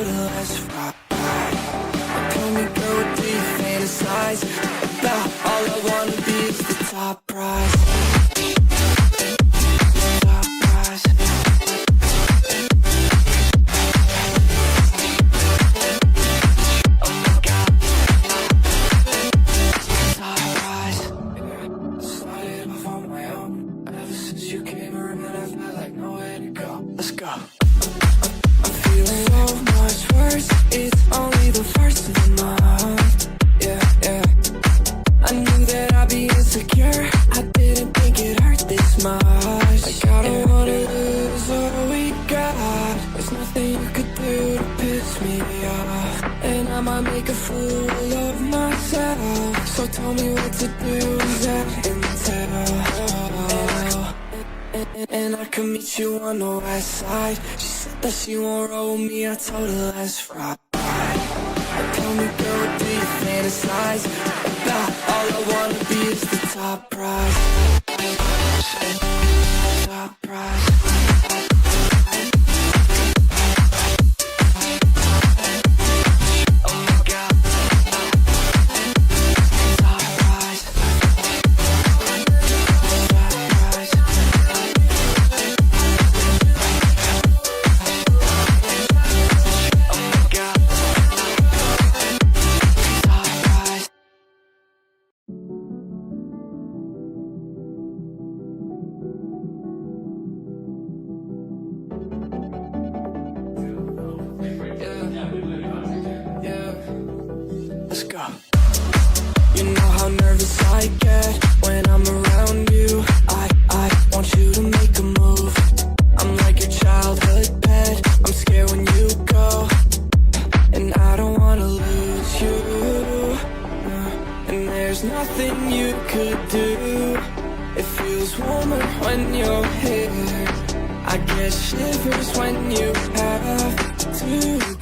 total as right. Tell me, girl, what do you fantasize about? All I wanna be is the top prize. Top prize. Oh my God. Top prize. Started off on my own. Ever since you came around, I felt like nowhere to go. Let's go. I'm feeling so much worse. It's only the first of the month. Yeah, yeah. I knew that I'd be insecure. I didn't think it hurt this much. Like I don't wanna lose what we got. There's nothing you could do to piss me off. And I might make a fool of myself. So tell me what to do, that intel. And I can meet you on the west side. She said that she won't roll with me, I told her let's ride. Tell me, girl, what do you fantasize about? All I wanna be is the top prize. Top prize. Oh my God. Top prize. Top prize. Oh my God. Top prize. Yeah, let's go. You know how nervous I get when I'm around you. I want you to make a move. I'm like your childhood pet. I'm scared when you go, and I don't wanna lose you. And there's nothing you could do. It feels warmer when you're here. I get shivers when you have to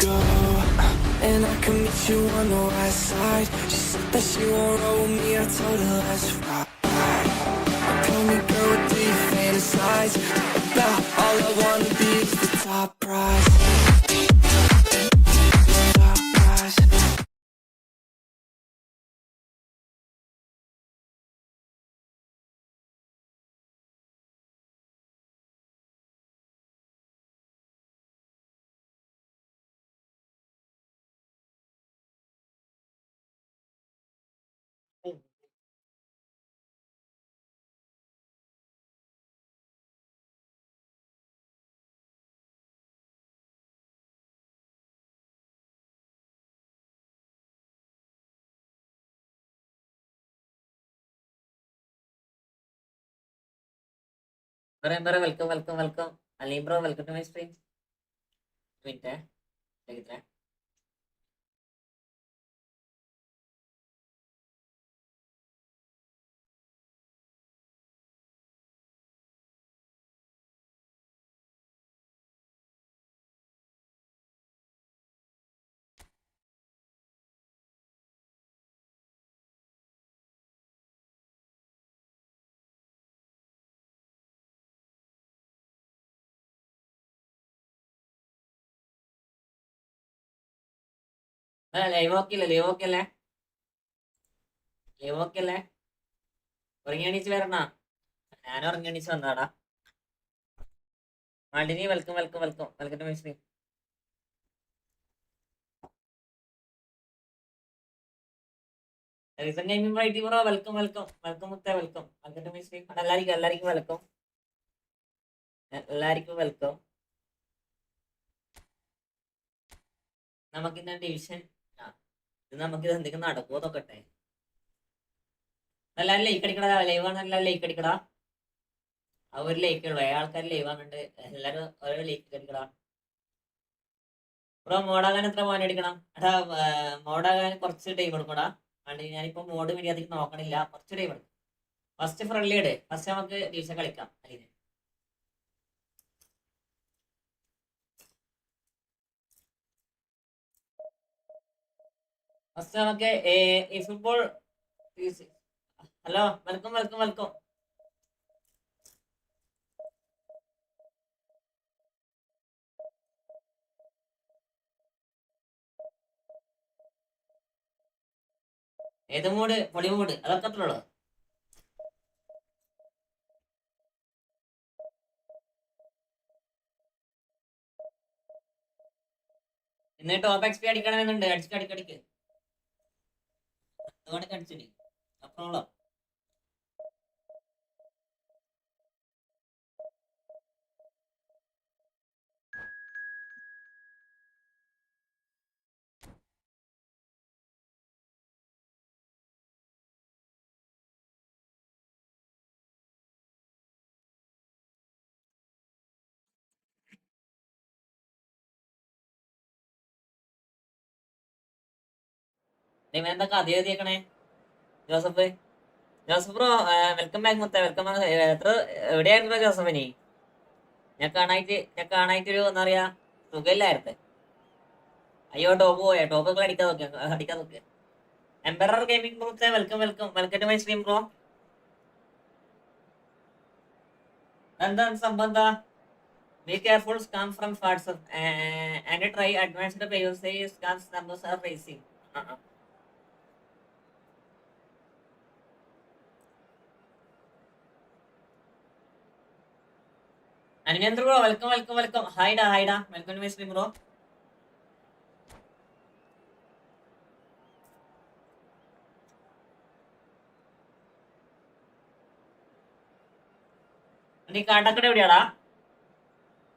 go. And I can meet you on the west side. She said that she won't roll with me, I told her let's ride. Tell me, girl, what do you fantasize about? All I wanna be is the top prize. Top prize. Welcome welcome welcome. Aleem bro, welcome to my stream. Minute live okay അല്ലേ? Live okay അല്ലേ? Live okay അല്ലേ? ഉറങ്ങി എണീച്ച് വരണ? ഞാൻ ഉറങ്ങി എണീച്ച് വന്നാടാ. Malini, welcome welcome welcome welcome to my stream. Reason gaming right bro, welcome welcome welcome മുത്തേ, welcome welcome to my stream. എല്ലാവർക്കും വെൽക്കം, എല്ലാവർക്കും വെൽക്കം. നമുക്കിന്ന് ഡിവിഷൻ ഇത് നമുക്കിത് എന്തെങ്കിലും നടക്കുമോ നോക്കട്ടെ. എല്ലാവരും ലൈക്ക് അടിക്കടാ. ലൈവ് ആണ്, എല്ലാവരും ലൈക്ക് അടിക്കടാ. ആ ഒരു ലൈക്ക് ഉള്ളൂ, ആൾക്കാർ ലൈവ് ആകുന്നുണ്ട്. എല്ലാവരും ഓരോ ലൈക്ക് അടിക്കടാ. ബ്രോ, മോഡാകാൻ എത്ര മോൻ അടിക്കണം? എടാ, മോഡാകാൻ കുറച്ച് ടൈം എടുക്കടാ. അതുകൊണ്ട് ഞാനിപ്പോ മോഡ് മര്യാദക്ക് നോക്കണില്ല, കുറച്ച് ടൈം എടുക്കും. ഫസ്റ്റ് ഫ്രണ്ട്ലി ഇട്. ഫസ്റ്റ് നമുക്ക് ഡിവിഷൻ കളിക്കാം. അതിന് ഫസ്റ്റ് നമുക്ക് ഈ football. Hello, welcome welcome welcome. ഏത് മൂഡ്? പൊളി മൂഡ്, അതൊക്കെ അത്രേ ഉള്ളൂ. ഇന്ന് ടോപ്പ് എക്സ്പി അടിക്കണമെന്നുണ്ട്. അടിക്ക് അതുകൊണ്ട് അടിച്ചിടി അപ്പുറം. എന്തൊക്കെ അതേ എഴുതിയേക്കണേ? Joseph bro welcome back. Welcome back. എവിടെയായിരുന്നു ജോസഫിനി? ഞാൻ കാണായിട്ടൊരു എന്താ പറയാ സുഖമില്ലായിരുന്നു. അയ്യോ ടോപ്പ് പോയാ. ടോപ്പ് അടിക്കാൻ നോക്കുക. Emperor Gaming bro welcome to my stream bro. എന്താ സംഭവം? എന്താ? Be careful, scam from WhatsApp and try advanced payers. Scams numbers are rising. Anindra bro, welcome. Hi da. Welcome to my stream bro. നീ കാട്ടക്കട എവിടെയാടാ?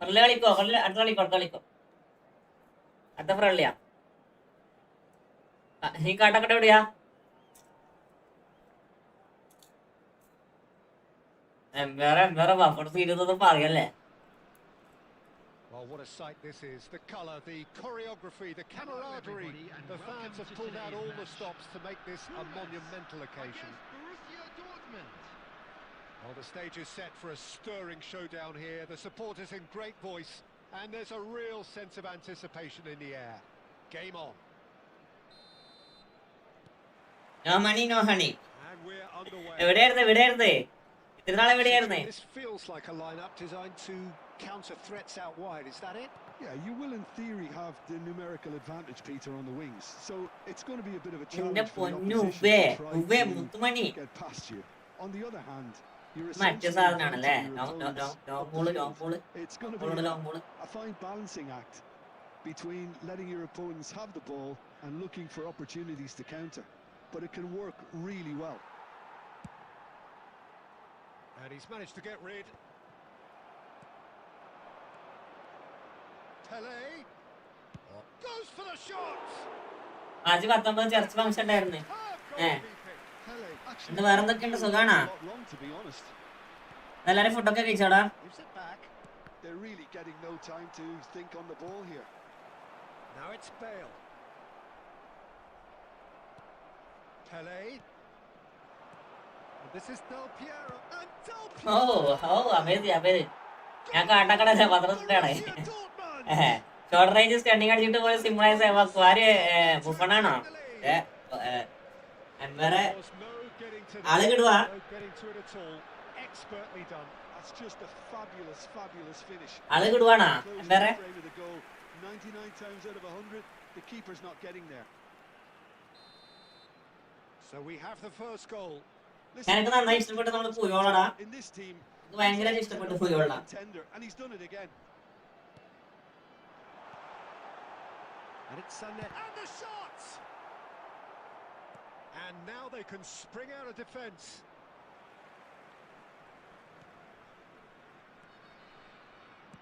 കളിക്കോ അടുത്ത ഫ്രണ്ട്ലിയാ. നീ കാട്ടക്കട എവിടെയാ? വേറെ വാപ്പടത്ത് ഇരുന്നൊന്നും പറയല്ലേ. Well, what a sight this is. The colour, the choreography, the camaraderie. The fans have pulled out all the stops to make this a monumental occasion. Well, the stage is set for a stirring showdown here. The supporters in great voice, and there's a real sense of anticipation in the air. Game on. No money, no honey. And we're underway. എവിടെയായിരുന്നേ? This feels like a lineup designed to counter threats out wide. Is that it? Yeah, you will in theory have the numerical advantage, Peter, on the wings. So it's going to be a bit of a challenge for the opposition to try to get past you. On the other hand, you're essentially it's going to be a fine balancing act between letting your opponents have the ball and looking for opportunities to counter. But it can work really well. And he's managed to get rid. Pele goes for the shots. ആദ്യം 19 church function ഉണ്ടായിരുന്നു. ഇത് വേറെ എന്തൊക്കെയുണ്ട്? സുഖാണോ? എല്ലാരും ഫുഡൊക്കെ കഴിച്ചോടാ? They're really getting no time to think on the ball here. Now it's Bale. Pele. This is Del Piero. And Del Piero. Oh, amazing. ഞാൻ Kattakada പത്രത്തിലാണ്. Short range stunting അടിച്ചിട്ട് പോയ സിമ്പിളായ സേവാക്കു. ആര് ബുഫണാണോ? വേറെ ആള് കിടുവാ. ആള് കിടുവാണോ? വേറെ എനിക്ക് നന്നായി ഇഷ്ടപ്പെട്ടു നമ്മള് പുയോളടാ. ഭയങ്കര ഇഷ്ടപ്പെട്ടു പുയോളടാ. And it's Sunday. And the shots! And now they can spring out of defence.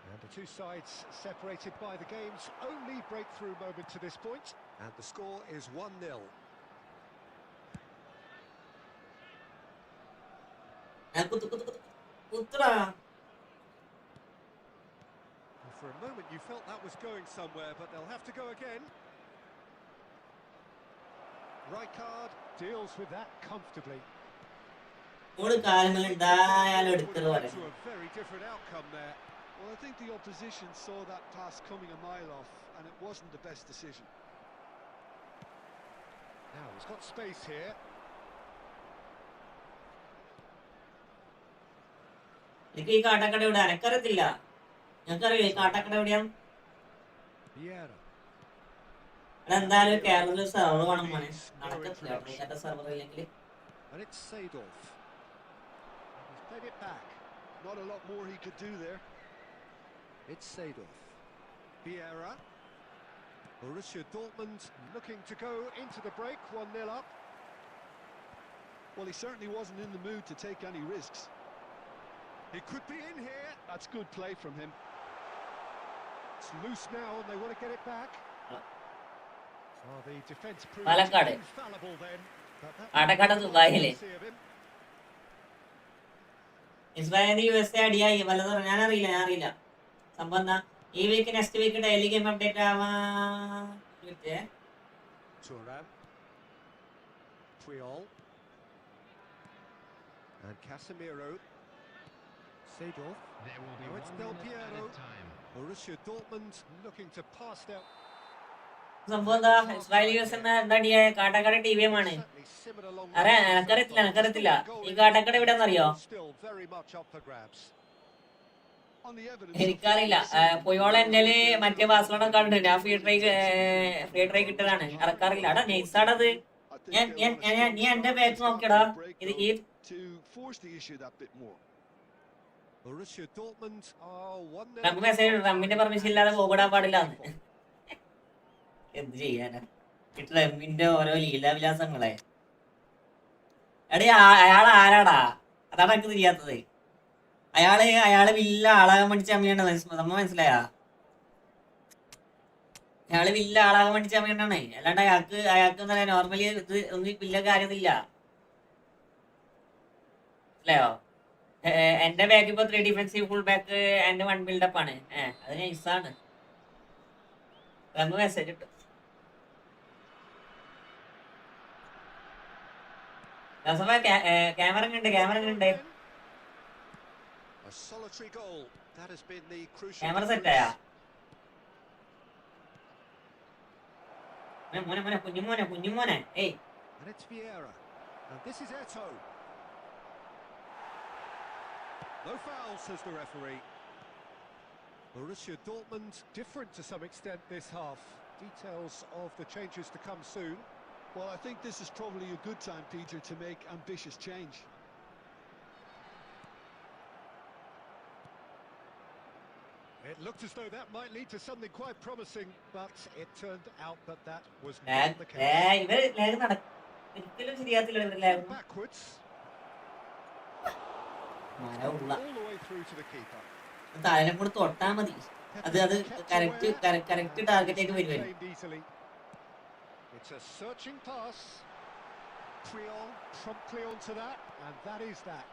And the two sides separated by the game's only breakthrough moment to this point. And the score is 1-0. For a moment you felt that was going somewhere, but they'll have to go again. Rijkaard deals with that comfortably. To a very different outcome there. Well, I think the opposition saw that pass coming a mile off, and it wasn't the best decision. Now he's got space here. എനിക്ക് ഈ കാട്ടക്കട ഇവിടെ എനിക്കറിയത്തില്ല. ഞങ്ങൾക്കറിയോ ഈ കാട്ടക്കട എവിടെയാണ്? Vieira. എന്തായാലും കേരളത്തിൽ server വേണം മോനെ. നടക്കത്തില്ല കേട്ടോ സെർവർ ഇല്ലെങ്കിൽ. And it's Seedorf. He's played it back. Not a lot more he could do there. It's Seedorf. Vieira. Borussia Dortmund looking to go into the break, 1-0 up. Well, he certainly wasn't in the mood to take any risks. He could be in here. That's good play from him. It's loose now and they want to get it back. Oh, the defence proved Palakad. infallible then. Atakada Dubai. Israeli USA അടിയായി വല്ലതും ഞാൻ അറിയില്ല സംബന്ധ ഈ week next week daily game update ആവാൻ Turan. Puyol. And Casemiro. Seedorf. Now it's Del Piero. Borussia Dortmund looking to pass out. സംഭവം എന്താ Israeli US എന്താ അടിയായ കാട്ടാക്കട ടീമാണ്. എനക്കറിയത്തില്ല ഈ കാട്ടാക്കട എവിടെയാണെന്നറിയോ? എനിക്കറിയില്ല. പൊയോള എന്റെ മറ്റേ ബാസ്ലോണ കണ്ടു. ഞാൻ ഫ്രീ ട്രൈ കിട്ടതാണ്. ഇറക്കാറില്ല. അടാ നൈസാടത്. നീ എന്റെ ബാക്ക് നോക്കിയടാ. ഇത് ഈ നമുക്ക് മെസ്സേജ് റമ്മിന്റെ പെർമിഷൻ ഇല്ലാതെ പോകിടാൻ പാടില്ലാന്ന്. എന്ത് ചെയ്യാനാ റമ്മിന്റെ ഓരോ ലീലാവിലാസങ്ങളെ. എടേ അയാൾ ആരാടാ? അതാണ് എനിക്ക് തിരിയാത്തത്. അയാള് വില്ല ആളാകാൻ വേണ്ടി ചമ്മിയാണ്. നമ്മ മനസ്സിലായാ? അയാള് വില്ല ആളാകാൻ വേണ്ടി ചമ്മിയാണ്. അല്ലാണ്ട് അയാൾക്ക് എന്താ നോർമലി ഇത് ഒന്നും വില്ല കാര്യമില്ല. മനസ്സിലായോ? എന്റെ ബാക്ക് ഇപ്പൊ 3 ഡിഫൻസീവ് ഫുൾ ബാക്ക് എന്റെ 1 ബിൽഡപ്പ് ആണ്. അത് നൈസാണ്. നമുക്ക് മെസ്സേജ് ഇട്ടു. ക്യാമറ ഉണ്ട്. ക്യാമറ സെറ്റായാ? മോനെ കുഞ്ഞുമോനെ ഏയ് No foul, says the referee. Borussia Dortmund different to some extent this half. Details of the changes to come soon. Well, I think this is probably a good time, Peter, to make ambitious change. It looked as though that might lead to something quite promising, but it turned out that was not the case. Backwards. All the way through to the keeper. താഴെ കൂടെ തൊട്ടാ മതി. അത് correct target ആയിട്ട് വരുവായിരുന്നു. It's a searching pass. Puyol promptly onto that, and that is that.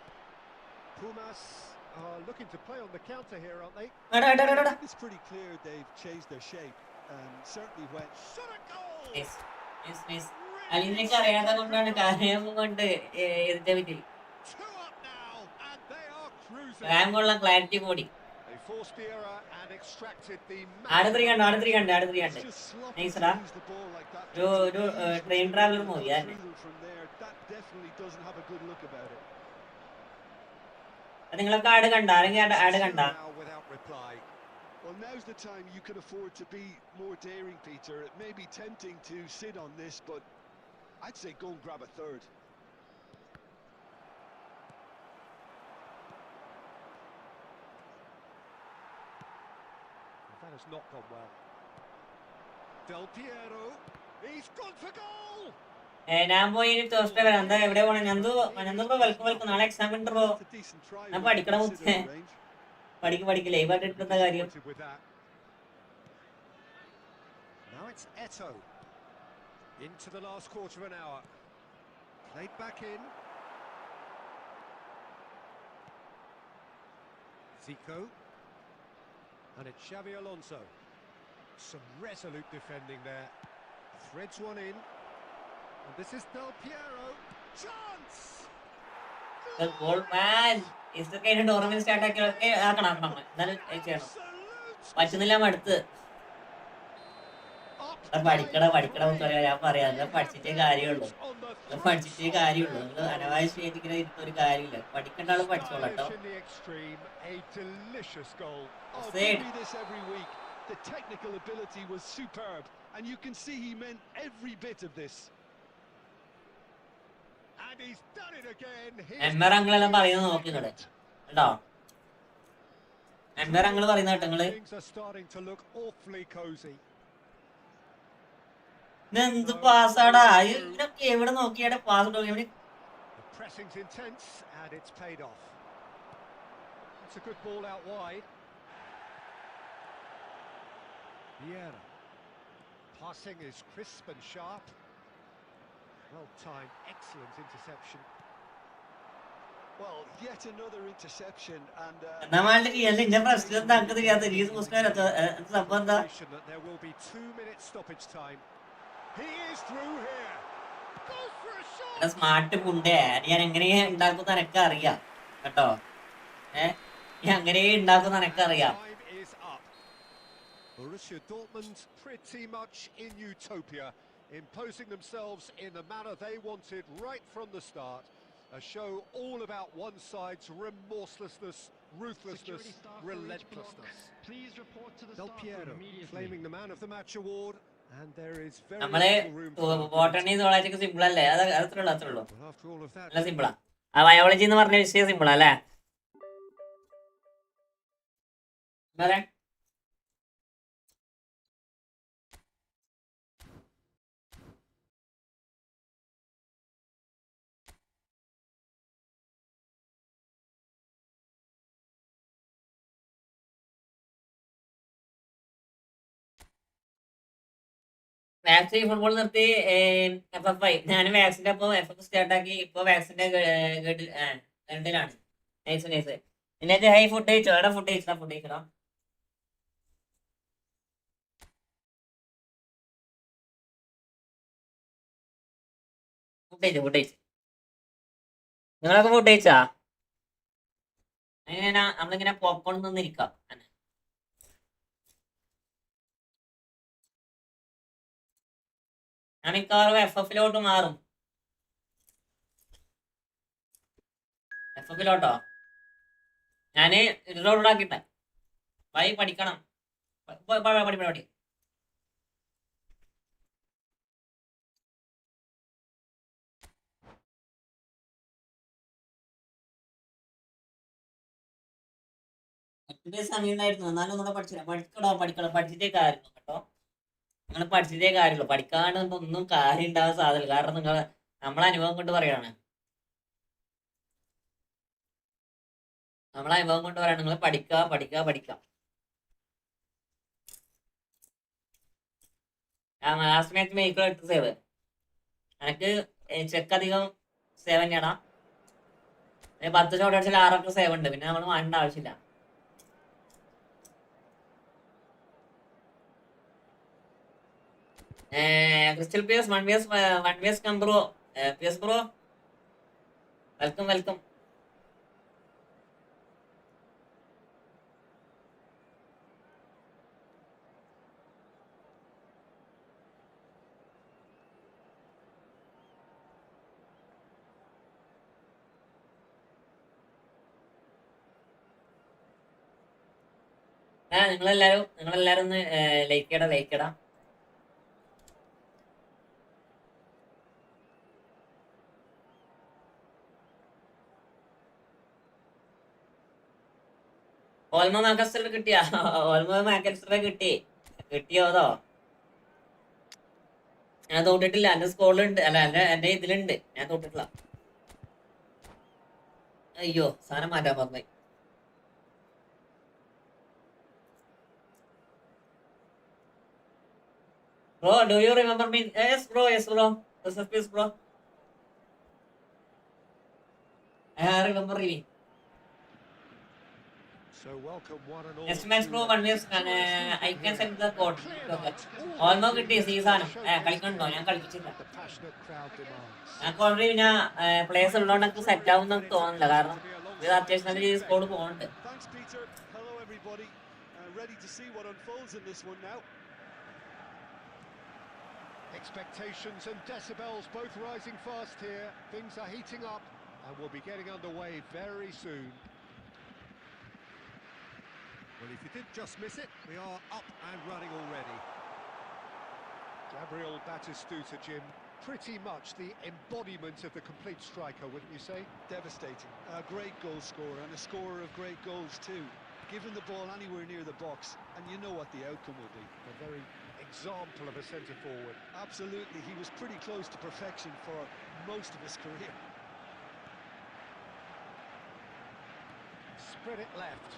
Pumas are looking to play on the counter here, aren't they? It's pretty clear they've changed their shape and certainly went. Shot a goal. Yes. അലിനേക്ക് അറിയാതെ കൊണ്ടാണ് കാര്യം കൊണ്ട് ഇതിന്റെ പിന്നിൽ. റാം കൊള്ള clarity കൂടി. അടുത്രി കണ്ട് നൈസടാ. ഒരു ട്രെയിൻ ട്രാവലർ മൂവി ആണ്. നിങ്ങളൊക്കെ ആട് കണ്ട? ആരെങ്കിലും ആട് കണ്ട? Well, now's the time you can afford to be more daring, Peter. It may be tempting to sit on this, but I'd say go and grab a third. That has not gone well. Del Piero, he's gone for goal. ഞാൻ പോയി തോസ്റ്റേ വരാം. എന്താ എവിടെ പോണേ? Nandu welcome. നാളെ exam ഉണ്ടോ? ഞാൻ പഠിക്കണം. പഠിക്ക് ലൈവായിട്ട് ഇട്ടുന്ന കാര്യം. Now it's Eto into the last quarter of an hour. Played back in. Zico. And it's Xavi Alonso. Some resolute defending there. Threads one in. And this is Del Piero. Chance! The goal man. Is the kind of tournament start ആക്കണം. എന്നാലും ചെയ്യണം. പറ്റുന്നില്ല അടുത്ത്. പഠിക്കണം ഞാൻ പറയാം. പഠിച്ചിട്ടേ കാര്യമുള്ളൂ. അനാവശ്യമായിട്ട് ഒരു കാര്യമില്ല. പഠിക്കേണ്ട ആള് പഠിച്ചോളൂ കേട്ടോ. The technical ability was superb, and you can see he meant every bit of this. And he's done it again. എംബർ അങ്കിളെല്ലാം പറയുന്നത് നോക്കി നിങ്ങള് കേട്ടോ. എംബർ അങ്കിള് പറയുന്ന കേട്ടോ നിങ്ങള്. Things are starting to look awfully cozy. എന്ത് പാസ്സാടാ ഇതൊക്കെ എവിടെ നോക്കിയാടെ pass The pressing's intense and it's paid off. It's a good ball out wide. Vieira. Passing is crisp and sharp. Well timed, excellent interception. Well, yet another interception, and That there will be 2 minutes stoppage time. He is through here. Goes for a shot. Smart പുണ്ടേ ഞാൻ എങ്ങനെ ഉണ്ടാക്കുന്ന എനക്ക് അറിയാം കേട്ടോ. ഞാൻ എങ്ങനെ ഉണ്ടാക്കുന്ന എനക്ക് അറിയാം. Time is up. Borussia Dortmund pretty much in utopia, imposing themselves in the manner they wanted right from the start. A show all about one side's remorselessness, ruthlessness, relentlessness. Del Piero claiming the man of the match award, and there is very little room for simple അല്ലേ? അത്രേ ഉള്ളൂ. Well, after all of that, നല്ല സിമ്പിളാ. ആ biology എന്ന് പറഞ്ഞ വിഷയം സിമ്പിളാ അല്ലേ? Vaccine football നിർത്തി FF ഞാൻ വാക്സിന്റെ ഒപ്പം FF സ്റ്റാർട്ടാക്കി. ഇപ്പൊ വാക്സിന്റെ രണ്ടിലാണ്. Nice nice. എന്നിട്ട് ഹൈ ഫുഡ് കഴിച്ചോ? എവിടെ ഫുഡ് കഴിച്ചോ? ഫുഡ് കഴിക്കണോ? ഫുഡ് കഴിച്ചു. നിങ്ങളൊക്കെ ഫുഡ് കഴിച്ചാ? അങ്ങനെ നമ്മളിങ്ങനെ പോപ്കോൺ നിന്നിരിക്കാം. ഞാൻ മിക്കവാറും FF മാറും. FF ഞാന് റോഡാക്കിട്ടെ പഠിക്കണം. പഠി സമയം ഉണ്ടായിരുന്നു. എന്നാലും ഒന്നുകൂടെ പഠിക്കണം. പഠിച്ചിട്ടേ കാര്യമുള്ളൂ കേട്ടോ. നിങ്ങൾ പഠിച്ചിട്ടേ കാര്യമുള്ളൂ. പഠിക്കാണ്ട് ഒന്നും കാര്യം ഉണ്ടാകാൻ സാധ്യത. കാരണം നമ്മളെ അനുഭവം കൊണ്ട് പറയാണ്. നിങ്ങൾ പഠിക്കുക. ലാസ്റ്റ് മാച്ച് മേക്കോ 8 സേവ്. എനിക്ക് ചെക്ക് അധികം 7 തന്നെയാടാ. 10 ഷോട്ട് അടിച്ചാൽ 6 സേവ് ഉണ്ട്. പിന്നെ നമ്മൾ വേണ്ട ആവശ്യമില്ല. Crystal PS 1vs come bro. PS bro, welcome. നിങ്ങളെല്ലാരും ഒന്ന് ലൈക്ക് ചെയ്യടാ. ഓൾമോ മാക്കസ്റ്റർ കിട്ടിയോ? കിട്ടിയോതോ? ഞാൻ തോട്ടിട്ടില്ല. എന്റെ സ്കോളിലുണ്ട്. അല്ല എന്റെ ഇതിലുണ്ട്. ഞാൻ തോട്ടിട്ടില്ല. അയ്യോ സാധനം മാറ്റാൻ പറഞ്ഞു. Bro, do you remember me? Yes, bro. Please, bro. I remember you. so welcome one and all. Next match bro, 1 years I can send the code. Almost കിട്ടി സീസാനം. കളിക്കണ്ടോ? ഞാൻ കളിപ്പിച്ചില്ല. The passionate crowd demands. ഞങ്ങൾക്ക് already പിന്നെ place ഉള്ളതുകൊണ്ട് എനിക്ക് set ആവുന്ന തോന്നുന്നില്ല. കാരണം ഇത് അത്യാവശ്യം നല്ല രീതിയിൽ സ്കോർ പോകുന്നുണ്ട്. Thanks, Peter. Hello, everybody. Ready to see what unfolds in this one now. Expectations and decibels both rising fast here. Things are heating up and we'll be getting underway very soon. Well, Well, if you did just miss it, we are up and running already. Gabriel Batistuta, Jim, pretty much the embodiment of the complete striker, wouldn't you say? Devastating. A great goal scorer and a scorer of great goals too. Given the ball anywhere near the box, and you know what the outcome will be. A very example of a centre-forward. Absolutely, he was pretty close to perfection for most of his career. Spread it left.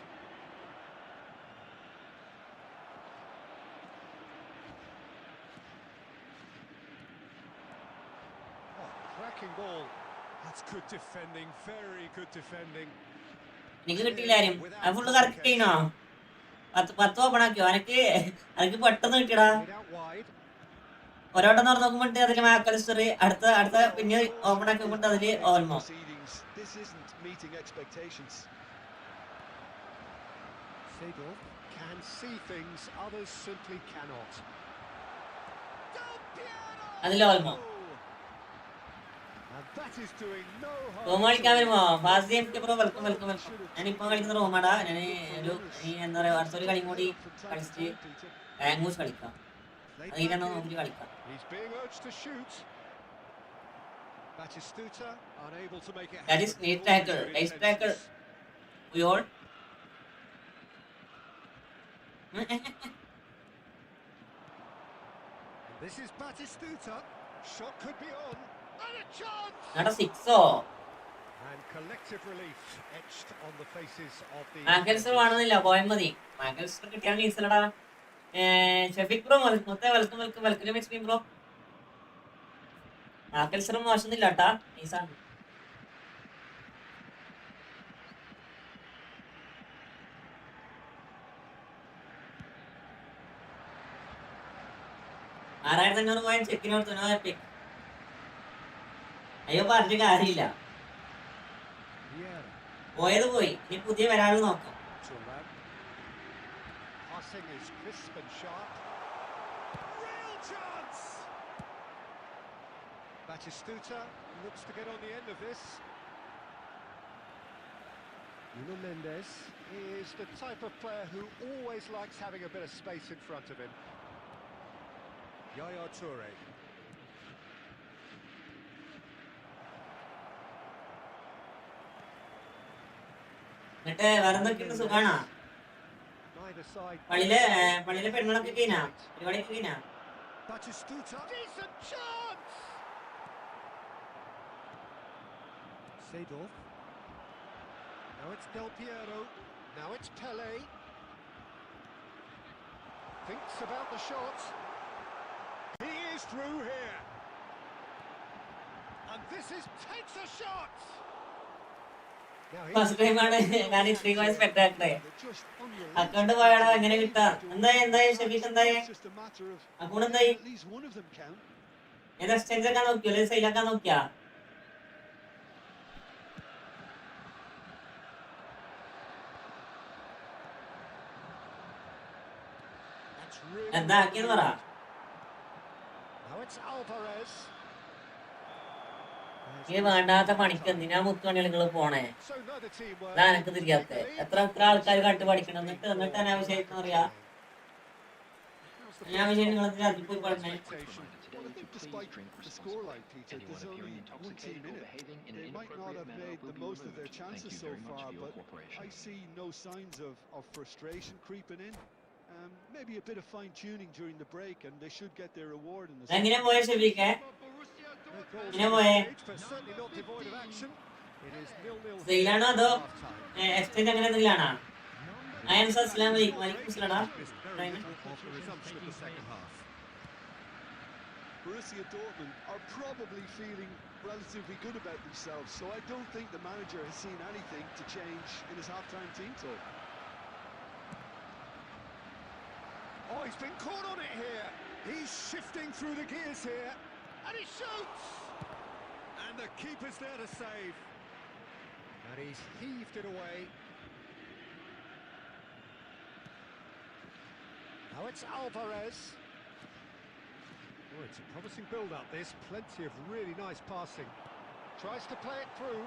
Oh, cracking ball. That's good defending, very good defending. എനിക്ക് കിട്ടിയില്ല ആരും അത് full correct ചെയ്യണോ 10 open ആക്കിയോ എനിക്ക് പെട്ടെന്ന് കിട്ടിയടാ Played out wide. ഒരോട്ടം തുറന്ന് നോക്കുമ്പോട്ട് അതില് Mac Allister അടുത്ത പിന്നെ ഓപ്പൺ ആക്കി നോക്കുമ്പോൾ അതില് Olmo This isn't meeting expectations. Seedorf can see things others simply cannot. അതില് Olmo And that is doing no room harm. കളിക്കാൻ വരുമോ fast game bro welcome welcome welcome ഞാനിപ്പോ കളിക്കുന്ന റൂമാടാ ഞാൻ ഒരു എന്താ പറയാ അടുത്തൊരു കളിയും കൂടി കളിച്ചിട്ട് ആംഗൂസ് കളിക്കാം അത് ഇതിനാണോ നോക്കിട്ട് കളിക്കാം He's being urged to shoot. Batistuta unable to make it. That is neat tackle, nice tackle. We all. This is Batistuta. Shot could be on. And a chance. Not a 6-0. And collective relief etched on the faces of the. മാക്കൽസ്റ്റർ വേണമെന്നില്ല പോയാൽ മതി Mac Allister കിട്ടിയാൽ ഈസലടാ Shafiq bro welcome welcome എക്സ്പീം bro Mac Allister മോശമൊന്നുമില്ല കേട്ടാ ഈസാണ് $6,500 ചെക്കിന് കൊടുത്തു അയ്യോ പറഞ്ഞ കാര്യമില്ല പോയത് പോയി ഇനി പുതിയ വരാൾ നോക്കാം Passing is crisp and sharp. Real chance. Batistuta looks to get on the end of this. Nuno Mendes is the type of player who always likes having a bit of space in front of him. Yaya Toure. എന്നിട്ട് വേറെന്തൊക്കെയുണ്ട് സുഖാണോ Neither side. പള്ളിയിലെ പെണ്ണുങ്ങളൊക്കെ കഴിഞ്ഞാ പരിപാടിയൊക്കെ കഴിഞ്ഞാ Batistuta. Decent chance. Seedorf. Now it's Del Piero. Now it's Pele. Thinks about the shot. He is through here. And this is takes a shot. First ടൈമാണ് ഞാൻ ഇത്രയും സ്പെക്ടാക്ടറെ അക്കൗണ്ട് പോയാടാ എങ്ങനെ കിട്ടാ എന്തായി ഷെഫീഷ് എന്തായി അക്കൗണ്ട് എന്തായി ഏതാ എക്സ്ചേഞ്ച് ആക്കാൻ നോക്കിയോ അല്ലെങ്കിൽ സെയിൽ ആക്കാൻ നോക്കിയാ എന്താ ആക്കിയെന്ന് പറ Now it's Alvarez. ഈ വേണ്ടാത്ത പണിക്ക് എന്തിനാ മുത്തുപണികൾ നിങ്ങൾ പോണേ So neither team were. അതാ എനക്ക് തിരിയാത്ത എത്ര ആൾക്കാർ കണ്ടു പഠിക്കണം എന്നിട്ട് അനാവശ്യം അറിയാ അനാവശ്യം നിങ്ങൾ അതിൽ പോയി പഠിക്കണേ Well, I think despite the scoreline, Peter, there's only one team in it. They might not have made the most of their chances so far, but I see no signs of frustration creeping in. Maybe a bit of fine-tuning during the break, and they should get their reward in the എങ്ങനെ പോയ ഷെഫീക്കെ No goals ഇങ്ങനെ at പോയേ this stage, but certainly not devoid of action. It is 0-0 here സെയിലാണോ അതോ at half-time. Exchange അങ്ങനെ എന്തെങ്കിലാണോ ions അസ്ലാം വലൈക്കും അസ്സലാടാ This very little of the resumption of the second half. Borussia Dortmund are probably feeling relatively good about themselves, so I don't think the manager has seen anything to change in his half-time team talk. Oh, he's been caught on it here. He's shifting through the gears here. And he shoots! And the keeper's there to save. And he's heaved it away. Now it's Alvarez. Oh, it's a promising build-up, this. Plenty of really nice passing. Tries to play it through.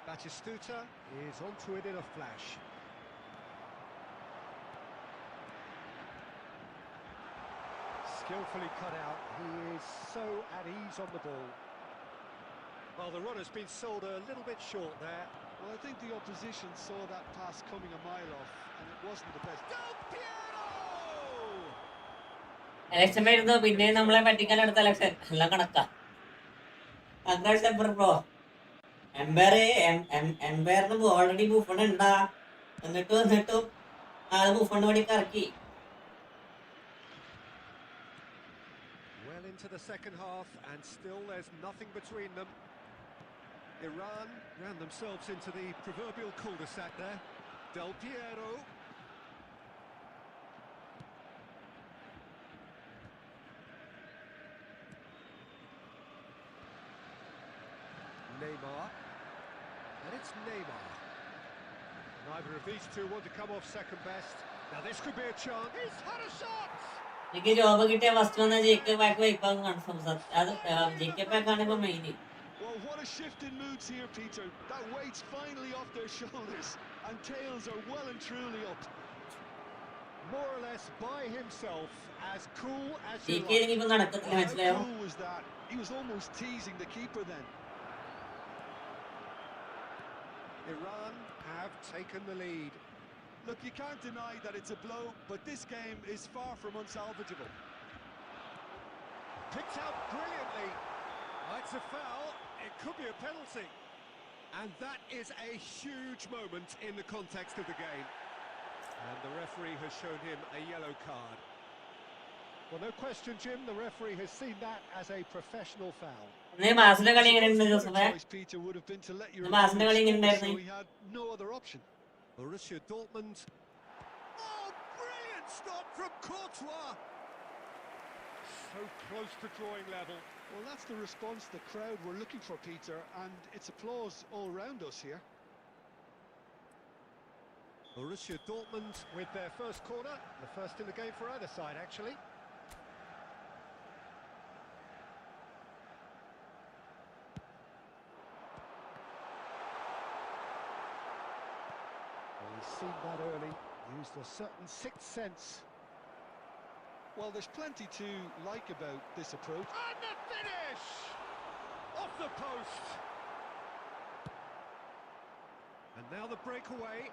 Batistuta is onto it in a flash. Skillfully cut out. He is so at ease on the ball. Well, the run has been sold a little bit short there. Well, I think the opposition saw that pass coming a mile off, and it wasn't the best. Del Piero! Election വരുന്നു പിന്നെ നമ്മളെ പറ്റിക്കാൻ എടുത്ത election എല്ലാം കണക്കാ. Bro എംപയറിന് already Buffon ഉണ്ടാ, എന്നിട്ടും ആള് ബുഫൺ പണിക്ക് ഇറക്കി. Well into the second half, and still there's nothing between them. Iran ran themselves into the proverbial cul-de-sac there. Del Piero. Neymar. And it's Neymar. Neither of these two want to come off second best. Now this could be a chance. He's had a shot! എനിക്ക് job കിട്ടിയ first വന്ന J K. Pack വൈപ്പാകും confirm. അത് J K. പാക്കാണ് ഇപ്പൊ main. Well, what a shift in moods here, Peter. That weight's finally off their shoulders, and tails are well and truly up. More or less by himself, as cool as you ജെ.കെ. like. ഇപ്പൊ നടക്കത്തില്ല, How മനസ്സിലായോ? cool was that? He was almost teasing the keeper then. Iran have taken the lead. Look, you can't deny that it's a blow, but this game is far from unsalvageable. Picked out brilliantly. It's a foul. It could be a penalty. And that is a huge moment in the context of the game. And the referee has shown him a yellow card. Well, no question, Jim, the referee has seen that as a professional foul. മാസിന്റെ കളി എങ്ങനെയുണ്ട് The ജോസഫേ? choice, Peter, would have been to let your മാസിന്റെ കളി opponent score, എങ്ങനെയുണ്ടായിരുന്നു? so he had no other option. Borussia Dortmund. Oh, brilliant stop from Courtois. So close to drawing level. Well, that's the response the crowd were looking for, Peter, and it's applause all round us here. Borussia Dortmund with their first corner, the first in the game for either side, actually. Well, he's seen that early, used a certain sixth sense. Well, there's plenty to like about this approach. And the finish! Off the post! And now the breakaway.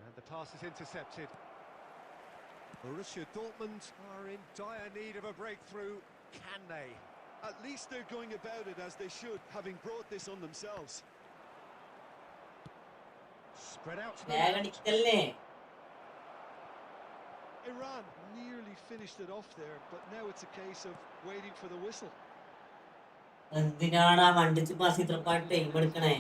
And the pass is intercepted. Borussia Dortmund are in dire need of a breakthrough. Can they? At least they're going about it as they should, having brought this on themselves. Spread out to the വേഗം left. അടിക്കല്ലേ. Iran nearly finished it off there, but now it's a case of waiting for the whistle. എന്തിനാണ് ആ വണ്ടിച്ച് pass ഇത്രപ്പാട് time എടുക്കണേ?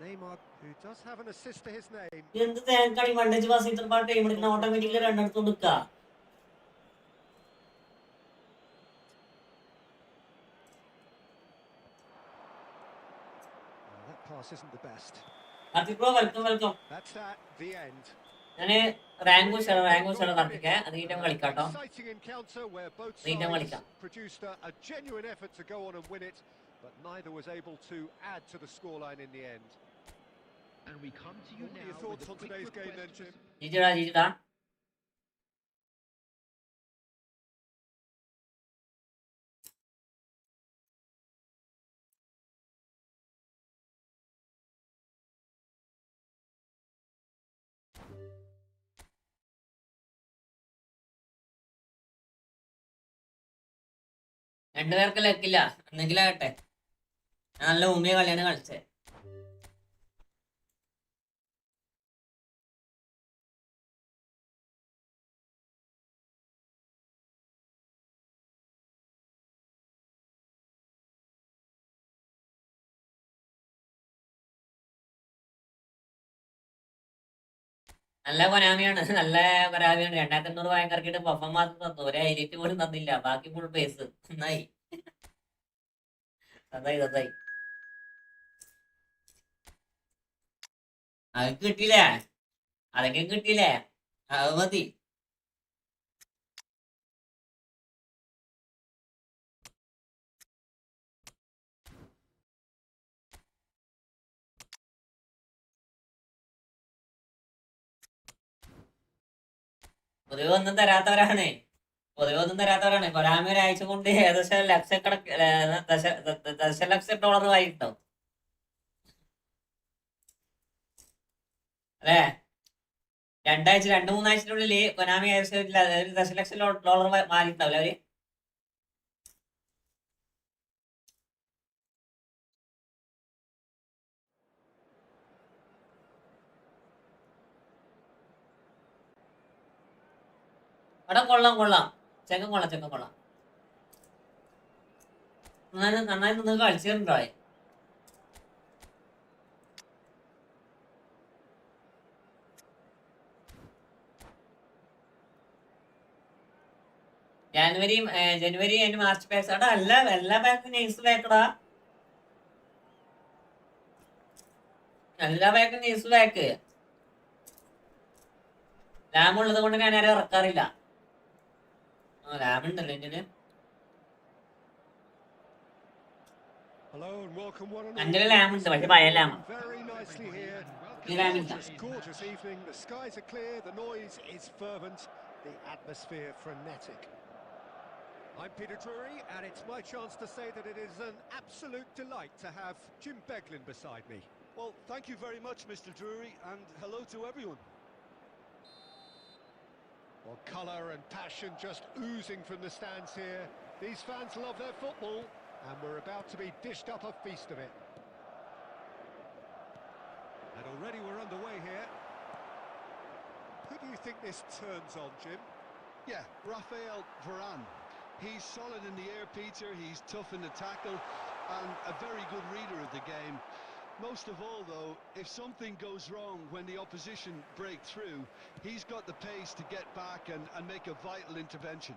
Neymar, who does have an assist to his name. എന്ത് തേങ്ങാണ് വണ്ടിച്ച് pass ഇത്രപ്പാട് time എടുക്കണ? Automatically രണ്ടെടുത്ത് കൊടുക്കുക. That pass isn't the best. Karthik bro welcome. That's at the end. ഞാന് rank ഉഷാണ് Karthik. അത് കഴിഞ്ഞിട്ട് കളിക്കാട്ടോ. Exciting encounter where both Needham sides കളിക്കാം. produced a genuine effort to go on and win it, but neither was able to add to the scoreline in the end. And we come to you What are now your thoughts with on a quick today's game then, request Jim? ജിജിടാ. രണ്ടുപേർക്ക് ലക്കില്ല, എന്തെങ്കിലും ആകട്ടെ. നല്ല ഉമ്മിയ കളിയാണ് കളിച്ചത്. നല്ല കൊനാമിയാണ്, നല്ല കൊനാമിയാണ്. 2500 വാങ്ങി ഇറക്കിയിട്ട് പഫൻ മാത്രം തന്നു, ഒരു ഹൈലൈറ്റ് പോലും തന്നില്ല. ബാക്കി ഫുൾ പേസ്. നന്നായി. അത് കിട്ടിയില്ലേ? അതൊക്കെ കിട്ടിയില്ലേ? അത് മതി. പൊതുവെ ഒന്നും തരാത്തവരാണ്. കൊനാമി ഒരാഴ്ച കൊണ്ട് ഏകദേശം ദശലക്ഷം ഡോളർ വായിട്ടുണ്ടാവും അല്ലേ? 2-3 ആഴ്ചക്കുള്ളിൽ കൊനാമി ഏകദേശം ഒരു ദശലക്ഷം ഡോളർ മാറിയിട്ടുണ്ടാവില്ല അവര്. അവിടെ കൊള്ളാം ചെക്കൻ കൊള്ളാം. നന്നായി നിന്ന് കളിച്ചിട്ടുണ്ടോ? ജനുവരി അതിന് മാർച്ച് പാക്സ് അവിടെ എല്ലാ ബാക്കും നെയ്സ് ബാക്കടാ. എല്ലാ ബാക്കും നെയ്സ് ബാക്ക്. ലാം ഉള്ളത് കൊണ്ട് ഞാൻ ആരും ഇറക്കാറില്ല. ലാം ഉണ്ടല്ലോ ഇതിന്. എൻ്റെ ലാം ഉണ്ട്, പക്ഷെ പഴയ ലാമാണ്. ഈ ലാമില്ല. The atmosphere frenetic. I'm Peter Drury, and it's my chance to say that it is an absolute delight to have Jim Beglin beside me. Well, thank you very much, Mr. Drury, and hello to everyone. Well, colour and passion just oozing from the stands here. These fans love their football, and we're about to be dished up a feast of it. And already we're underway here. Who do you think this turns on, Jim? Yeah, Rafael Varane. He's solid in the air, Peter. He's tough in the tackle and a very good reader of the game. Most of all, though, if something goes wrong when the opposition break through, he's got the pace to get back and make a vital intervention.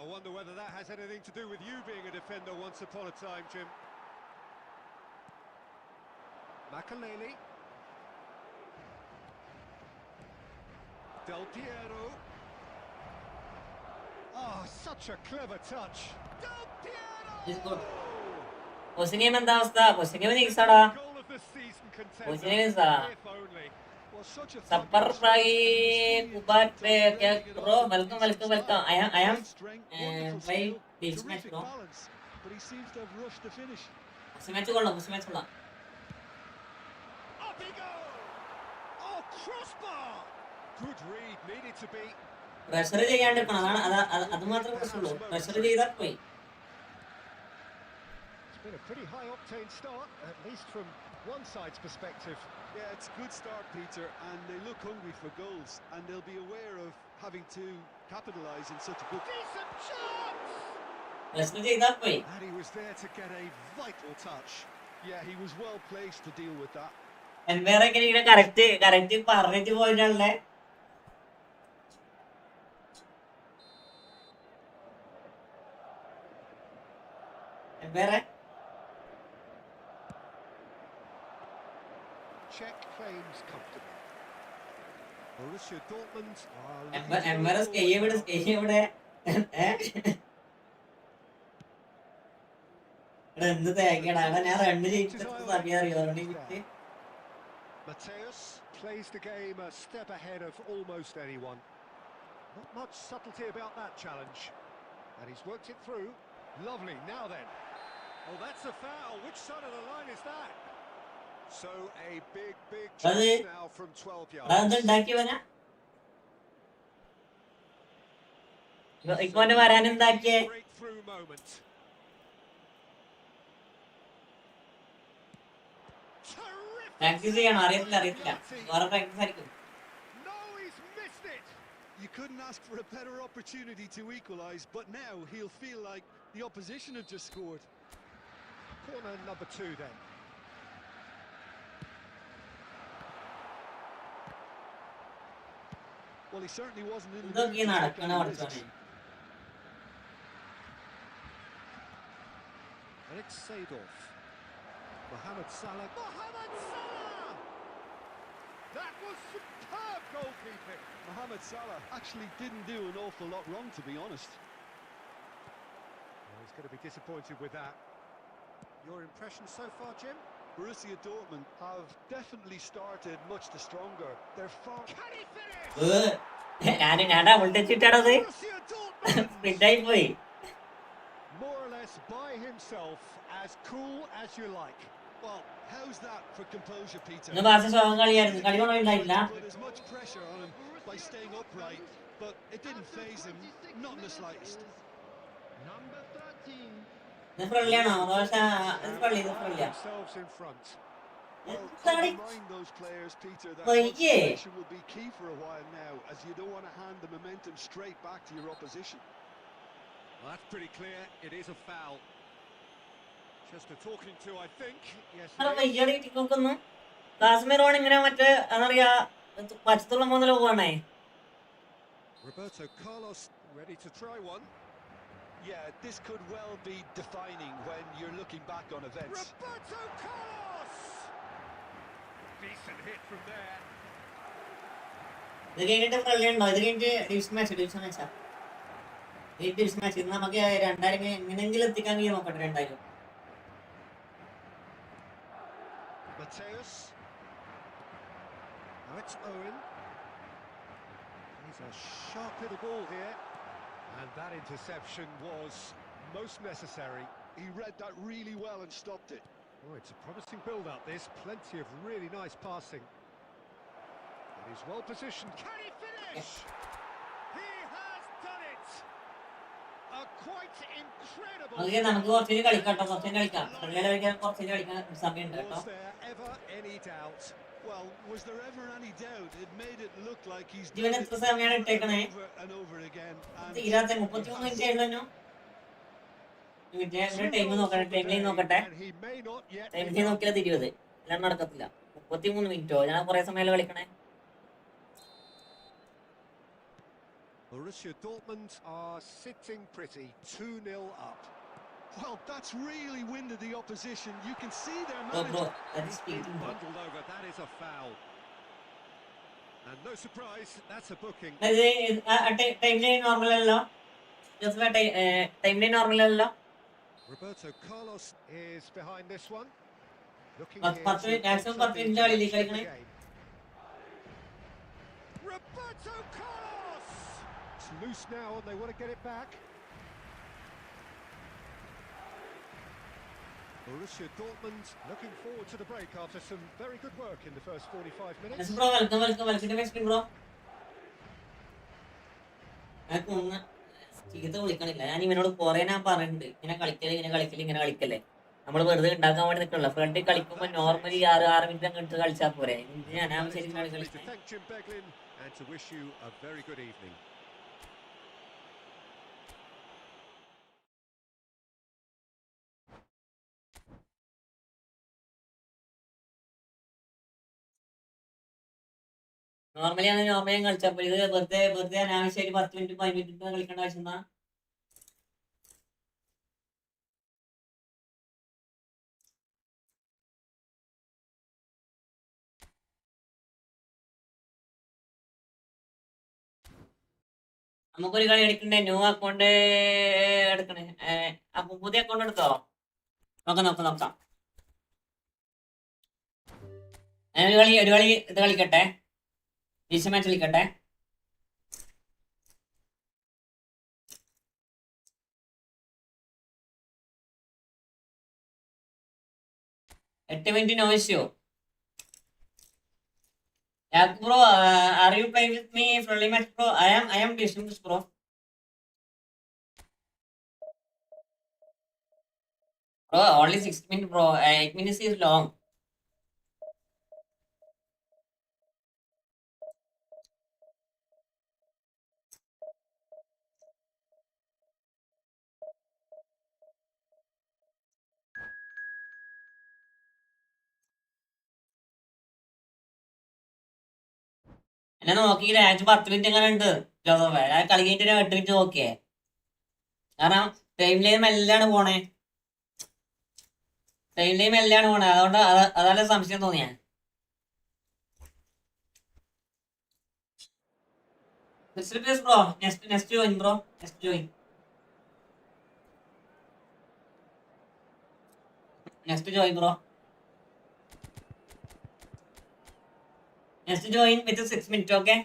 I wonder whether that has anything to do with you being a defender once upon a time, Jim. Makaleli. Del Piero. Oh, such a clever touch. Del Piero! പൊസിനിയം എന്താ അവസ്ഥ? പൊസിനിയം നീക്സാടാ. പൊസിനിയം നീക്സാ. സപ്പർ ഫ്രൈ കുബാറ്റ് bro welcome. I am play this match bro. But he seems to have rushed the finish. Match കൊള്ളാം. Up he goes. Oh, crossbar. Good read, needed to be. Pressure ചെയ്യാണ്ടിരിക്കണം, അതാണ് അത് മാത്രമേ പ്രശ്നമുള്ളൂ. പ്രഷർ ചെയ്താൽ പോയി. It's been a pretty high octane start, at least from one side's perspective. Yeah, it's a good start, Peter, and they look hungry for goals, and they'll be aware of having to capitalise in such a good... Decent chance! Pressure ചെയ്താൽ പോയി. And he was there to get a vital touch. Yeah, he was well placed to deal with that. എംപയറൊക്കെ ഇങ്ങനെ correct പറഞ്ഞിട്ട് പോയിട്ടുള്ളേ. എംപയറെ Check claims comfortable. Borussia Dortmund എംപയറെ സ്കെയ്യ് ഇവിടെ എന്ത് തേക്കടാ. ഞാൻ run ജയിച്ചിട്ട് സമയം അറിയോ? Mateus plays the game a step ahead of almost anyone. Not much subtlety about that challenge. And he's worked it through. Lovely, now then. Oh, that's a foul. Which side of the line is that? So a big chance now from 12 yards. ഇക്കോന്റെ വരാനെന്താക്കിയേ? Breakthrough moment. Practice ചെയ്യണം. അറിയത്തില്ല വേറെ practice ആയിരിക്കും. No, he's missed it. You couldn't ask for a better opportunity to equalise, but now he'll feel like the opposition have just scored. Corner number 2 then. Well, he certainly wasn't in the ഇതൊക്കെ നടക്കണ പഠിച്ചോനെ. And it's Seedorf. Mohamed Salah. That was superb goalkeeping. Mohamed Salah actually didn't do an awful lot wrong, to be honest. Well, he's going to be disappointed with that. Your impression so far, Jim? Borussia Dortmund have definitely started much the stronger. They're far... Can he finish? ഞാനാ വിളിച്ചിട്ടാണത് Borussia Dortmund! പ്രിന്റായി പോയി. More or less by himself, as cool as you like. Well, how's that for composure, Peter? ഇന്ന് ബാസി സ്വന്തം കളിയായിരുന്നു, കളി Tried കൊണ്ടുണ്ടായില്ല. to put as much pressure on him by staying upright, but it didn't faze him, not in the slightest. Number 13. ഇത് ഫ്രണ്ട്ലിയാണോ? പക്ഷേ ഇത് ഫ്രണ്ട്ലിയാ. Themselves in front. Well, Sorry. to remind those players, Peter, that Well, yeah. concentration will be key for a while now, as you don't want to hand the momentum straight back to your opposition. Well, that's pretty clear. It is a foul. Just a talking to, I think. Yes. അല്ല It is. വയ്യാടി നോക്കുന്നു. Kashmir on ഇങ്ങനെ മറ്റേ എന്നറിയാ പച്ചത്തുള്ള മുതൽ പോകണേ. Roberto Carlos ready to try one. Yeah, this could well be defining when you're looking back on events. Roberto Carlos! Decent hit from there. ഇത് കഴിഞ്ഞിട്ട് friendly ഉണ്ടോ? ഇത് കഴിഞ്ഞിട്ട് ഡിവിഷൻ മാച്ചാ. ഈ ഡിവിഷൻ മാച്ച് ഇന്ന് നമുക്ക് 2000 എങ്ങനെയെങ്കിലും എത്തിക്കാൻ കഴിയും നോക്കട്ടെ. 2000 Mateus. Now it's Owen. He's a sharp little ball here. And that interception was most necessary. He read that really well and stopped it. Oh, it's a promising build-up, this. Plenty of really nice passing. And he's well positioned. Can he finish? He has done it! A quite incredible... നമുക്ക് കുറച്ചുകൂടി കളിക്കാം. ഫ്രണ്ട്ലിയിൽ കളിക്കാൻ കുറച്ചുകൂടി കളിക്കാൻ സമയമുണ്ട് കേട്ടോ. Was there ever any doubt? Well, was there ever any doubt? It made it look like he's ഇവൻ done എത്ര it സമയമാണ് ഇട്ടേക്കണേ? over and over again. And 33 minute ആയിരുന്നു. ടൈം നോക്കട്ടെ. ടൈമിൽ നോക്കട്ടെ. And he may not yet... ടൈമിൽ നോക്കിയാൽ 20 എല്ലാം നടക്കത്തില്ല. 33 മിനിറ്റോ? ഞാൻ കുറെ സമയം കളിക്കണേ. Borussia Dortmund are sitting pretty, 2-0 up. well, that's really winded the opposition. You can see their Bro, manager. that is speaking. Bundled over, that is a foul. And no surprise, that's a booking. ടൈമിൽ normal അല്ലല്ലോ. ടൈമിൽ normal അല്ലല്ലോ. Roberto Carlos is behind this one. Looking maximum 10 minute കളിയിലേക്ക് കളിക്കണേ. Roberto Carlos! It's loose now and they want to get it back. Borussia Dortmund looking forward to the break after some very good work in the first 45 minutes. Bro, welcome bro. ചീത്ത വിളിക്കണില്ല. ഞാൻ ഇവനോട് കുറെ ഞാൻ പറയുന്നുണ്ട്, ഇങ്ങനെ കളിക്കല്ലേ. നമ്മൾ വെറുതെ ഉണ്ടാക്കാൻ വേണ്ടി നിൽക്കണില്ല. ഫ്രണ്ടിൽ കളിക്കുമ്പോൾ നോർമലി 6 മിനിറ്റ് അങ്ങോട്ട് കളിച്ചാൽ പോരെ. ഞാൻ ശരിക്കും കളിക്കുന്നത്. Thank Jim Beglin and to wish you a very good evening. Normally കളിച്ചപ്പോൾ ഇത് വെറുതെ അനാവശ്യമായിട്ട് 10 മിനിറ്റ് 15 മിനിറ്റ് കളിക്കേണ്ട ആവശ്യം എന്താ? നമുക്കൊരു കളി എടുക്കണ്ടേ? ന്യൂ അക്കൗണ്ട് എടുക്കണേ. അപ്പൊ പുതിയ അക്കൗണ്ട് എടുത്തോ? നോക്കാം. ഒരു കളി ഇത് കളിക്കട്ടെ. ഡിവിഷൻ മാച്ച് കളിക്കട്ടെ. എട്ട് minute no issue. Bro, are you playing with me friendly match, bro? I am listening this, bro. Bro, only 6 minutes, bro. 8 minutes is long. എന്നെ നോക്കിയില്ല. 10 മിനിറ്റ് എങ്ങനെ ഉണ്ട് ജോസഫ്? ഞാൻ കളി കഴിഞ്ഞിട്ട് 8 മിനിറ്റ് നോക്കിയേ. കാരണം ടൈം ലൈൻ മെല്ലാണ് പോണേ. അതുകൊണ്ട് അതാണ് സംശയം തോന്നിയാ. Bro next join bro. Next join bro. Next join with 6 minutes, okay?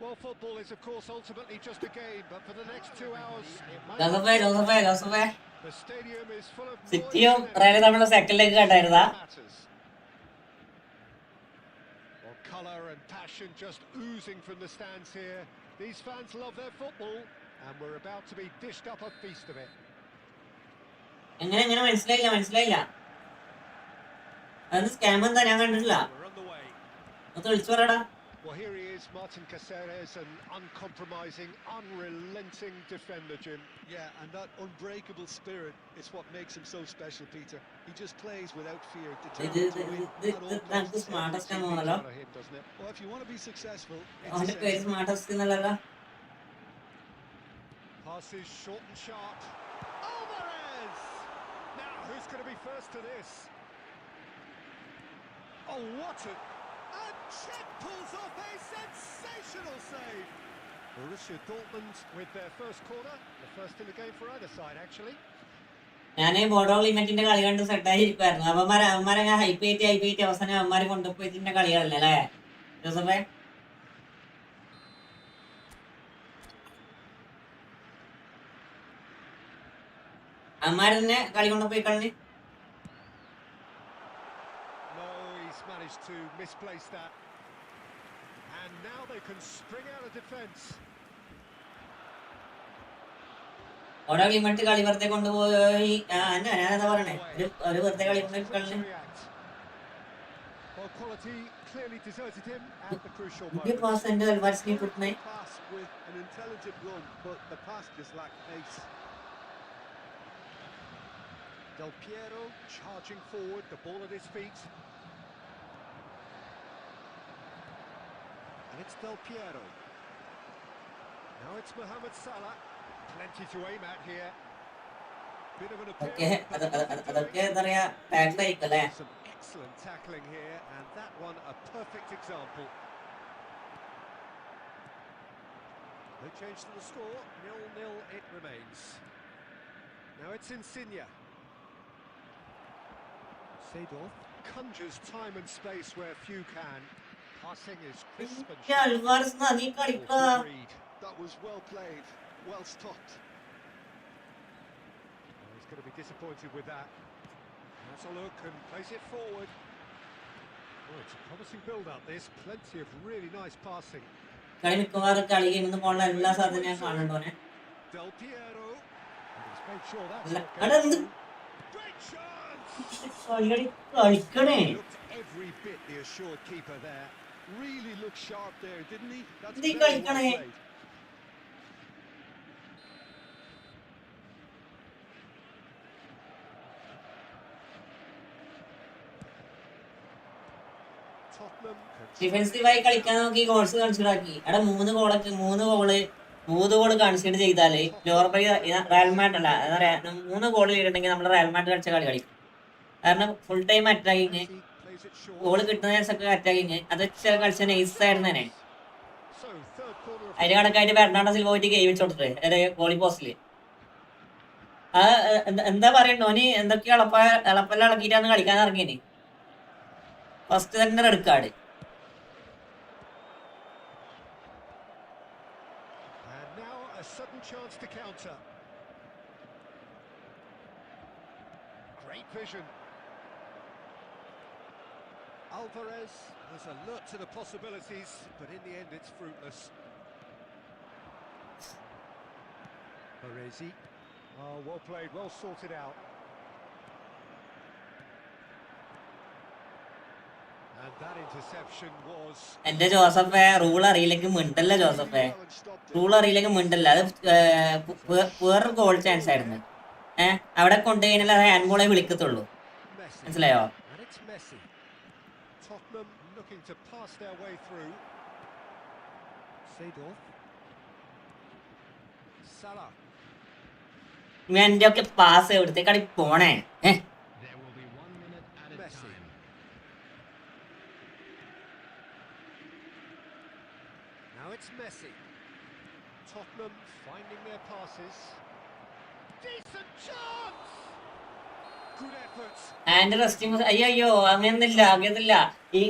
Well, football is, of course, ultimately just a game, but for the next 2 hours, it might ജോസഫേ the stadium is full of സിറ്റിയും noise and റയലും തമ്മിലുള്ള second leg കണ്ടായിരുന്നാ? matters. Well, colour and passion just oozing from the stands here. These fans love their football, and we're about to be dished up a feast of it. എങ്ങനെ മനസ്സിലായില്ല. അത് scam എന്താ ഞാൻ കണ്ടിട്ടില്ല. We're underway. അത് വിളിച്ചു പറയടാ. Well, here he is, Martin Caceres, an uncompromising, unrelenting defender, Jim. Yeah, and that unbreakable spirit is what makes him so special, Peter. He just plays without fear, determined to win at all costs. Smartest Everything ആണല്ലോ. out of him, doesn't it? Well, if you want to be successful, അവന്റെ it's പേര് smartest എന്നല്ലല്ലോ. Pass is short and sharp. Alvarez! Now, who's going to be first to this? Oh, what a... And Czech pulls off a sensational save. Borussia Dortmund with their first corner. The first in the game for either side, actually. ഞാൻ ബോർഡോ ലിമിറ്റിന്റെ കളി കണ്ട് സെറ്റായി ഇരിക്കുവായിരുന്നു. അവന്മാരെ ഞാൻ hype ചെയ്ത് അവസാനം അവന്മാരെ കൊണ്ടുപോയി ഇതിന്റെ കളികളല്ലേ അല്ലേ ജോസഫേ? അവന്മാര് തന്നെ കളി കൊണ്ടുപോയി കളഞ്ഞ്. No, he's managed to misplace that. And now they can spring out of defence. ബോർഡോ ലിമിറ്റ് കളി വെറുതെ കൊണ്ടുപോയി. ഞാനെന്താ പറയണേ, ഒരു വെറുതെ കളി കൊണ്ടുപോയി കളഞ്ഞ്. Well, quality clearly deserted him at the crucial പുതിയ moment. പാസ് എന്റെ അൽവാർസിനെ കിട്ടുന്നേ. Pass with an intelligent run, but the pass just lacked pace. Del Piero charging forward, the ball at his feet. And it's Del Piero. Now it's Mohamed Salah. Plenty to aim at here. Bit of an അതൊക്കെ appearance. എന്താ പറയാ, tact ആയിക്കല്ലേ. Some excellent tackling here, and that one a perfect example. No change to the score, 0-0 it remains. Now it's Insigne. Seedorf conjures time and space where few can. Passing is crisp and sharp. അൽവാർസ് നീ കളിക്കാ. Good read. That was well played, well stopped. Well, he's going to be disappointed with that. Has a look and plays it forward. Oh, it's a promising build-up. There's plenty of really nice passing. കളി മിക്കവാറും കളി കഴിയുമ്പോൾ പോലുള്ള എല്ലാ സാധനവും ഞാൻ കാണുന്നുണ്ടോനെ. Del Piero. And he's made sure that's അല്ല, not അവിടെ going എന്ത് through. Great chance! കളിക്കണേ. Looked every bit the assured keeper there. Really looked sharp there, didn't he? That's Di very well കളിക്കണേ. played. Tottenham ഡിഫൻസീവായി കളിക്കാൻ നോക്കി goals consider ആക്കി. അവിടെ മൂന്ന് goal consider ചെയ്താല് normally Real Madrid അല്ല എന്താ പറയാ, 3 ഗോൾ ചെയ്തിട്ടുണ്ടെങ്കിൽ നമ്മൾ റയൽ മാഡ്രിഡ് കളിച്ച കളി കളിക്കും. കാരണം full time attacking, plays it short. Goal കിട്ടുന്ന ദിവസമൊക്കെ അറ്റാക്കിങ്, അത് കളിച്ച നൈസ് ആയിരുന്നു തന്നെ. So third corner of അതിന് കണക്കായിട്ട് ബെർണാർഡോ സിൽവ പോയിട്ട് ഗെയിം വെച്ച് കൊടുത്തിട്ട് ഗോളി പോസ്റ്റില് എന്താ പറയണ്ട, ഓന് എന്തൊക്കെയോ ഇളപ്പെല്ലാം ഇളക്കിയിട്ടാണ് കളിക്കാൻ ഇറങ്ങിയത്. ഫസ്റ്റ് തന്നെ red card. And now a sudden chance to counter. Great vision. Alvarez was alert to the possibilities, but in the end it's fruitless. Baresi. Oh, well played, well sorted out. And that interception was... എന്റെ ജോസഫേ, rule അറിയില്ലെങ്കിൽ മിണ്ടല്ല ജോസഫേ, rule അറിയില്ലെങ്കിൽ മിണ്ടല്ല. അത് വേറൊരു goal chance ആയിരുന്നു. അവിടെ കൊണ്ടുകഴിഞ്ഞാൽ അത് hand ബോളെ വിളിക്കത്തുള്ളൂ, Messi. മനസ്സിലായോ? And it's Messi. Tottenham looking to pass their way through. Seedorf. Salah. എന്റെ ഒക്കെ പാസ് എവിടത്തേക്കാടി പോണേ? There will be 1 minute added Messi. time. Now it's Messi. Tottenham finding their passes. Decent chance! Good efforts. Hand resting. അയ്യോ അങ്ങനെയൊന്നുമില്ല. ഈ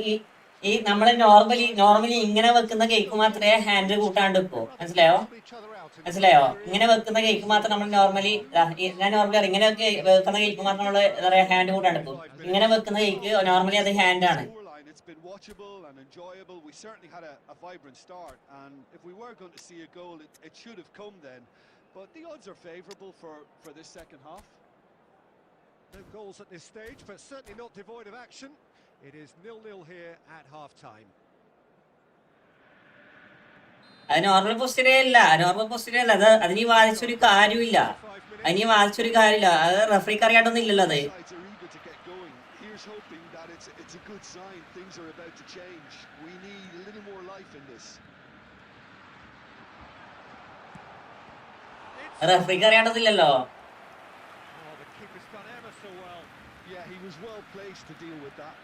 ഈ നമ്മള് normally ഇങ്ങനെ വെക്കുന്ന കേക്ക് മാത്രമേ ഹാൻഡ് കൂട്ടാണ്ട് വെക്കൂ. മനസ്സിലായോ? ഇങ്ങനെ വെക്കുന്ന കേക്ക് മാത്രം നമ്മൾ നോർമലി ഞാൻ നോർമലി ഇങ്ങനെ വെക്കുന്ന കേക്ക് മാത്രം നമ്മള് എന്താ പറയാ ഹാൻഡ് കൂട്ടാണ്ട് വെക്കും. ഇങ്ങനെ വെക്കുന്ന കേക്ക് നോർമലി അത് ഹാൻഡ് ആണ്. It's been watchable and enjoyable. We certainly had a vibrant start, and if we were going to see a goal, it should have come then. But the odds are favourable for this second half. No goals at this stage, but certainly not devoid of action. It is 0-0 here at half-time. അത് normal പൊസിഷനേ അല്ല. അത് അതിന് വാദിച്ചൊരു കാര്യമില്ല. അത് റഫറിക്ക് അറിയാട്ടൊന്നും ഇല്ലല്ലോ അത്. Here's hoping that it's a good sign. Things are about to change. We need a little more life in this. റഫറിക്ക് അറിയാട്ടൊന്നില്ലല്ലോ. Oh, the keeper's done ever so well. Yeah, he was well placed to deal with that.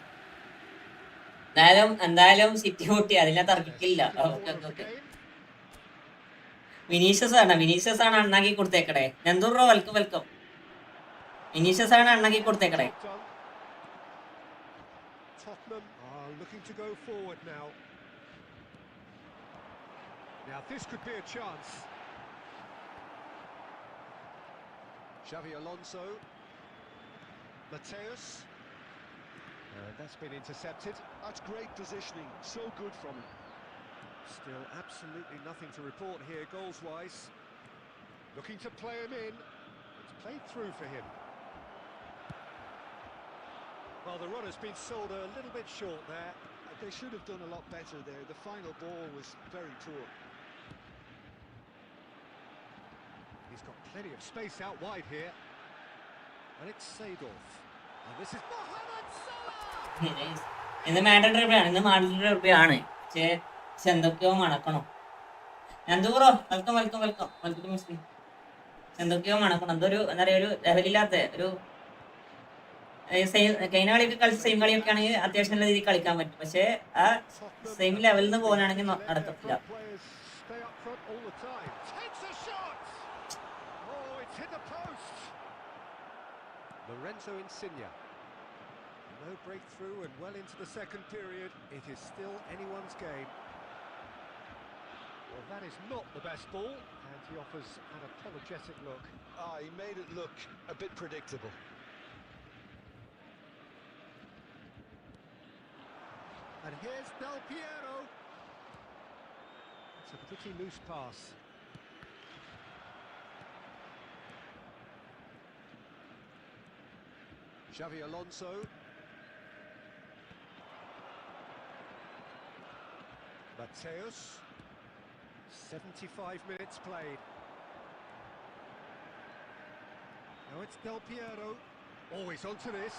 എന്തായാലും city പൊട്ടി, അതിനെ തർക്കിക്കില്ല. Vinicius ആണ് അണ്ണാക്കി കൊടുത്തേക്കടേ. നന്ദൂർ welcome. Vinicius ആണ് അണ്ണാക്കി കൊടുത്തേക്കടേ. Tottenham are looking to go forward now. Now this could be a chance. Xavi Alonso. Mateus. That's been intercepted. That's great positioning. So good from him. Still absolutely nothing to report here goals-wise. Looking to play him in. It's played through for him. Well, the run has been sold a little bit short there. They should have done a lot better there. The final ball was very poor. He's got plenty of space out wide here. And it's Seedorf. And this is Mohamed Salah! ഇന്ന് mandatory ആണ്. പക്ഷെ എന്തൊക്കെയോ മണക്കണം. എന്തൂറോ welcome മുസ്ലിം. എന്തൊക്കെയോ മണക്കണം. എന്തൊരു എന്താ പറയാ, ഒരു ലെവലില്ലാത്ത ഒരു കഴിഞ്ഞ കളിയൊക്കെ കളിച്ച സെയിം കളിയൊക്കെ ആണെങ്കിൽ അത്യാവശ്യം നല്ല രീതിയിൽ കളിക്കാൻ പറ്റും. പക്ഷെ ആ സെയിം ലെവലിൽ നിന്ന് പോകാനാണെങ്കിൽ നടക്കത്തില്ല. Lorenzo Insigne. No breakthrough and well into the second period. It is still anyone's game. Well, that is not the best ball, and he offers an apologetic look. He made it look a bit predictable. And here's Del Piero. It's a pretty loose pass. Xavi Alonso. Mateus. 75 minutes played. Now it's Del Piero. Always onto this.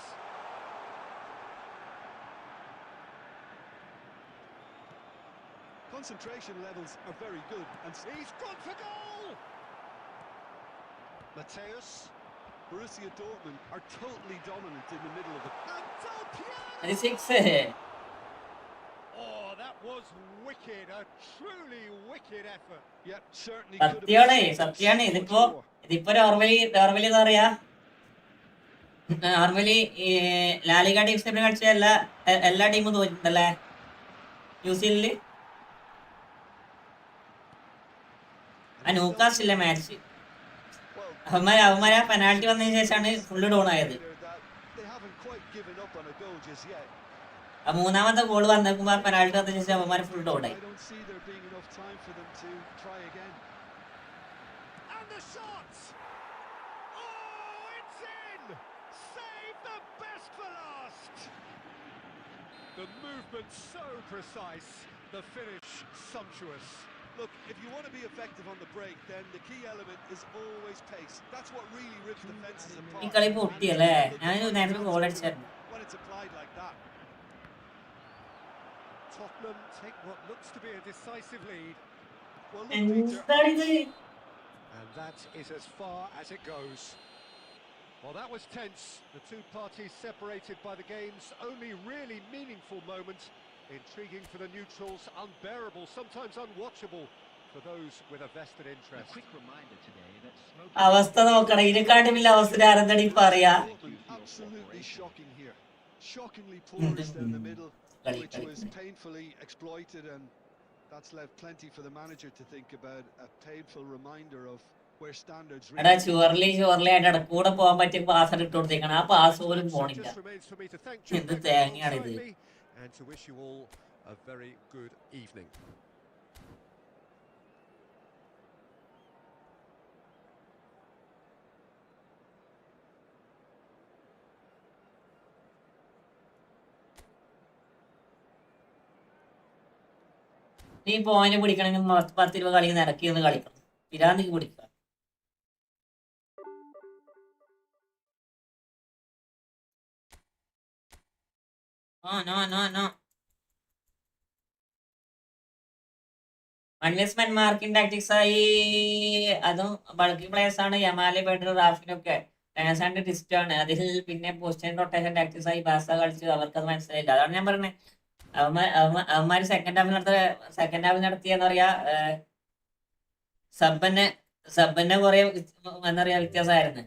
Concentration levels are very good, and He's gone for goal! Mateus. Borussia Dortmund are totally dominant in the middle of it. And Del Piero! അത് 6. Oh, that was wicked. A truly wicked effort. Yep, certainly സത്യാണ്. ഇതിപ്പോ normally എന്താ പറയാ, normally La Liga teams കളിച്ച എല്ലാ ടീമും തോന്നിട്ടുണ്ടല്ലേ ന്യൂസിലൻഡില്. ആ ന്യൂകാസ്റ്റിലെ match അവന്മാര് പെനാൽറ്റി വന്നതിന് ശേഷമാണ് ഫുള്ള് ഡൗൺ ആയത്. ആ മൂന്നാമത്തെ ഗോൾ വന്നേക്കുമ്പോ പെനാൽറ്റി വന്നതിന് ശേഷം അവന്മാര് ഫുൾ ഡൗൺ ആയി. The movement so precise, the finish sumptuous. Look, if you want to be effective on the break, then the key element is always pace. That's what really rips defenses apart. ഈ കളി പൊട്ടിയല്ലേ? ഞാൻ നേരത്തെ goal അടിച്ചായിരുന്നു. When it's applied like that. Tottenham take what looks to be a decisive lead. Well, look, Peter. And that is as far as it goes. Well, that was tense. The two parties separated by the game's only really meaningful moment. Intriguing for the neutrals, unbearable, sometimes unwatchable for those with a vested interest. A quick reminder today that അവസ്ഥ നോക്കണം. ഇതിനെക്കാട്ടുമില്ല അവസ്ഥ ആരെന്താ പറയാ. Absolutely shocking here. Shockingly porous down the middle. which was painfully exploited, and that's left plenty for the manager to think about. A painful reminder of where standards എടാ really ചുവർലി ആയിട്ട് ഇടക്കൂടെ പോകാൻ പറ്റിയ pass ഇട്ട് കൊടുത്തേക്കണം. ആ പാസ് പോലും പോണില്ല. just remains for me to thank John എന്ത് Beglin തേങ്ങയാണിത്. alongside me and to wish you all a very good evening. നീ പോയിന്റ് പിടിക്കണമെങ്കിൽ 10-20 കളി ഇറക്കി ഒന്ന് കളിക്കണം. പിരാന്തിക്ക് പിടിക്കുക. അൺലിസ്മെന്റ് മാർക്കിംഗ് ടാക്ടിക്സ് ആയി. അതും ബൾക്കി പ്ലേയേഴ്സ് ആണ്. യമാലി ബെഡർ റാഫിനൊക്കെ ആൻഡ് ടിസ്റ്റ് ആണ്. അതിൽ പിന്നെ പൊസിഷൻ റൊട്ടേഷൻ ടാക്ടിക്സ് ആയി ബാസ കളിച്ചു. അവർക്കത് മനസ്സിലായില്ല. അതാണ് ഞാൻ പറഞ്ഞത്. അവന്മാര് സെക്കൻഡ് ഹാഫ് നടത്തിയ എന്താ പറയാ, സബ്ബന്നെ കുറെ എന്താ പറയാ വ്യത്യാസമായിരുന്നു.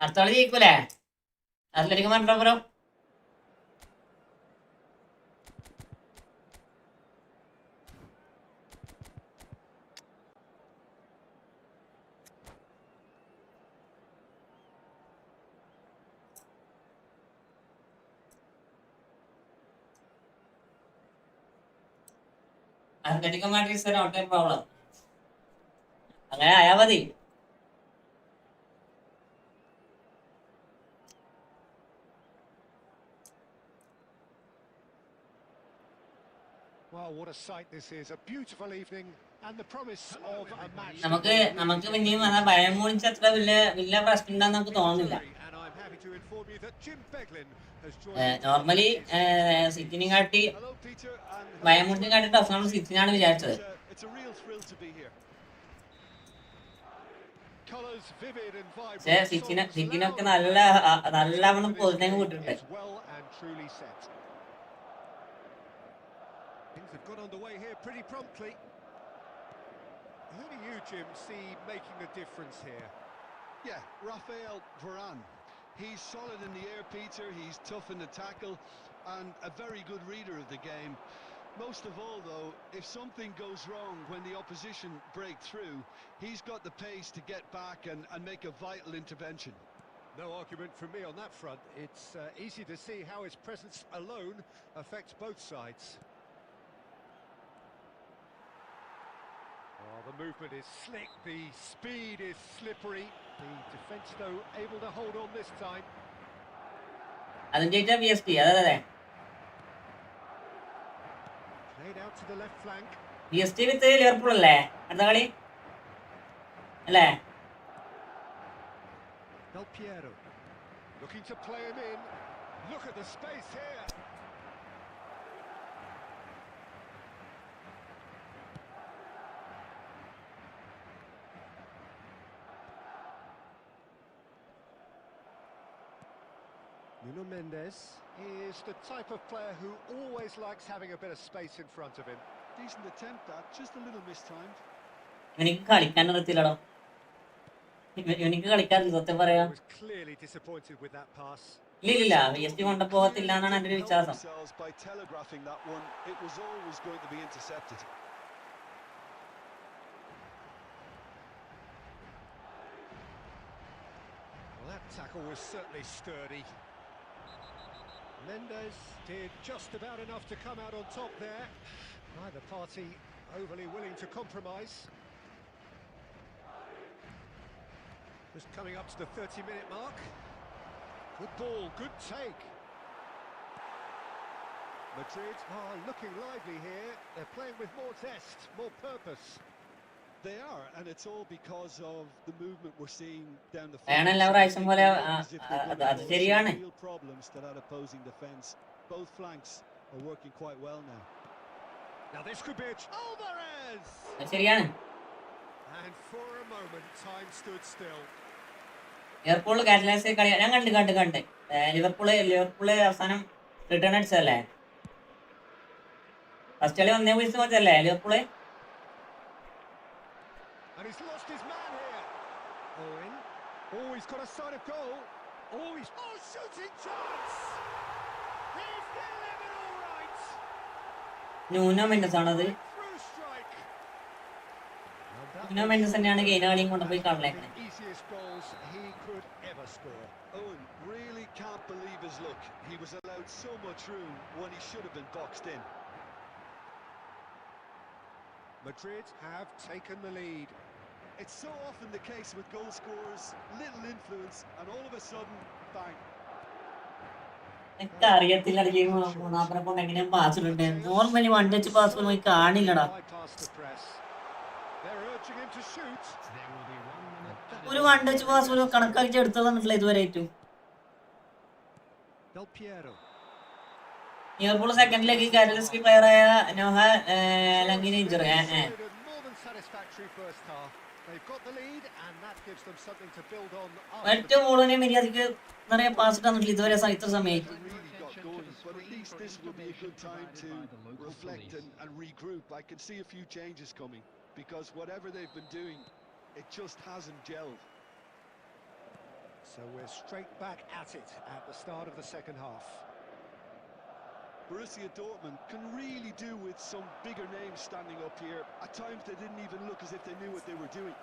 അടുത്ത കളി ജയിക്കൂലേ Athletic Madrid? Athletic Madrid not a problem. അങ്ങനെ ആയാ മതി. Well, what a sight this is. A beautiful evening and the promise of a match. നമുക്ക് പിന്നെയും അതാ ബയൺ മൂണിച്ച് അത്ര വലിയ പ്രശ്നം ഉണ്ടാന്ന് നമുക്ക് തോന്നുന്നില്ല. And I'm happy to inform you that Jim Beglin has joined. നോർമലി സിറ്റിനെ കാട്ടി ബയൺ മൂണിനെ കാട്ടി ടഫാണ് സിറ്റിനാണ് വിചാരിച്ചത്. It's a real thrill to be here. Colours vivid and പക്ഷേ vibrant. സിറ്റിനൊക്കെ നല്ലവണ്ണം പൊതുനേക്ക് വിട്ടിട്ടുണ്ട്. Well and truly set. Things have got underway here pretty promptly. Who do you, Jim, see making the difference here? Yeah, Rafael Varane. He's solid in the air, Peter. He's tough in the tackle and a very good reader of the game. Most of all, though, if something goes wrong when the opposition break through, he's got the pace to get back and make a vital intervention. No argument from me on that front. It's easy to see how his presence alone affects both sides. Oh, the movement is slick, the speed is slippery. The defence, though, able to hold on this time. അതും ജയിച്ചാ PSG. അതെ Played out to the left flank. PSG with Liverpool അല്ലേ അടുത്ത കളി അല്ലേ? Del Piero looking to play him in. Look at the space here. Nuno Mendes is the type of player who always likes having a bit of space in front of him. Decent attempt, that just a little mistimed. എനിക്ക് കളിക്കാൻ അറിയത്തില്ലടോ. എനിക്ക് കളിക്കാറില്ല സത്യം പറയാ. Was clearly disappointed with that pass. ഇല്ല PSG കൊണ്ടുപോകത്തില്ല എന്നാണ് എൻ്റെ ഒരു വിശ്വാസം. By telegraphing that one, it was always going to be intercepted. Well, that tackle was certainly sturdy. Mendes did just about enough to come out on top there. Neither party overly willing to compromise. Just coming up to the 30-minute mark. Good ball, good take. Madrid are looking lively here. They're playing with more zest, more purpose. They are, and it's all because of the movement we're seeing down the അയാണ് flanks. എല്ലാ They പ്രാവശ്യം പോലെ look as if they're going to അത് cause ശരിയാണ്. some real problems to that opposing defence. Both flanks are working quite well now. Now this could be Alvarez! അത് ശരിയാണ്. And for a moment, time stood still. Liverpool catalyse കളി ഞാൻ കണ്ട് Liverpool അവസാനം return അടിച്ചതല്ലേ? First കളി 1-0 തോറ്റല്ലേ Liverpool? And he's lost his man here. Owen. Oh, he's got a side of goal. Oh, shooting chance! He's delivered all right. Nuno Mendes ആണത്. Through strike. Nuno Mendes തന്നെയാണ് കഴിഞ്ഞ കളിയും കൊണ്ടുപോയി കളഞ്ഞേക്കണേ. Easiest goals he could ever score. Owen really can't believe his luck. He was allowed so much room when he should have been boxed in. Madrid have taken the lead. It's so often the case with goal scorers, little influence, and all of a sudden, bang. എനിക്ക് അറിയത്തില്ല മൂന്നാപ്പനെ കൊണ്ട് എങ്ങനെയാ pass ഇടണ്ടേ. Normally 1 touch pass പോയി കാണില്ലടാ. Bypass the press. They're urging him to shoot. There will be 1 minute. ഒരു 1 touch pass പോലും കണക്കാക്കി എടുത്തത് തന്നിട്ടില്ല ഇതുവരെ ഏറ്റവും. Del Piero. ലിവർപൂൾ സെക്കൻഡിലേക്ക് കാറ്റലിസ്റ്റ് പ്ലെയർ ആയ നോഹ ലങ്കിന് injury. More than satisfactory first half. They've got the lead and that gives them something to build on. ഒറ്റ ബോളിനെ മര്യാദക്ക് നിറയെ പാസ് ഇട്ട് തന്നിട്ടില്ല ഇതുവരെ ഇത്ര സമയം. Really got going, but at least this will be a good time to reflect and regroup. I can see a few changes coming because whatever they've been doing, it just hasn't gelled. So we're straight back at it at the start of the second half. Borussia Dortmund can really do with some bigger names standing up here. At times they didn't even look as if they knew what they were doing.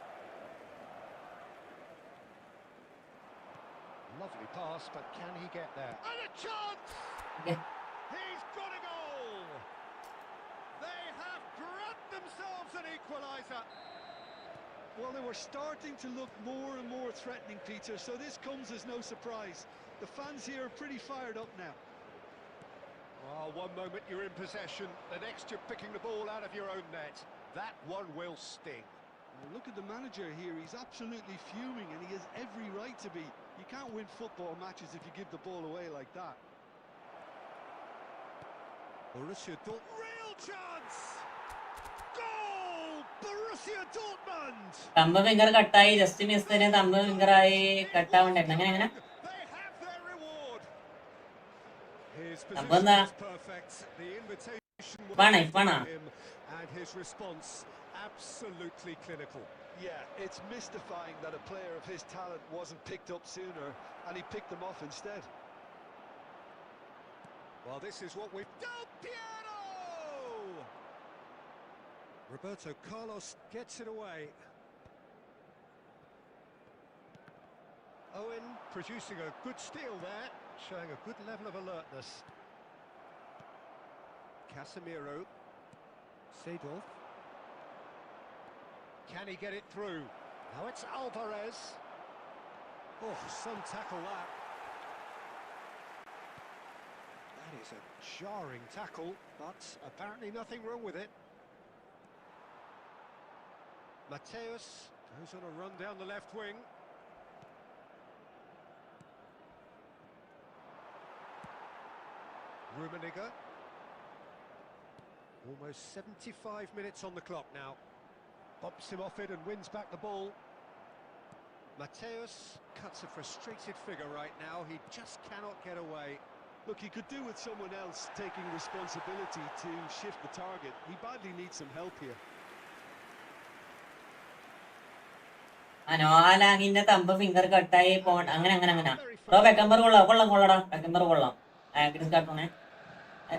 Lovely pass, but can he get there? And a chance! Yeah. He's got a goal! They have grabbed themselves an equaliser. Well, they were starting to look more and more threatening, Peter, so this comes as no surprise. The fans here are pretty fired up now. Oh, one moment you're in possession, the next you're picking the ball out of your own net. That one will sting. Well, look at the manager here, he's absolutely fuming and he has every right to be. You can't win football matches if you give the ball away like that. Borussia Dortmund, real chance! Goal! Borussia Dortmund! Thumb finger കട്ടായി just miss തന്നെ thumb ഫിംഗറായി കട്ടാവണ്ടായിരുന്നു. അങ്ങനെ They have their reward. His Tamba position na. is perfect. The invitation was Pana, given pana. to him, and his response absolutely clinical. Yeah, it's mystifying that a player of his talent wasn't picked up sooner and he picked them off instead. Well, this is what we've... Del Piero! Roberto Carlos gets it away. Owen producing a good steal there, showing a good level of alertness. Casemiro. Seedorf. Can he get it through? Now it's Alvarez. Oh, some tackle that. That is a jarring tackle, but apparently nothing wrong with it. Mateus goes on a run down the left wing. Rummenigge. Almost 75 minutes on the clock now. Bumps him off it and wins back the ball. Mateus cuts a frustrated figure right now. He just cannot get away. Look, he could do with someone else taking responsibility to shift the target. He badly needs some help here. നോഹാലാങ്ങിന്റെ thumb finger കട്ടായി അങ്ങനെ bro വെക്കമ്പർ കൊള്ളടാ വെക്കമ്പർ കൊള്ളാം. Greece കാർട്ടൂണേ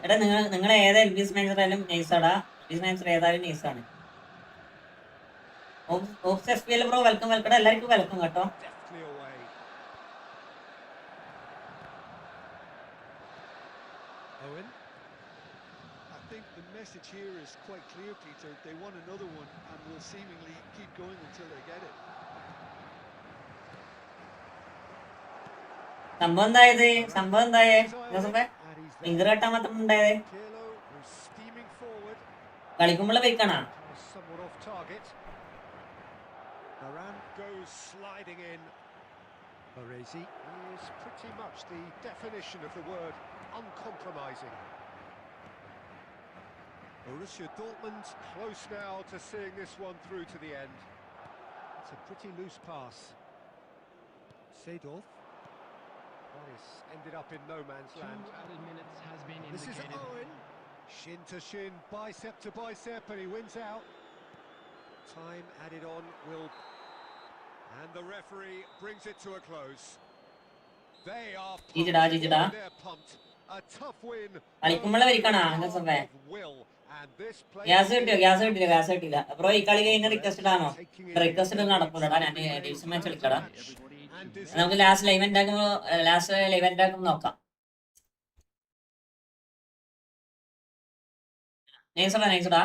എടാ നിങ്ങൾ ഏതാ എൽബിസ് മാനേജറായാലും നൈസാടാ. എൽബിസ് manager ഏതായാലും നൈസാണ്. ഓപ്സ് F P L bro welcome എല്ലാവർക്കും വെൽക്കം കേട്ടോ. Deftly away. Owen. I think the message here is quite clear, Peter. They want another one and will seemingly keep going until they get it. സംഭവം എന്തായേ ജോസഫേ? Finger കട്ടാൻ മാത്രം ഉണ്ടായേ? Pirlo, who's steaming forward. കളിക്കുമ്പോളെ വെക്കണ Somewhat off target. Varane goes sliding in. Baresi is pretty much the definition of the word uncompromising. Borussia Dortmund close now to seeing this one through to the end. It's a pretty loose pass. Seedorf. That is ended up in no man's 2 land. added minutes has been This is indicated. Owen. Shin to shin, bicep to bicep, and he wins out. Time added on will... And the referee brings it to a close. They are pumped. They're pumped. A tough win. കളിക്കുമ്പോഴേ വരിക്കണോ ജോസഫേ? Will. And this gas കിട്ടില്ല bro. ഈ കളി കഴിഞ്ഞ request ഇടാനോ? Request നടക്കൂലടാ. ഞാൻ division match കളിക്കടാ. നമുക്ക് last live ഉണ്ടാക്കുമ്പോ നോക്കാം. നൈസടാ.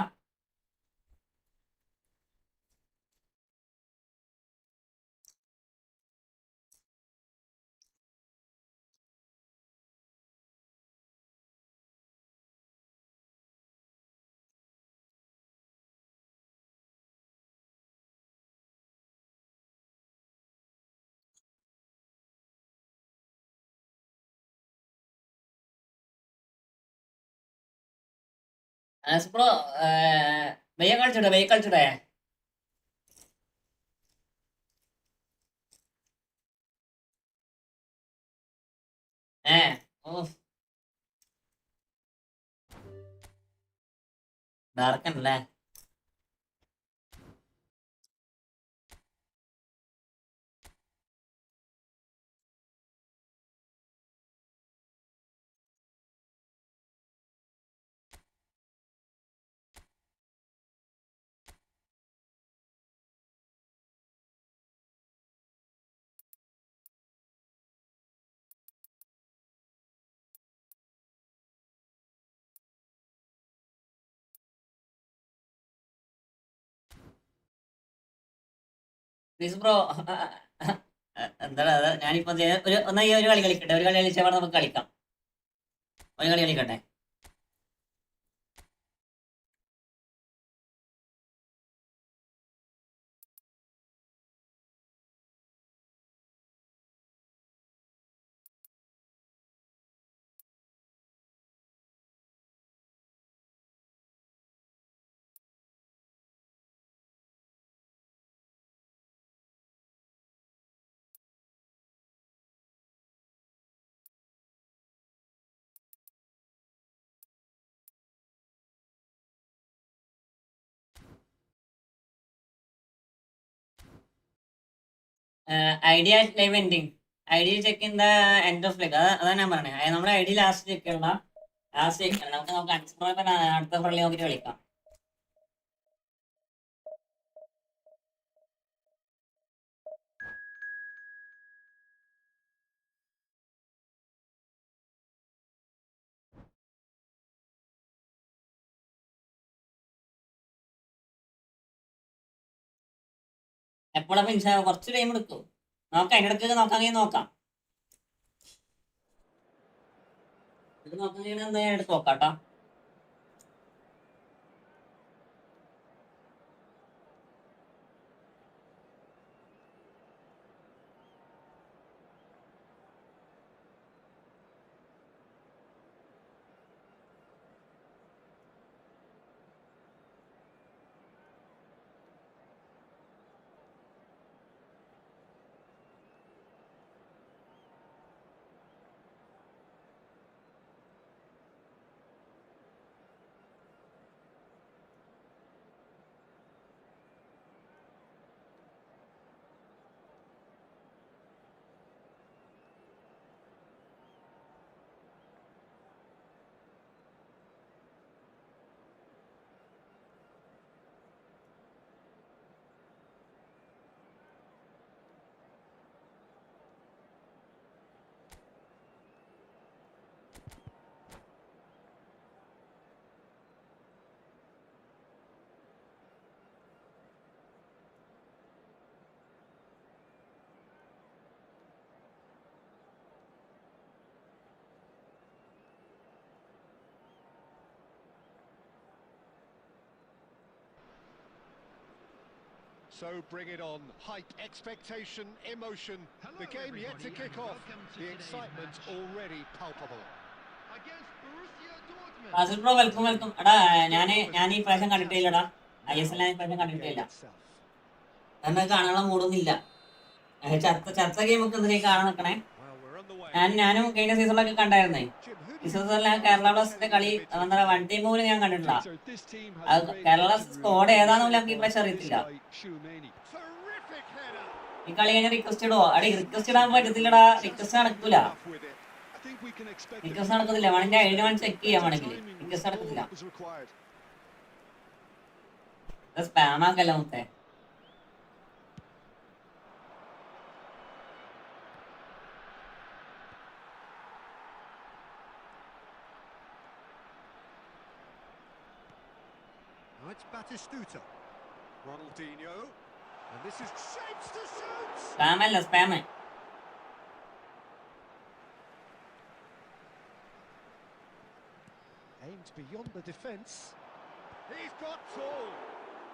Bro വെയ്യ കളിച്ചൂടെ? ഡാർക്കല്ലേ? Please bro. എന്താ ഞാനിപ്പോ ഒരു കളി കളിക്കട്ടെ. ഒരു കളി കളിച്ചാൽ നമുക്ക് കളിക്കാം. ഒരു കളി കളിക്കട്ടെ. Idea live ending. Idea check in the end of like. അതാണ് ഞാൻ പറഞ്ഞത്. നമ്മുടെ ഐഡിയ ലാസ്റ്റ് ചെക്ക് ചെയ്യണം. നമുക്ക് അടുത്ത ഫ്രണ്ട്ലി നോക്കിട്ട് കളിക്കാം. എപ്പോഴാ കുറച്ച് ടൈം എടുക്കും. നോക്കാം. അതിനിടയ്ക്ക് നോക്കാം. ഇത് നോക്കാൻ എടുത്ത് നോക്കാട്ടോ. So bring it on. Hype, expectation, emotion. The game yet to kick off. The excitement already palpable. Fasil bro welcome welcome. എടാ ഞാൻ ഈ പ്രാവശ്യം കണ്ടിട്ടില്ലടാ. ISL ഞാൻ ഈ പ്രാവശ്യം കണ്ടിട്ടില്ല. കാരണം കാണാനുള്ള മൂടൊന്നുമില്ല. ചർച്ച ഗെയിമൊക്കെ എന്തിനാ കാണാൻ നിൽക്കണേ? ഞാനും കഴിഞ്ഞ സീസണിലൊക്കെ കണ്ടായിരുന്നേ. ഈ സീസണിൽ കേരള ബ്ലാസ്റ്റേഴ്സിന്റെ കളി എന്താ വൺ ടീം പോലും ഞാൻ കണ്ടിട്ടില്ല. അത് കേരള സ്ക്വാഡ് ഏതാണെന്ന് നമുക്ക് ഈ പ്രാവശ്യം അറിയത്തില്ല. ഈ കളി കഴിഞ്ഞ റിക്വസ്റ്റ് ഇടുവോ? അടി റിക്വസ്റ്റ് ഇടാൻ പറ്റത്തില്ലടാ. റിക്വസ്റ്റ് നടക്കൂല. റിക്വസ്റ്റ് നടക്കത്തില്ല. വേണമെങ്കിൽ ഐഡി വേണം ചെക്ക് ചെയ്യാൻ വേണമെങ്കിൽ. റിക്വസ്റ്റ് നടക്കത്തില്ല. സ്പാം ആക്കല്ല മുത്തേ. It's Batistuta. Ronaldinho. And this is shapes to shoot. Spam അല്ല spam. Aimed beyond the defence. He's got tall.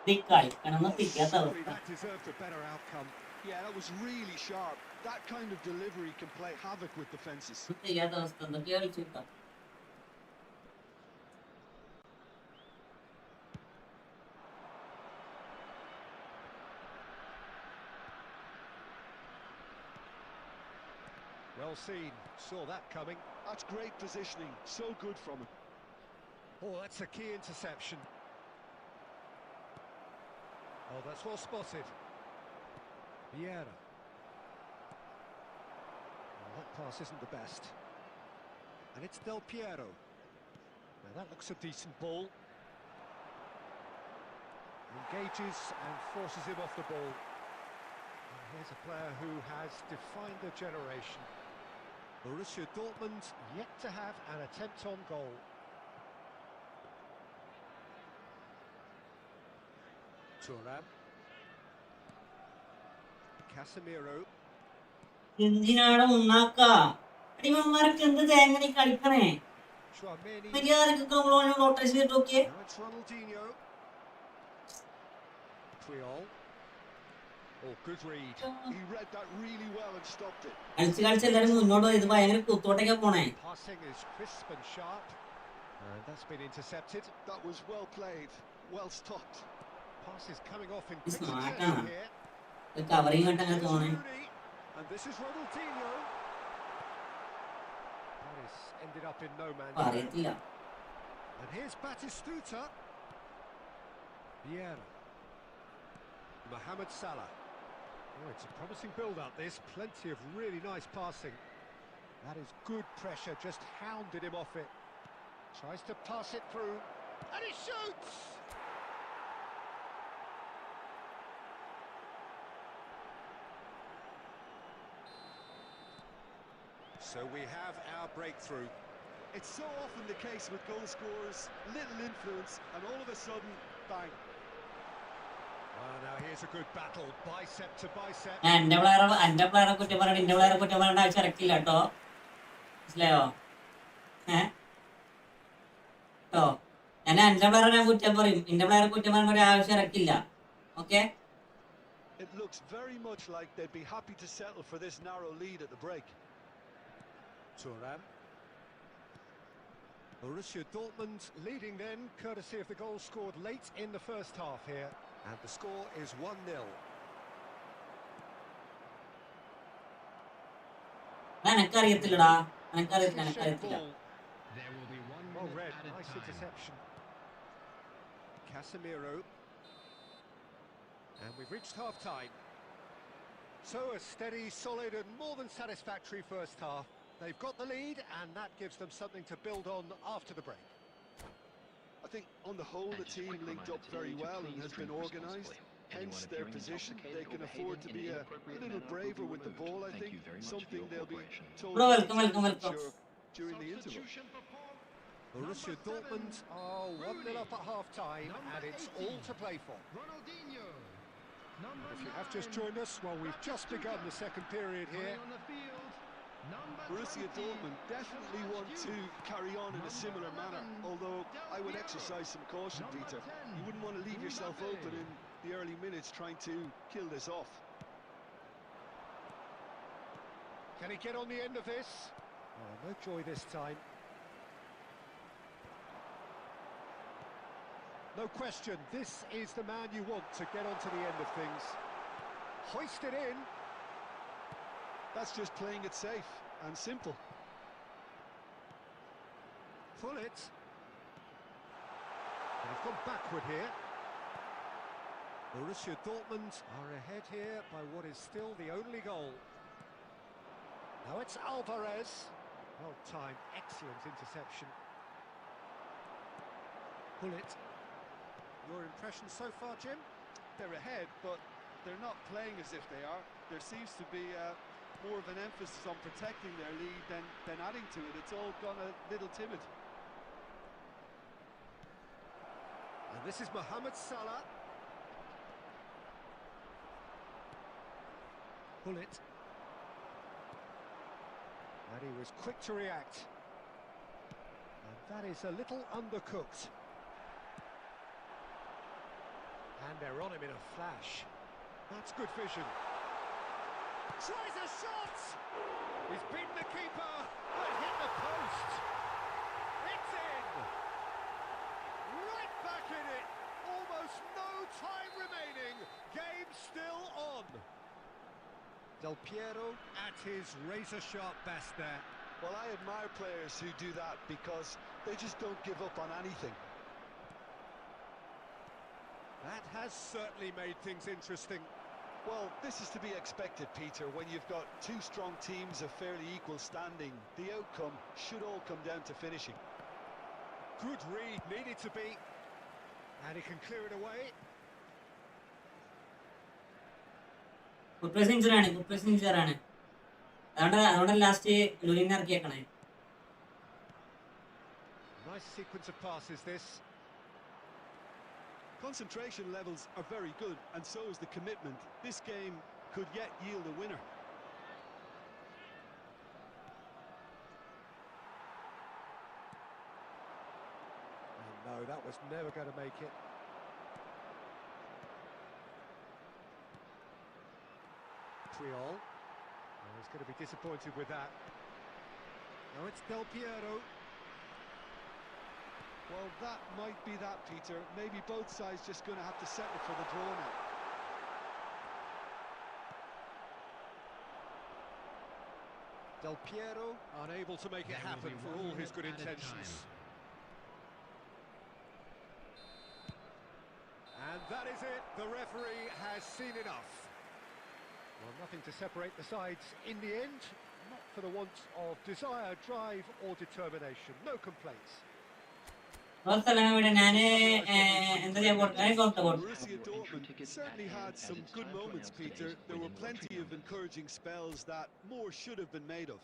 തിക്കായി കണന്ന് തിക്കാത്ത അവസ്ഥ. That deserved a better outcome. Yeah, that was really sharp. That kind of delivery can play havoc with defences. തിക്കാത്ത അവസ്ഥ എന്തൊക്കെയാ കളിച്ചിട്ടാ. Well seen. Saw that coming. That's great positioning. So good from him. Oh, that's a key interception. Oh, that's well spotted. Vieira. Well, that pass isn't the best. And it's Del Piero. Now that looks a decent ball. Engages and forces him off the ball. And here's a player who has defined a generation. Borussia Dortmund yet to have an attempt on goal. Thuram. Casemiro. എന്തിനാണ് മുന്നാക്ക? അടിമന്മാർക്ക് എന്ത് തേങ്ങനെ കളിക്കണേ? Chouameni. മര്യാദക്ക് rotation ചെയ്തിട്ട് നോക്കിയേ. Now it's Ronaldinho. Puyol. Oh, good read. He read that really well and stopped it. കളിച്ച് എല്ലാരും മുന്നോട്ട് പോയി. ഇത് ഭയങ്കര കുത്തോട്ടേക്കാ പോണേ. Passing is crisp and sharp. And that's been intercepted. That was well played, well stopped. Pass is coming off in It's quick not succession gonna. here. Covering കണ്ട അങ്ങനെ Here's തോന്നേ. Rooney, and this is Ronaldinho. That is ended up in no man's land. അറിയത്തില്ല. And here's Batistuta. Vieira. Mohamed Salah. Oh, it's a promising build-up this. Plenty of really nice passing. That is good pressure, just hounded him off it. Tries to pass it through. And he shoots! So we have our breakthrough. It's so often the case with goal scorers, little influence, and all of a sudden, bang. Now here's a good battle, bicep to bicep. എന്റെ പ്ലെയറെ കുറ്റം പറയണ്ട, എന്റെ പ്ലെയറെ കുറ്റം പറയേണ്ട ആവശ്യം ഇറക്കില്ല കേട്ടോ. മനസ്സിലായോ? കേട്ടോ, ഞാൻ എന്റെ പ്ലെയറെ ഞാൻ കുറ്റം പറയും, എന്റെ പ്ലെയറെ കുറ്റം പറയേണ്ട ഒരു ആവശ്യം ഇറക്കില്ല. Okay? It looks very much like they'd be happy to settle for this narrow lead at the break. Thuram. Borussia Dortmund leading then, courtesy of the goal scored late in the first half here. And the score is 1-0. എനിക്കറിയത്തില്ലടാ, എനിക്കറിയത്തില്ല. There will be 1 Well minute read, added nice time. interception. Casemiro. And we've reached half-time. So a steady, solid and more than satisfactory first half. They've got the lead and that gives them something to build on after the break. I think on the whole the team linked up very well and has been organised. Hence their position. They can afford to be a little braver with the ball, I think. Something they'll be told Bro, many welcome. times, I'm sure, during the interval. Borussia Dortmund are 1-0 up at half-time and it's all to play for. Ronaldinho. If you have just joined us, well, we've just begun the second period here. On the field. Borussia Dortmund definitely want to carry on in a similar manner, although I would exercise some caution, Peter. You wouldn't want to leave yourself open in the early minutes trying to kill this off. Can he get on the end of this? Oh, no joy this time. No question, this is the man you want to get onto the end of things. Hoist it in. That's just playing it safe and simple. Pull it. They've gone backward here. Borussia Dortmund are ahead here by what is still the only goal. Now it's Alvarez. Well timed, excellent interception. Pull it. Your impression so far, Jim? They're ahead, but they're not playing as if they are. There seems to be more of an emphasis on protecting their lead than adding to it. It's all gone a little timid. And this is Mohamed Salah. Pull it. And he was quick to react. And that is a little undercooked. And they're on him in a flash. That's good vision. Tries a shot! He's beaten the keeper, but hit the post. It's in! Right back in it! Almost no time remaining. Game still on. Del Piero at his razor-sharp best there. Well, I admire players who do that because they just don't give up on anything. That has certainly made things interesting. Well, this is to be expected, Peter. When you've got two strong teams of fairly equal standing, the outcome should all come down to finishing. Good read, needed to be. And he can clear it away. Good pressing ആണ്. അതുകൊണ്ട് last ലുലിനെ ഇറക്കിയേക്കണേ. Nice sequence of passes this. Concentration levels are very good, and so is the commitment. This game could yet yield a winner. And no, that was never going to make it. Triol. Oh, he's going to be disappointed with that. Now it's Del Piero. Well, that might be that, Peter. Maybe both sides just going to have to settle for the draw now. Del Piero unable to make it happen for all his good intentions. And that is it. The referee has seen enough. Well, nothing to separate the sides in the end. Not for the want of desire, drive or determination. No complaints. Borussia Dortmund certainly had some good moments, Peter. There were plenty of encouraging spells that more should have been made of.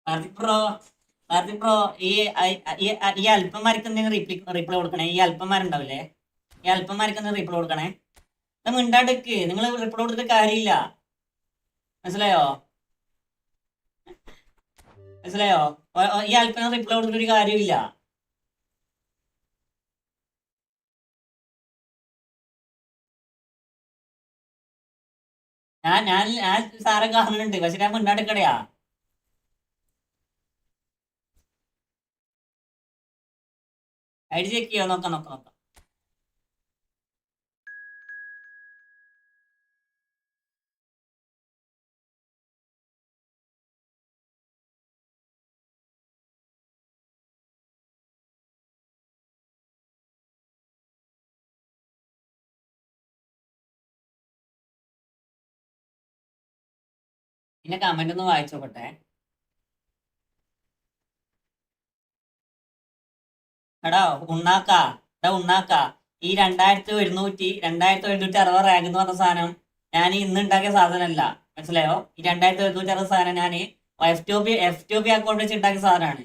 Karthik bro ഈ അല്പന്മാർക്ക് എന്തെങ്കിലും reply കൊടുക്കണേ. ഈ അല്പന്മാരുണ്ടാവില്ലേ, ഈ അല്പന്മാർക്ക് എന്തെങ്കിലും reply കൊടുക്കണേ. മിണ്ടാടുക്ക്, നിങ്ങൾ reply കൊടുത്തിട്ട് കാര്യമില്ല. മനസ്സിലായോ? ഈ അല്പന റിപ്ലൈ കൊടുത്തിട്ടൊരു കാര്യമില്ല. ഞാൻ സാറെ കാണുന്നുണ്ട്, പക്ഷെ ഞാൻ മിണ്ടാടുക്കടയാ. ഐഡി ചെക്ക് ചെയ്യോ? നോക്കാം. പിന്നെ കമന്റ് ഒന്ന് വായിച്ചോട്ടെ. എടാ ഉണ്ണാക്ക ഈ 2160 റാങ്ക് എന്ന് പറഞ്ഞ സാധനം ഞാൻ ഇന്ന് ഉണ്ടാക്കിയ സാധനമല്ല, മനസ്സിലായോ? ഈ 2160 സാധനം ഞാൻ എഫ് ടു ബി അക്കൗണ്ട് വെച്ച് ഉണ്ടാക്കിയ സാധനമാണ്.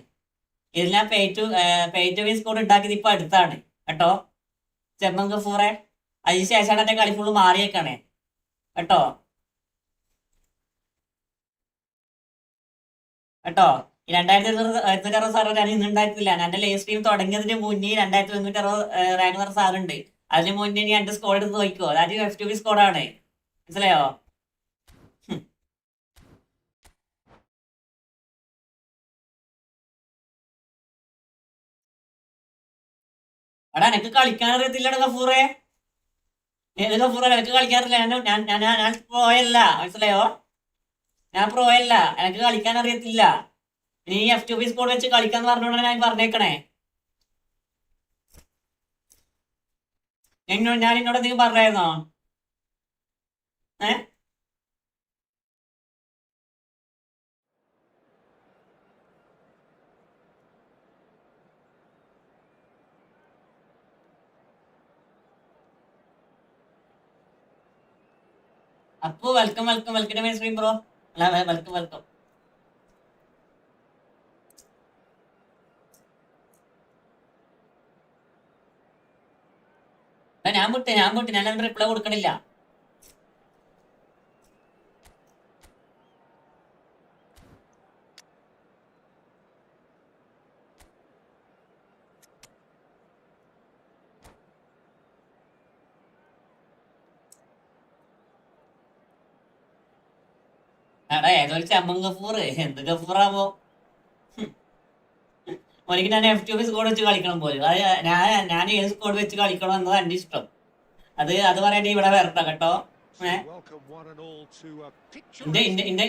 ഇതിൽ ഞാൻ പേ ടു വിൻ സ്കോഡ് ഉണ്ടാക്കിയത് ഇപ്പൊ അടുത്താണ് കേട്ടോ. ചെമ്മൻ ഗഫൂറെ, അതിന് ശേഷമാണ് എന്റെ കളി ഫുള്ള് മാറിയേക്കാണേ കേട്ടോ. ഈ 2160 സാധനം ഞാൻ ഇന്ന് ഉണ്ടാക്കിയില്ല. ഞാൻ എന്റെ ലൈവ് സ്ട്രീം തുടങ്ങിയതിന് മുന്നേ 2160 റാങ്ക് പറഞ്ഞ സാധനം ഉണ്ട്. അതിന് മുന്നേ ഞാൻ എന്റെ സ്കോഡ് എടുത്ത് നോക്കിക്കോ, അതായത് എഫ് ടു ബി സ്കോഡാണ്, മനസ്സിലായോ? എടാ എനിക്ക് കളിക്കാൻ അറിയത്തില്ലടാ ഗഫൂറെ. ഏത് ഗഫൂറെ? എനിക്ക് കളിക്കാറില്ല. ഞാൻ പ്രോയല്ല, മനസ്സിലായോ? ഞാൻ പ്രോയല്ല, എനിക്ക് കളിക്കാൻ അറിയത്തില്ല. നീ എഫ് ടു ബി സ്കോഡ് വെച്ച് കളിക്കാന്ന് പറഞ്ഞോണ്ടാണ് ഞാൻ പറഞ്ഞേക്കണേ. ഞാൻ എന്നോട് എന്തെങ്കിലും പറഞ്ഞായിരുന്നോ? ഏ അപ്പോ welcome to my stream bro. Welcome. ഞാൻ വിട്ട് ഞാൻ റിപ്ലൈ കൊടുക്കണില്ല. എടാ ഏതൊരു ചമ്മൻ ഗഫൂർ, എന്ത് ഗഫൂറാവോ? ഒരിക്കൽ ഞാൻ എഫ് ടു ബി സ്കോഡ് വെച്ച് കളിക്കണം പോലും. അത് ഞാൻ ഏത് സ്കോഡ് വെച്ച് കളിക്കണം എന്നത് എന്റെ ഇഷ്ടം. അത് പറയാൻ ഇവിടെ വരട്ടെ കേട്ടോ.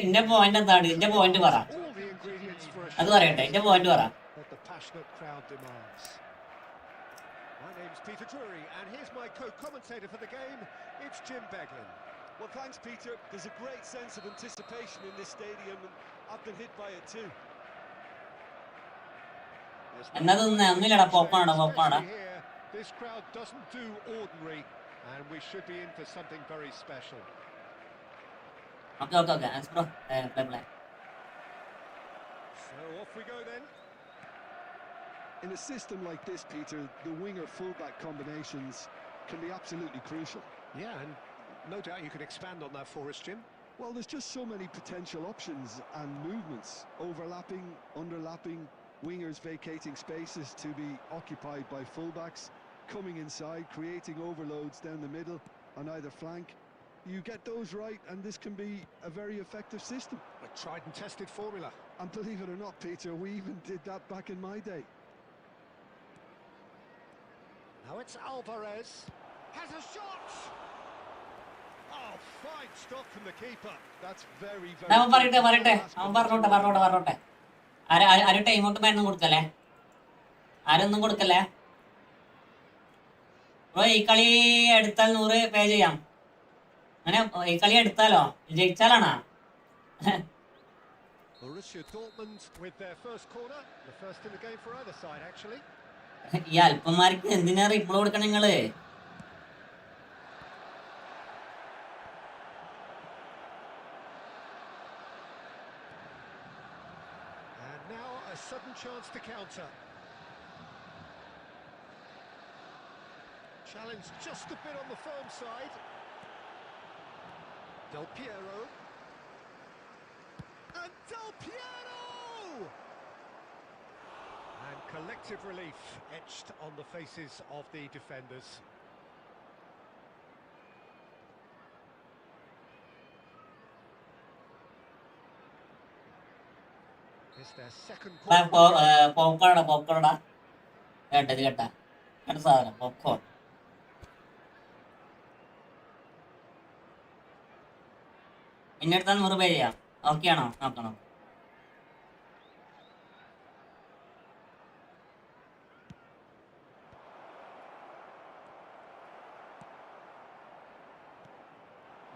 ഇന്റെ പോയിന്റ് എന്താണ്? ഇന്റെ പോയിന്റ് പറ, അത് പറയട്ടെ. ഇന്റെ പോയിന്റ് പറ. Well, thanks, Peter. There's a great sense of anticipation in this stadium, and I've been hit by it too. ഒന്നുമില്ലടാ, പോപ്പാണോ. This crowd doesn't do ordinary, and we should be in for something very special. Okay. Play. So off we go then. In a system like this, Peter, the winger-fullback combinations can be absolutely crucial. Yeah, and no doubt you can expand on that for us, Jim. Well, there's just so many potential options and movements, overlapping, underlapping, wingers vacating spaces to be occupied by fullbacks, coming inside, creating overloads down the middle on either flank. You get those right and this can be a very effective system. A tried and tested formula. And believe it or not, Peter, we even did that back in my day. Now it's Alvarez. Has a shot! Oh, fine stop from the keeper. That's very, അവൻ പറയട്ടെ. അവൻ പറഞ്ഞോട്ടെ. ആരും time out മരുന്നും കൊടുക്കല്ലേ, ആരൊന്നും കൊടുക്കല്ലേ bro. ഈ കളി എടുത്താൽ 100 പേ ചെയ്യാം. അങ്ങനെ ഈ കളി എടുത്താലോ, ജയിച്ചാലാണോ? Borussia Dortmund with their first corner, the first in the game for either side actually. ഈ അല്പന്മാർക്ക് എന്തിനാ റിപ്ലൈ കൊടുക്കണം നിങ്ങള്? A sudden chance to counter. Challenge just a bit on the firm side. Del Piero. And Del Piero! And collective relief etched on the faces of the defenders. It's their second പോപ്കോണാ കേട്ടാ സാധനം popcorn. എന്നെ എടുത്താൽ 100 പേ ചെയ്യാം. Okay ആണോ? നോക്കണം.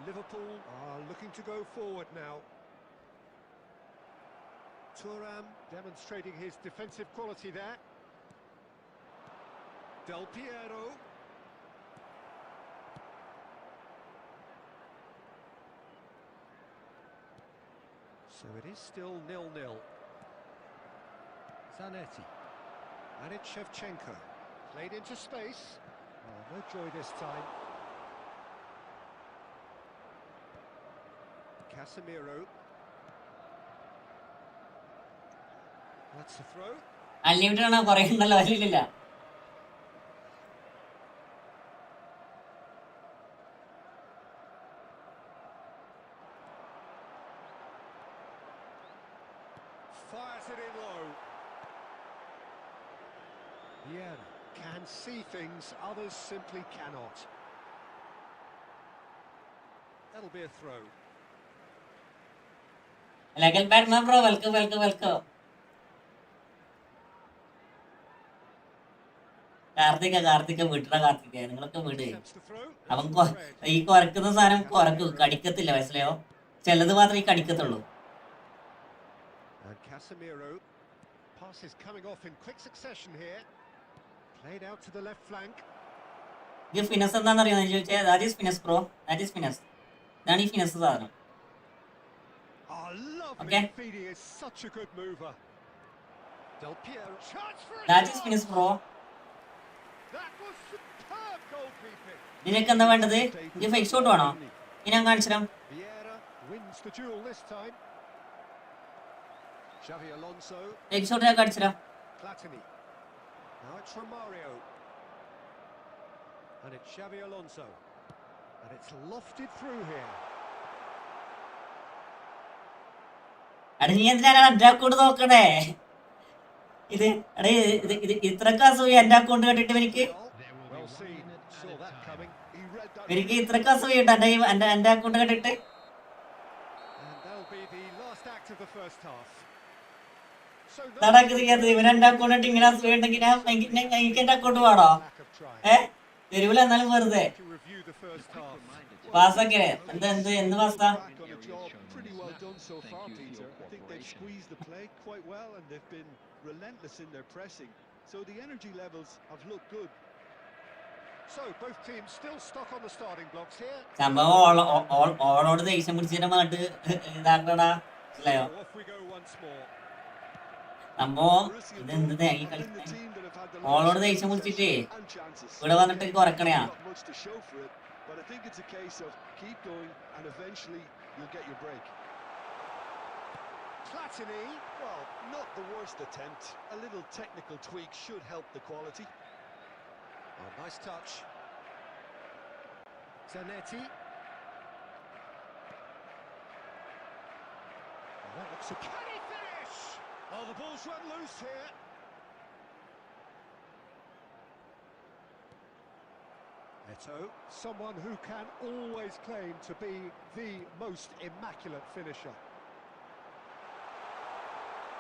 Liverpool are looking to go forward now. Thuram demonstrating his defensive quality there. Del Piero. So it is still 0-0. Zanetti. And it's Shevchenko. Played into space. Oh, no joy this time. Casemiro. That's the throw. Unlimited ആണോ കുറേ ഉണ്ടല്ലോ അല്ലില്ല. Fires it in low. Yeah, can see things others simply cannot. That'll be a throw. Legal Batman bro, welcome. Karthika വിട്ട നിങ്ങളൊക്കെ വിട്. അവൻ ഈ കുറക്കുന്ന സാധനം കുറക്കും, കടിക്കത്തില്ല, മനസ്സിലായോ? ചിലത് മാത്രമേ ഈ കടിക്കത്തുള്ളൂ. And Casemiro, passes coming off in quick succession here. Played out to the left flank. ഇത് ഫിനസ് എന്താണെന്ന് അറിയാമെന്ന് ചോദിച്ചാൽ that is finesse bro, that is finesse. ഇതാണ് ഈ ഫിനസ് സാധനം. Oh, lovely. Okay. Fidi is such a good mover. Del Piero, chance for a That is shot. finesse bro. That was superb goalkeeping. നിനക്ക് എന്താ വേണ്ടത്? ഇത് fake shot വേണോ? ഇനി ഞാൻ കാണിച്ചു തരാം. Vieira wins the duel this time. Xavi Alonso. Fake shot ഞാൻ കാണിച്ചു തരാം. Platini. Now it's Romario. And it's Xavi Alonso. And it's lofted through here. അടേ നീ എന്തിനാണ് എന്റെ അക്കൗണ്ട് നോക്കണേ? ഇത് ഇത്രക്ക് അസൂയ എന്റെ അക്കൗണ്ട് കണ്ടിട്ട് എനിക്ക് Well seen. Saw that coming. He read that. എനിക്ക് ഇത്രക്ക് അസൂയ ഉണ്ട് എന്റെ അക്കൗണ്ട് കണ്ടിട്ട്. And that'll be the last act of the first half. So നടക്കുന്നത് ഇവൻ എന്റെ അക്കൗണ്ട് ഇട്ട് ഇങ്ങനെ അസൂയ ഉണ്ടെങ്കിൽ എനിക്ക് എന്റെ അക്കൗണ്ട് വേണോ? lack of try. തെരുവിൽ എന്നാലും വെറുതെ To review the first half. പാസ്സാക്കിയേ എന്ത് പാസ്സാ? Back on the job, pretty well done so far, Peter. I think they've squeezed the play quite well and they've been relentless in their pressing. So the energy levels have looked good. So both teams still stuck on the starting blocks here. സംഭവം ഓളോട് ദേഷ്യം പിടിച്ചിട്ട് മാട്ട് ഇതാക്കടാ, മനസ്സിലായോ? So off we go once more. സംഭവം Borussia ഇതെന്ത് Dortmund തേങ്ങി have been the കളിക്കാൻ team that have had the ഓളോട് lowest ദേഷ്യം പിടിച്ചിട്ടേ possession and chances. ഇവിടെ വന്നിട്ട് കുറക്കണയാ. Not much to show for it, but I think it's a case of keep going and eventually you'll get your break. Platini. Well, not the worst attempt. A little technical tweak should help the quality. Oh, nice touch. Zanetti. Oh, that looks a... Can he finish? Oh, the ball's run loose here. Eto, someone who can always claim to be the most immaculate finisher.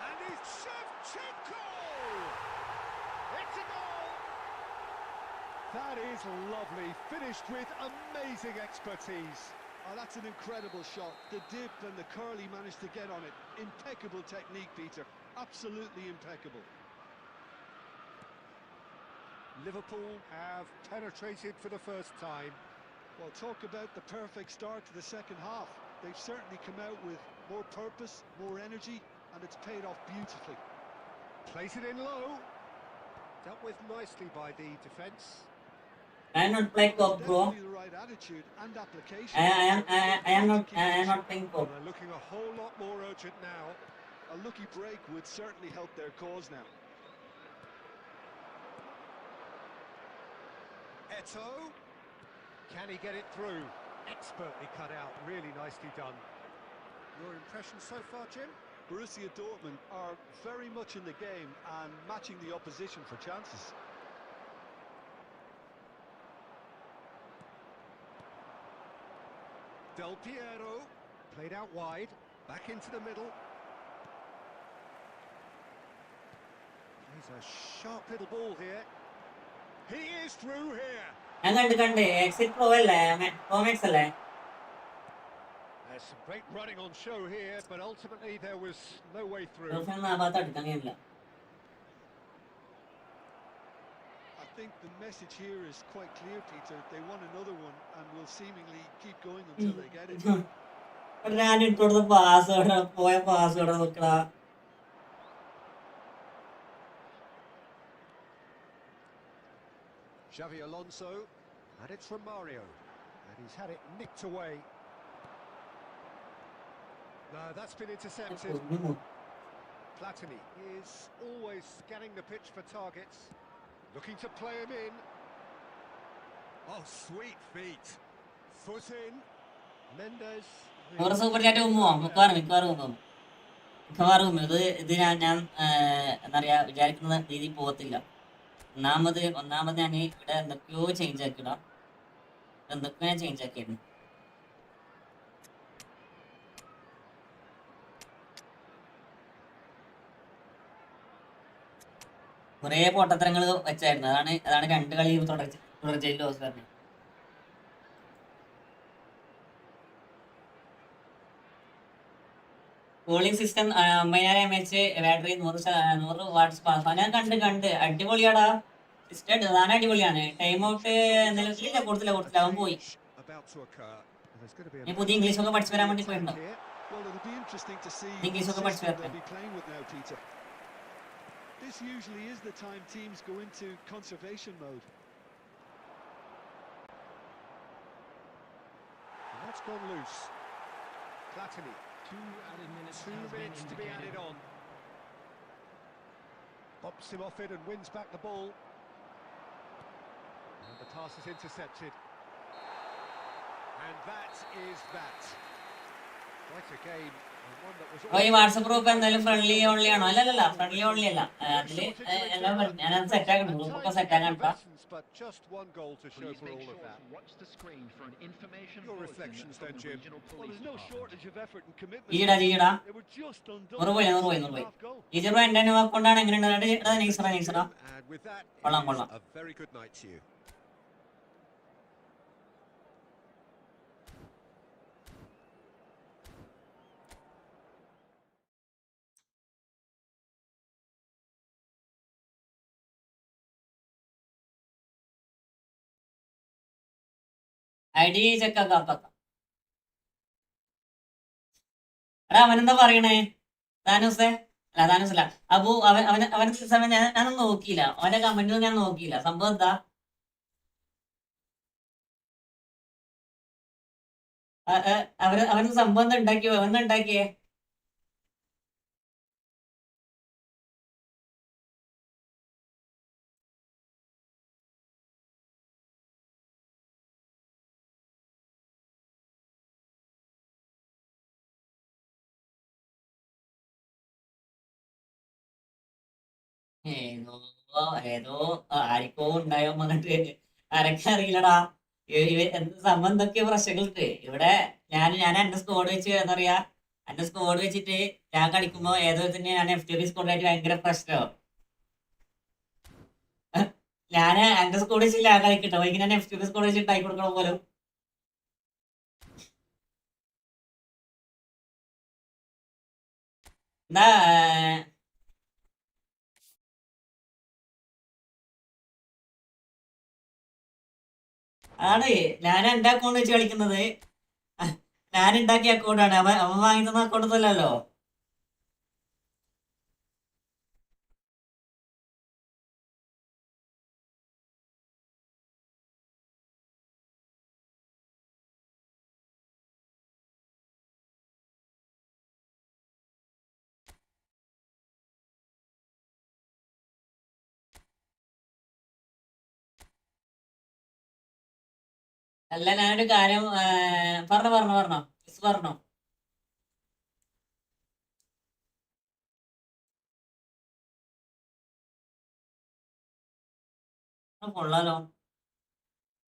And it's Shevchenko! It's a goal! That is lovely, finished with amazing expertise. Oh, that's an incredible shot. The dip and the curl he managed to get on it. Impeccable technique, Peter. Absolutely impeccable. Liverpool have penetrated for the first time. Well, talk about the perfect start to the second half. They've certainly come out with more purpose, more energy, and it's paid off beautifully. Plays it in low. Dealt with nicely by the defence. I am not playing cock, bro. Definitely the right attitude and application. I am not playing cock. They're looking a whole lot more urgent now. A lucky break would certainly help their cause now. Eto. Can he get it through? Expertly cut out. Really nicely done. Your impression so far, Jim? Borussia Dortmund are very much in the game and matching the opposition for chances. Del Piero. Played out wide. Back into the middle. Plays a sharp little ball here. He is through here. ഞാൻ കണ്ട് exit pro അല്ലേ, pro max അല്ലേ? There's some great running on show here, but ultimately there was no way through. ആ ഭാഗത്ത് അടുക്കാൻ കഴിയില്ല. A think the message here is quite clear, Peter. They want another one and will seemingly keep going until they get it. ഞാൻ ഇട്ടുകൊടുത്ത password പോയ password നോക്കടാ. Xavi Alonso, and it's from Mario, and he's had it nicked away. No, that's been intercepted. Platini is always scanning the pitch for targets, looking to play him in. Oh, sweet feet. Foot in. Mendes. Super chat മുമ്പോ മിക്കവാറും ഇത് ഞാൻ എന്താ പറയാ വിചാരിക്കുന്ന രീതിയിൽ പോകത്തില്ല. ഒന്നാമത് ഞാൻ ഇവിടെ എന്തൊക്കെയോ ചേഞ്ച് ആക്കിയിടാം. എന്തൊക്കെയോ ഞാൻ ചേഞ്ച് ആക്കിയിരുന്നു. കുറേ പൊട്ടത്തരങ്ങൾ വെച്ചായിരുന്നു. അതാണ് 2 കളി തുടർച്ചയിൽ ലോസ് പറഞ്ഞത്. Cooling system 5000 mAh, battery 100 watts pass. ഞാൻ കണ്ട് അടിപൊളിയാടാ. സിസ്റ്റം ഡിസൈൻ അടിപൊളിയാണ്. ടൈം ഔട്ട് നിലവിലില്ല, കൊടുത്തില്ല അവൻ പോയി. നീ പുതിയ ഇംഗ്ലീഷൊക്കെ പഠിച്ചു വരാൻ വേണ്ടി പോയിട്ടുണ്ടോ? ഇംഗ്ലീഷൊക്കെ പഠിച്ചു വരട്ടെ. This usually is the time teams go into conservation mode. And that's gone loose. Platini. 2 added minutes. 2 minutes to be added on. Pops him off it and wins back the ball. And the pass is intercepted. And that is that. Quite a game. ഈ WhatsApp group എന്തായാലും friendly only ആണോ? അല്ലല്ല, friendly only അല്ല. അതില് എല്ലാം ഞാനത് set ആക്കണം. ഗ്രൂപ്പൊക്കെ set ആക്കാൻ But just one goal to show for all of that. Watch the screen for an information. Your reflections then, Jim. Well, there's no shortage of effort and commitment. ഈടാ They were just undone. 100 പോയി. Egypt എന്റെ കൊണ്ടാണ് എങ്ങനെയുണ്ട്? നൈസറാ. And with that, കൊള്ളാം. a very good night to you. ID ചെക്കാക്കാം. എടാ അവനെന്താ പറയണേ? താനൂസല്ല അബു. അവൻ സമയം ഞാനൊന്നും നോക്കിയില്ല. അവന്റെ കമന്റ് ഞാൻ നോക്കിയില്ല. സംഭവം എന്താ? അവന് സംഭവം എന്താ ഉണ്ടാക്കിയേ? ഏതോ ആർക്കോ ഉണ്ടായോ വന്നിട്ട് ആരൊക്കെ അറിയില്ലടാ. എന്ത് സംഭവം എന്തൊക്കെയോ പ്രശ്നങ്ങളുണ്ട് ഇവിടെ. ഞാൻ എന്റെ സ്കോഡ് വെച്ച് എന്താ പറയാ, എന്റെ സ്കോഡ് വെച്ചിട്ട് ഞാൻ കളിക്കുമ്പോ ഏതോ തന്നെ ഞാൻ FTP സ്കോഡായിട്ട് ഭയങ്കര പ്രശ്നമാവും. ഞാൻ എന്റെ സ്കോഡ് വെച്ചില്ല കളിക്കട്ടോ. എനിക്ക് ഞാൻ FTP സ്കോഡ് വെച്ചിട്ട് ആയി കൊടുക്കണം പോലും. എന്താ ആണ് ഞാൻ എന്റെ അക്കൗണ്ട് വെച്ച് കളിക്കുന്നത്. ഞാൻ ഉണ്ടാക്കിയ അക്കൗണ്ടാണ്. അവൻ വാങ്ങി തന്ന അക്കൗണ്ട് ഒന്നുമല്ലല്ലോ. അല്ല, ഞാനൊരു കാര്യം പറഞ്ഞോ മിസ് പറഞ്ഞോ. കൊള്ളാലോ.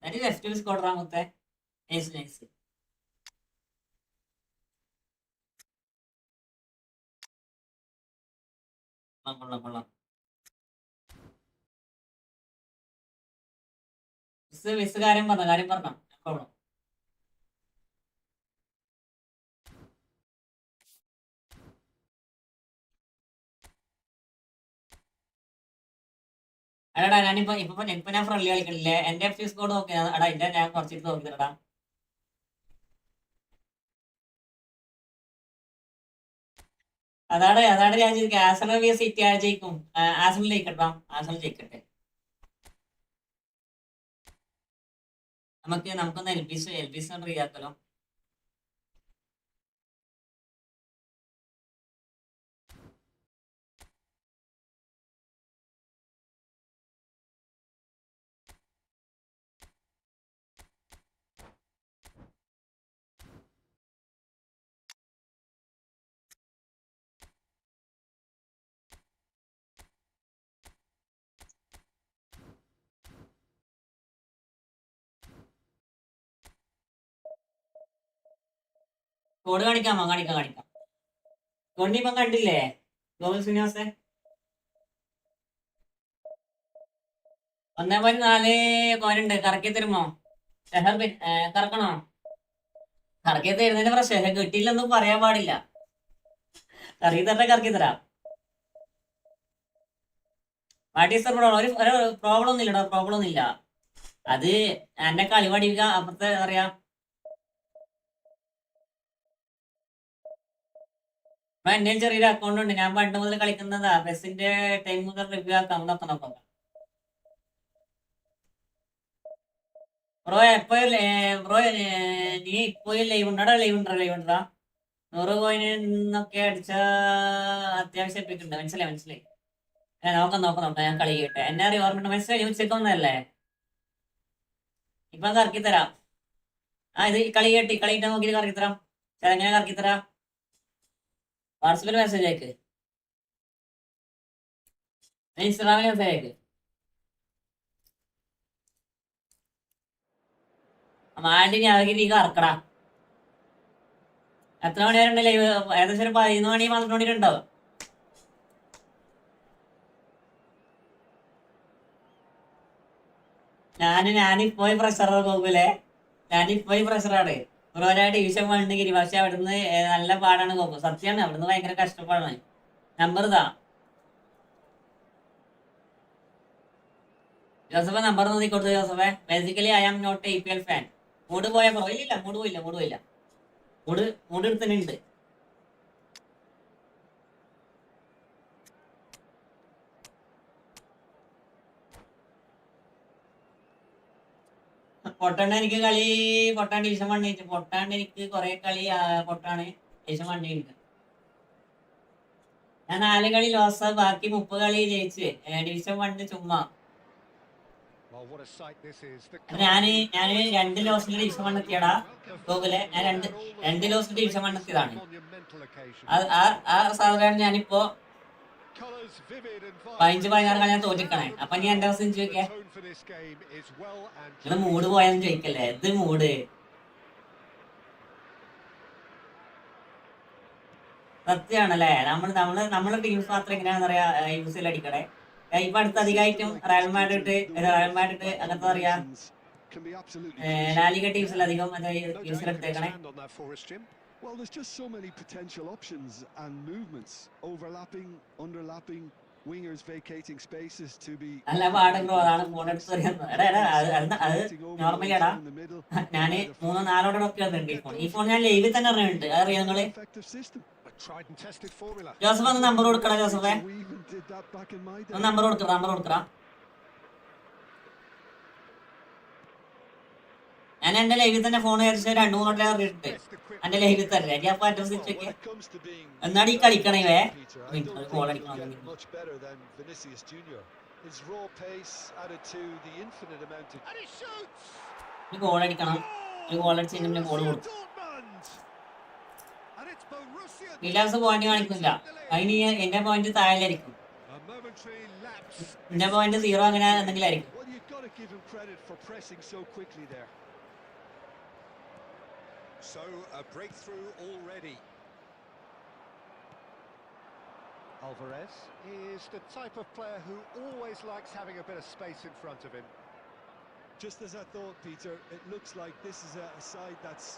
എന്നിട്ട് FTP സ്കോഡറാമത്തെ നൈസ്. കൊള്ളാം. മിസ് കാര്യം പറഞ്ഞോ. എടാ ഇപ്പൊ ഞാൻ ഫ്രണ്ട്ലി കളിക്കണില്ലേ? എന്റെ എഫ് സ്കോഡ് നോക്കിയാ എടാ, എന്റെ ഞാൻ കുറച്ച് നോക്കിയതാ. അതാണ് ഞാൻ ചോദിക്കുക. ആസണൽ വി സിറ്റി ജയിക്കും. ആസണൽ ജയിക്കട്ടോ, ആസണൽ ജയിക്കട്ടെ. നമുക്കൊന്ന് എൽ ബി സി റീയാക്കലോ. കോഡ് കാണിക്കാമോ? കാണിക്കാം. കോഡിനെ ഇപ്പം കണ്ടില്ലേ ഗോകുൽ ശ്രീനിവാസെ? 1.4 കോയിനുണ്ട്. കറക്കി തരുമോ? കറക്കണോ? കറക്കി തരുന്നതിന് പ്രശ്നം കിട്ടിയില്ലെന്നും പറയാൻ പാടില്ല. കറക്കി തരാം. What is the problem? ഒരു പ്രോബ്ലം ഒന്നുമില്ല. അത് എന്നെ കളി പഠിക്കുക. അപ്പുറത്തെ അറിയാ എന്റെ ചെറിയൊരു അക്കൗണ്ട് ഉണ്ട്. ഞാൻ പണ്ട് മുതൽ കളിക്കുന്നതാ. ബസ്സിന്റെ ടൈം മുതൽ റിവ്യൂ ആക്കാം. നോക്കാം. ബ്രോ നീ ഇപ്പൊ ലൈവ് ഉണ്ടോ? ലൈവ് ഉണ്ടാ 100 കോയിനൊക്കെ അടിച്ച അത്യാവശ്യം എപ്പിക്കുണ്ട്. മനസ്സിലായി. നോക്കാം. ഞാൻ കളി ചെയ്യട്ടെ. എന്നെ അറിയാം, ഓർമ്മ മെസ്സേജ് ഉച്ചക്ക് വന്നതല്ലേ? ഇപ്പൊ കറക്കി തരാം. ഇത് കളിയിട്ട് നോക്കി കറക്കി തരാം. എങ്ങനെ കറക്കി തരാം? വാട്സപ്പിൽ മെസ്സേജ് അയക്ക്, ഇൻസ്റ്റാഗ്രാമിൽ മെസ്സേജ് അയക്ക്. മാറ്റി ഞാൻ നീ കറക്കടാ. എത്ര മണി വരെ ഉണ്ട് ലൈവ്? ഏകദേശം ഒരു 11 മണി 12 മണി ഉണ്ടാവും. ഞാനിപ്പോ പ്രഷറാണ് പോകൂലേ. ഞാനിപ്പോ പ്രഷറാണ്. ഓരോ ഡിവിഷൻ വേണ്ടെങ്കിൽ, പക്ഷെ അവിടുന്ന് നല്ല പാടാണ് പോകും. സത്യമാണ്, അവിടുന്ന് ഭയങ്കര കഷ്ടപ്പാടാണ്. നമ്പർ ഇതാ ജോസഫ്, നമ്പർ നോക്കി കൊടുത്തു ജോസഫെ. Basically I am not EPL fan. Mood പോയപ്പോ ഇല്ല, മൂഡ് പോയില്ല. മൂഡ് എടുത്തുണ്ട്. പൊട്ടാണ്ട് എനിക്ക് കളി പൊട്ടാണ്ട് ഡിവിഷൻ വണ്ണിട്ട് പൊട്ടാണ്ട് എനിക്ക് കുറെ കളി പൊട്ടാണ് ഡിവിഷൻ വണ്ണിട്ട്. ഞാൻ 4 കളി ലോസ്, ബാക്കി 30 കളി ജയിച്ച്. ഡിവിഷൻ 1 ചുമ്മാ. ഞാന് 2 ലോസിന്റെ ഡിവിഷൻ 1 എത്തിയടാ ഗോകുലെ. ഞാൻ രണ്ട് ലോസിന്റെ ഡിവിഷൻ 1 എത്തിയതാണ്. ആ സാധനമാണ് ഞാനിപ്പോ 15-16 കളി ഞാൻ തോറ്റിക്കണേ. അപ്പൊ നീ എന്റെ അവസ്ഥ ചോദിക്കേ, ഇത് മൂഡ് പോയെന്ന് ചോദിക്കല്ലേ? ഇത് മൂഡ് സത്യമാണല്ലേ. നമ്മളെ ടീംസ് മാത്രം എങ്ങനെയാണെന്ന് പറയാ യൂസിൽ അടിക്കണേ. ഇപ്പൊ അടുത്ത് അധികമായിട്ടും റയൽ മാഡ്രിഡ് അങ്ങനത്തെ പറയാ ലാലിഗ ടീംസിൽ അധികം യൂസിൽ എടുത്തേക്കണേ. Well, there's just so many potential options and movements, overlapping, underlapping, wingers vacating spaces to be. അല്ല പാട് ബ്രോ, അതാണ് ഫോൺ എടുത്ത് അത് നോർമലി എടാ. ഞാന് 3-4 ഒക്കെ വന്നിട്ടുണ്ട്. ഈ ഫോൺ ഞാൻ ലൈവിൽ തന്നെ അറിയുന്നുണ്ട്. അറിയാം നിങ്ങള്. ജോസഫ് ഒന്ന് നമ്പർ കൊടുക്കടാ. ജോസഫേ നമ്പർ കൊടുക്കടാ. ഞാൻ എന്റെ ലൈവിൽ തന്നെ ഫോൺ ഏകദേശം 2-3 അറിയിട്ടുണ്ട്. എന്റെ ലൈവിൽ തന്നെ ഞാൻ അഡ്രസ് വെച്ചൊക്കെ എന്നാടി കളിക്കണേ. ഗോൾ അടിക്കണം. ഗോൾ അടിക്കണം. ഗോൾ അടിച്ചതിന് ഗോൾ കൊടുക്കും. വിലാസ് പോയിന്റ് കാണിക്കുന്നില്ല. അതിന് എന്റെ പോയിന്റ് താഴെയായിരിക്കും. എന്റെ പോയിന്റ് 0 അങ്ങനെ എന്തെങ്കിലും ആയിരിക്കും. So a breakthrough already. Alvarez is the type of player who always likes having a bit of space in front of him. Just as I thought, Peter, it looks like this is a side that's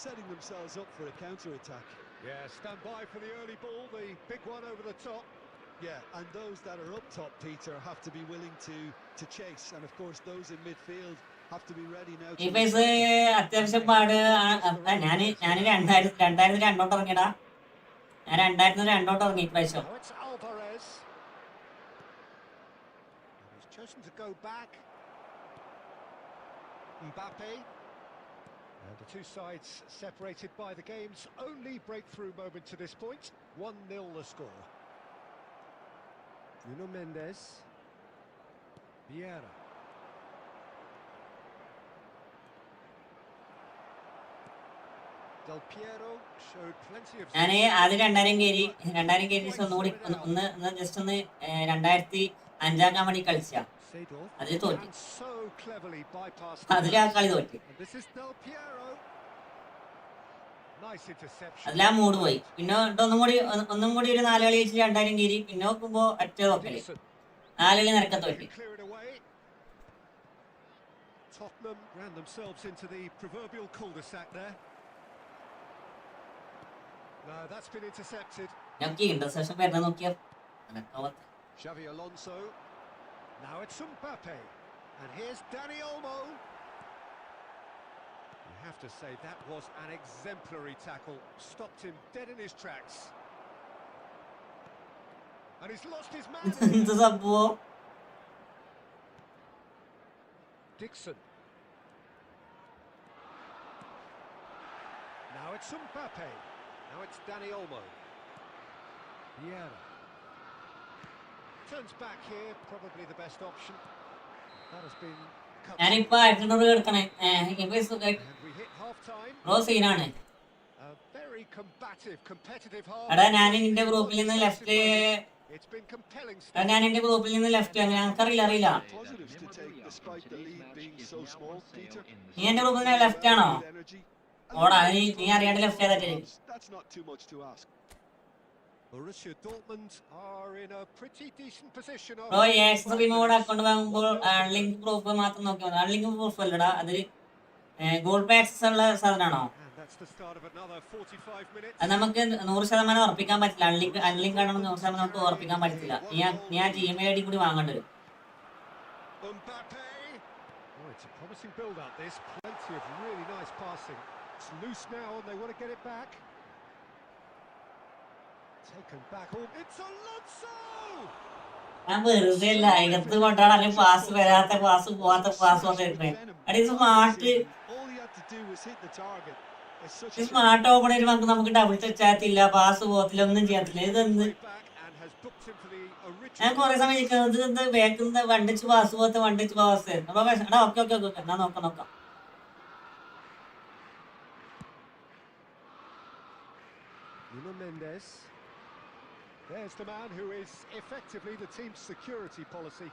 setting themselves up for a counter-attack. Yeah, stand by for the early ball, the big one over the top. Yeah, and those that are up top, Peter, have to be willing to chase, and of course those in midfield have to be ready now. ഈ പൈസ അത്യാവശ്യം പാട്. ഞാൻ 2002 ഇറങ്ങിയടാ. ഞാൻ 2002 ഇറങ്ങി ഇപ്രാവശ്യം. Now it's Alvarez. And he's chosen to go back. Mbappe. And the two sides separated by the game's only breakthrough moment to this point. 1-0 the score. Nuno Mendes. Vieira. Del Piero showed plenty of... ഞാൻ ആദ്യം 2000 കയറി ഒന്നുകൂടി ഒന്ന് just ഒന്ന് 2005 വേണ്ടി കളിച്ച. അതിൽ തോറ്റി. അതിൽ ആ കളി തോറ്റി. അതിലാ മൂഡ് പോയി. പിന്നെ ഒന്നും കൂടി ഒരു 4 കളി വെച്ച് 2000 കയറി. പിന്നെ നോക്കുമ്പോ ഒറ്റ നോക്കല് 4 കളി നിരക്ക തോറ്റി. Tottenham ran themselves into the proverbial cul-de-sac there. No, that's been intercepted. ഞങ്ങൾക്ക് ഇന്റർസെപ്ഷൻ വരുന്ന നോക്കിയാ Xavi Alonso. Now it's Mbappe. And here's Dani Olmo. You have to say that was an exemplary tackle. Stopped him dead in his tracks. And he's lost his man. എന്ത് സംഭവം? Dixon. Now it's Mbappe. Now it's Dani Olmo. Vieira. Turns back here, probably the best option. That has been cut. ഞാനിപ്പോ എടുക്കണേ bro സീനാണ്. Very combative, competitive half. എടാ ഞാൻ എന്റെ ഗ്രൂപ്പിൽ നിന്ന് ലെഫ്റ്റ് It's been compelling. ഞാൻ എന്റെ ഗ്രൂപ്പിൽ നിന്ന് ലെഫ്റ്റ് അങ്ങനെ എനിക്കറിയില്ല. Positives to take despite the lead being so small, Peter. നീ എന്റെ ഗ്രൂപ്പിൽ നിന്ന് ലെഫ്റ്റ് ആണോ? ഓടാ നീ അറിയാണ്ട് ലെഫ്റ്റ് ചെയ്തിട്ട്. That's not too much to ask. Borussia Dortmund are in a pretty decent position. Bro access remote account വാങ്ങുമ്പോൾ അൺലിങ്ക് പ്രൂഫ് മാത്രം നോക്കിയാൽ മതി. അൺലിങ്ക് പ്രൂഫ് അല്ലടാ, അത് ഗോൾ പേ ആക്സസ് ഉള്ള സാധനമാണോ? അത് നമുക്ക് 100% ഉറപ്പിക്കാൻ പറ്റില്ല. അൺലിങ്ക് ആണോ 100% നമുക്ക് ഉറപ്പിക്കാൻ പറ്റത്തില്ല. നീ ആ ജിമെയിൽ ഐഡി കൂടി വാങ്ങേണ്ടി വരും. It's a promising build-up. There's plenty of really nice passing. It's loose now, and they want to get it back. Taken back. Oh, it's Alonso. ഞാൻ വെറുതെ അല്ല അകത്ത് കൊണ്ടാണ് അല്ലെങ്കിൽ പാസ് വരാത്ത പാസ് പോവാത്ത പാസ് വന്നിരുന്നത്. അടി സ്മാർട്ട് സ്മാർട്ട് ഓപ്പൺ ആയിട്ട് നമുക്ക് ഡബിൾ ടച്ച് ആകത്തില്ല, പാസ് പോകത്തില്ല, ഒന്നും ചെയ്യത്തില്ല. ഇതെന്ത് ഞാൻ കുറെ സമയം ഇരിക്കുന്നത് ഇത് വേക്കുന്ന വണ്ടിച്ച് പാസ് പോകത്തെ വണ്ടിച്ച് പാസ്. എടാ ഓക്കെ ഓക്കെ ഓക്കെ എന്നാ നോക്കാം. Nuno Mendes. There's the man who is effectively the team's security policy.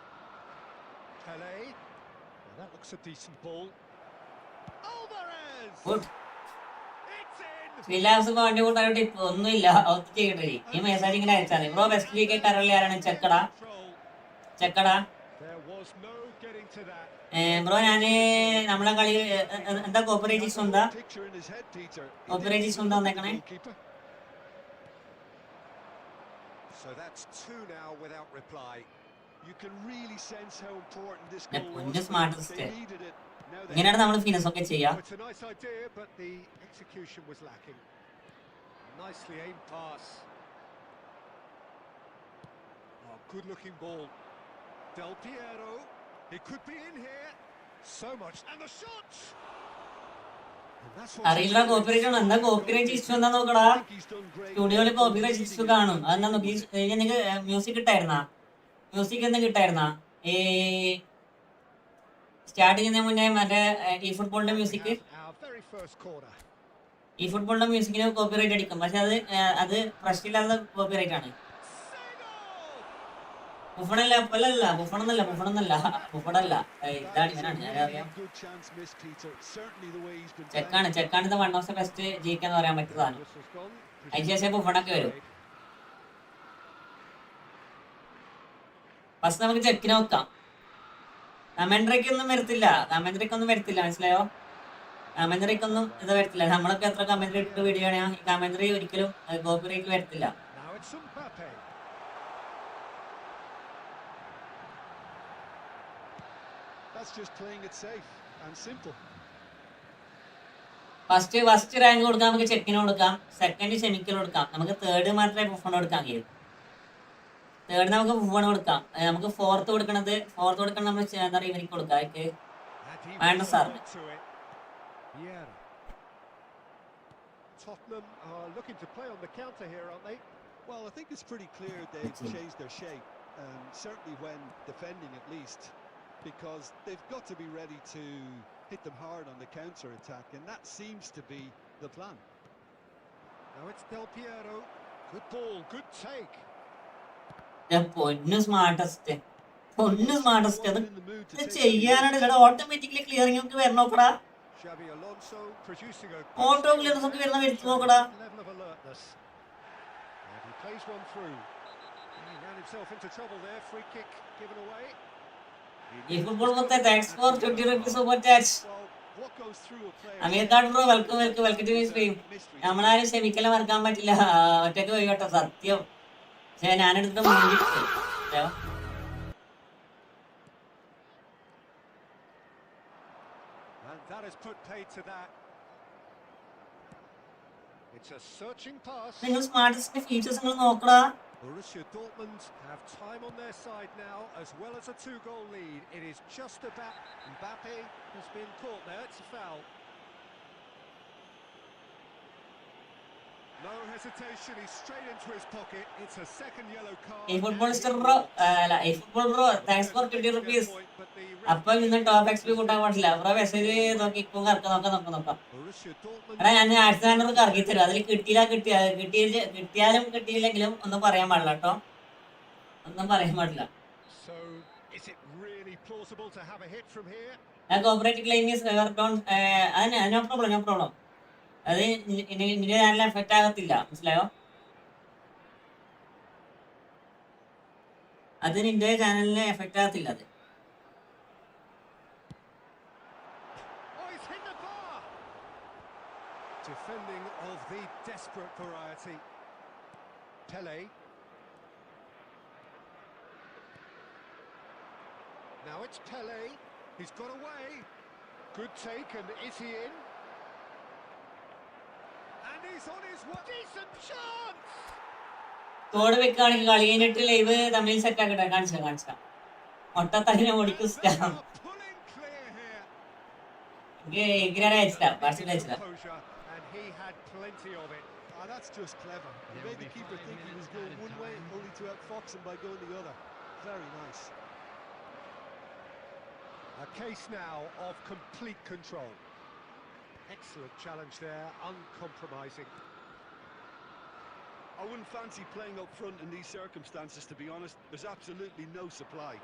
Pele. Well, that looks a decent ball. Alvarez. Good. It's in. ഫിലാസ് കോൺട്രിബ്യൂട്ട് ടിപ്പ് ഒന്നുമില്ല. ചെയ്യട്ടെ ഈ മെസ്സേജ് ഇങ്ങനെ അയച്ചാൽ മതി. ബ്രോ ബെസ്റ്റ് ലീഗ് കറലി ആരാണ്? ചെക്കടാ. There was no getting to that. Bro ഞാന് നമ്മളെ കളി എന്താ കോപ്പറേറ്റീവ്സ് എന്താ കോപ്പറേറ്റീവ്സ് എന്താ വന്നേക്കണേ? So that's 2 now without reply. You can really sense how important this goal was. പൊന്നു smart They needed it. Now they ഇങ്ങനെയാണ് നമ്മൾ ഫിനിഷ് ഒക്കെ ചെയ്യാ. It's a nice idea, but the execution was lacking. Nicely aimed pass. Oh, good-looking ball. Del Piero. He could be in here. So much. And the shot! അറിയില്ല copyright ആണ്. എന്താ copyright issue എന്താ നോക്കടാ. സ്റ്റുഡിയോയില് copyright issue കാണും. അതെന്താ നോക്കി നിനക്ക് music കിട്ടായിരുന്നാ? Music എന്താ കിട്ടായിരുന്നാ? ഈ സ്റ്റാർട്ട് ചെയ്യുന്നതിന് മുന്നേ മറ്റേ ഈ ഫുട്ബോളിന്റെ മ്യൂസിക് കോപ്പിറൈറ്റ് അടിക്കും. പക്ഷെ അത് പ്രശ്നമില്ലാത്ത കോപ്പിറൈറ്റ് ആണ്. ബുഫണല്ല ഇതാണ് ഇവനാണ് അറിയാം. ചെക്കാണ് ഇത് 1 ഓഫ് ദ ബെസ്റ്റ് ജയിക്കാന്ന് പറയാൻ പറ്റുന്നതാണ്. അതിനുശേഷം ബുഫണൊക്കെ വരും. ഫസ്റ്റ് നമുക്ക് ചെക്കിനെ നോക്കാം. കമന്ററിക്കൊന്നും വരത്തില്ല, മനസ്സിലായോ? കമന്ററിക്കൊന്നും ഇത് വരത്തില്ല. നമ്മളൊക്കെ എത്ര കമന്ററി ഇട്ട് വീഡിയോ ആണ്. ഈ കമന്ററി ഒരിക്കലും കോപ്പിറൈറ്റ് വരത്തില്ല. That's just playing it safe and simple. First rank കൊടുക്കാം, നമുക്ക് ചെക്കിന് കൊടുക്കാം, സെക്കൻഡ് ഷെമിക്കിന് കൊടുക്കാം, നമുക്ക് തേർഡ് മാത്രമേ ബുഫൺ കൊടുക്കാൻ കഴിയും. തേർഡ് നമുക്ക് ബുഫൺ കൊടുക്കാം, നമുക്ക് ഫോർത്ത് കൊടുക്കണം നമ്മൾ എന്താ പറയുക ഇവനിക്ക് കൊടുക്കാം. വേണ്ട സാറിന്. Tottenham are looking to play on the counter here, aren't they? Well, I think it's pretty clear they've changed their shape, certainly when defending at least, because they've got to be ready to hit them hard on the counter-attack, and that seems to be the plan. Now it's Del Piero. Good ball, good take. പൊന്നു smartest അത് ചെയ്യാനാണ് ഇവിടെ automatically clearing ഒക്കെ വരണം നോക്കടാ. Xabi Alonso producing a auto clearance ഒക്കെ വരുന്ന വരുത്തി നോക്കടാ. level of alertness. And he plays one through. He ran himself into trouble there. Free kick given away. ഈ ഫുട്ബോൾ മൊത്തം thanks for 20 rupees super chat. What goes through a player? അമീർക്കാട് bro welcome to my stream. നമ്മളാരും ക്ഷമിക്കല മറക്കാൻ പറ്റില്ല, ഒറ്റയ്ക്ക് പോയി കേട്ടോ സത്യം. പക്ഷേ ഞാനെടുത്തിട്ട് മുന്നിൽ And that has put paid to that. It's a searching pass. നിങ്ങൾ സ്മാർട്ടസ്റ്റ് ഫീച്ചേഴ്സ് നിങ്ങൾ നോക്കടാ. Borussia Dortmund have time on their side now, as well as a 2-goal lead. It is just about. Mbappe has been caught there. It's a foul. No hesitation. He's straight into his pocket. It's a second yellow card. Efootball bro അല്ല Efootball bro thanks for 20 rupees. അപ്പം ഇന്ന് top XP കൂട്ടാൻ പാടില്ല bro. Message നോക്കി ഇപ്പം നോക്കാം. എടാ ഞാൻ ആഴ്ച കറക്കി തരും, അതിൽ കിട്ടിയാലും കിട്ടിയില്ലെങ്കിലും ഒന്നും പറയാൻ പാടില്ല കേട്ടോ, ഒന്നും പറയാൻ പാടില്ല. So is it really plausible to have a hit from here? Corporate claim is done no problem. അത് നിന്റെ ചാനൽ എഫക്റ്റ് ആകത്തില്ല, മനസ്സിലായോ? അത് നിന്റെ ചാനലിന് എഫക്റ്റ് ആകത്തില്ല. അത് Defending of the desperate variety. Pele. Now it's Pele. He's got away. Good take, and is he in? And he's on his way. Decent chance. തോട് വെക്കാണെങ്കിൽ കളി കഴിഞ്ഞിട്ട് ലൈവ് തമിഴ് സെറ്റ് ആക്കട്ടെ. കാണിച്ചാ ഒട്ടത്തന്നെ ഓടിക്കും സ്റ്റാം. He had plenty of it. That's just clever. He made the keeper think he was going one way, only to outfox him by going the other. Very nice. A case now of complete control. Excellent challenge there, uncompromising. I wouldn't fancy playing up front in these circumstances, to be honest. There's absolutely no supply.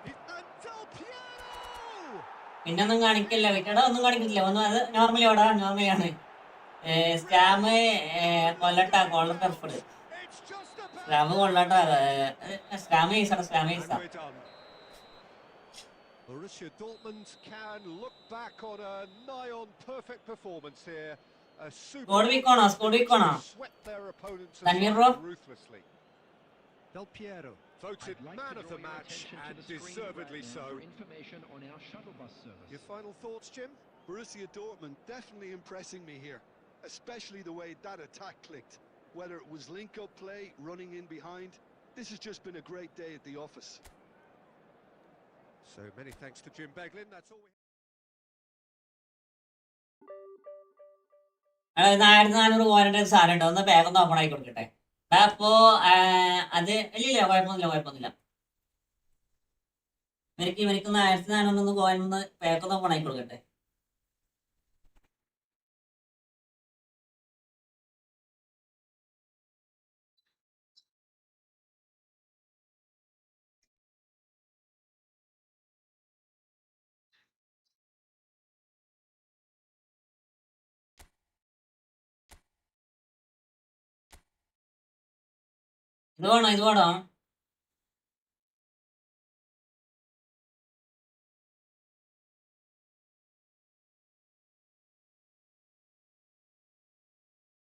And Del Piero! പിന്നൊന്നും കാണിക്കില്ല, വീട്ടടാ ഒന്നും കാണിക്കില്ല, ഒന്നും അത് normally ഓടാ, നോർമലിയാണ്. Scam കൊല്ലട്ടാ, കൊള്ളട്ടർഫഡ് സ്കാമ് കൊള്ളട്ടാ, സ്കാമ് ഈസാ. Borussia Dortmund can look back on a nigh-on perfect performance here. A super squad week on. Swept their opponents ruthlessly. Del Piero voted man of the match, and deservedly so. Your final thoughts, Jim? Borussia Dortmund definitely impressing me here, especially the way that attack clicked. Whether it was link-up play, running in behind, this has just been a great day at the office. So many thanks to Jim Beglin. That's all we 1400 പോകാനായിട്ട് സാധനം ഉണ്ടോ, ഒന്ന് ബാഗൊന്ന് open ആയി കൊടുക്കട്ടെ. അപ്പോ അത് ഇല്ല കുഴപ്പമൊന്നുമില്ല. ഇവനിക്കൊന്ന് 1400 പോകാനൊന്ന് ബാഗൊന്ന് ഓപ്പൺ ആയി കൊടുക്കട്ടെ. ഇത് വേണോ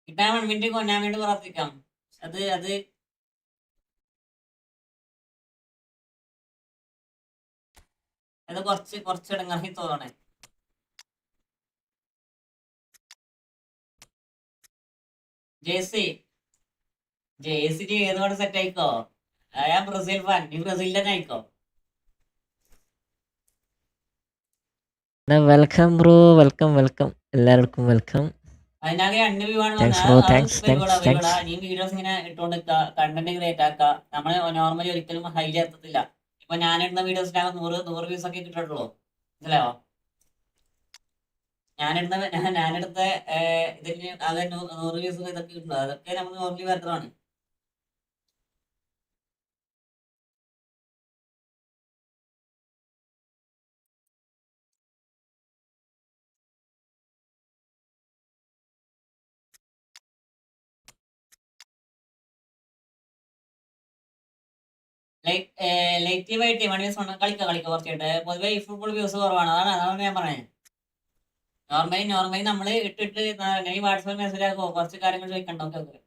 കിട്ടാൻ വേണ്ടി കൊല്ലാൻ വേണ്ടി പ്രവർത്തിക്കാം. അത് അത് കുറച്ച് ഇടങ്ങാറി തോന്നണേ. ജേസി ഏതോടെ സെറ്റ് ആയിക്കോ. ഞാൻ ബ്രസീൽ ഫാൻ, നീ ബ്രസീലിൽ തന്നെ ആയിക്കോ. വെൽക്കം ബ്രോ, വെൽക്കം എല്ലാവർക്കും വെൽക്കം. അതിനാകെ 2 വ്യൂ ആണ് Thanks bro, thanks. നീ വീഡിയോസ് ഇങ്ങനെ ഇട്ടുകൊണ്ട് കണ്ടന്റ് ക്രിയേറ്റ് ആക്കുക. നമ്മൾ നോർമലി ഒരിക്കലും ഹൈലി എത്തത്തില്ല. ഇപ്പൊ ഞാനിടുന്ന വീഡിയോസിനാകെ 100 വ്യൂസ് ഒക്കെ കിട്ടുള്ളൂ, മനസ്സിലായോ? ഞാനെടുത്ത ഇതിന് ആകെ 100 വ്യൂസ് ഇതൊക്കെ കിട്ടുള്ളൂ. അതൊക്കെ നമ്മൾ നോർമലി വരുന്നതാണ്. ലൈറ്റീവായിട്ട് കളിക്കുക കുറച്ചായിട്ട്. പൊതുവെ ഈ ഫുട്ബോൾ വ്യൂസ് കുറവാണ്. അതാണ് ഞാൻ പറഞ്ഞത്. നോർമലി നമ്മൾ ഇട്ടിട്ട് ഈ വാട്സാപ്പ് മെസ്സേജ് ആക്കോ, കുറച്ച് കാര്യങ്ങൾ ചോദിക്കണ്ടോ? ഓക്കെ.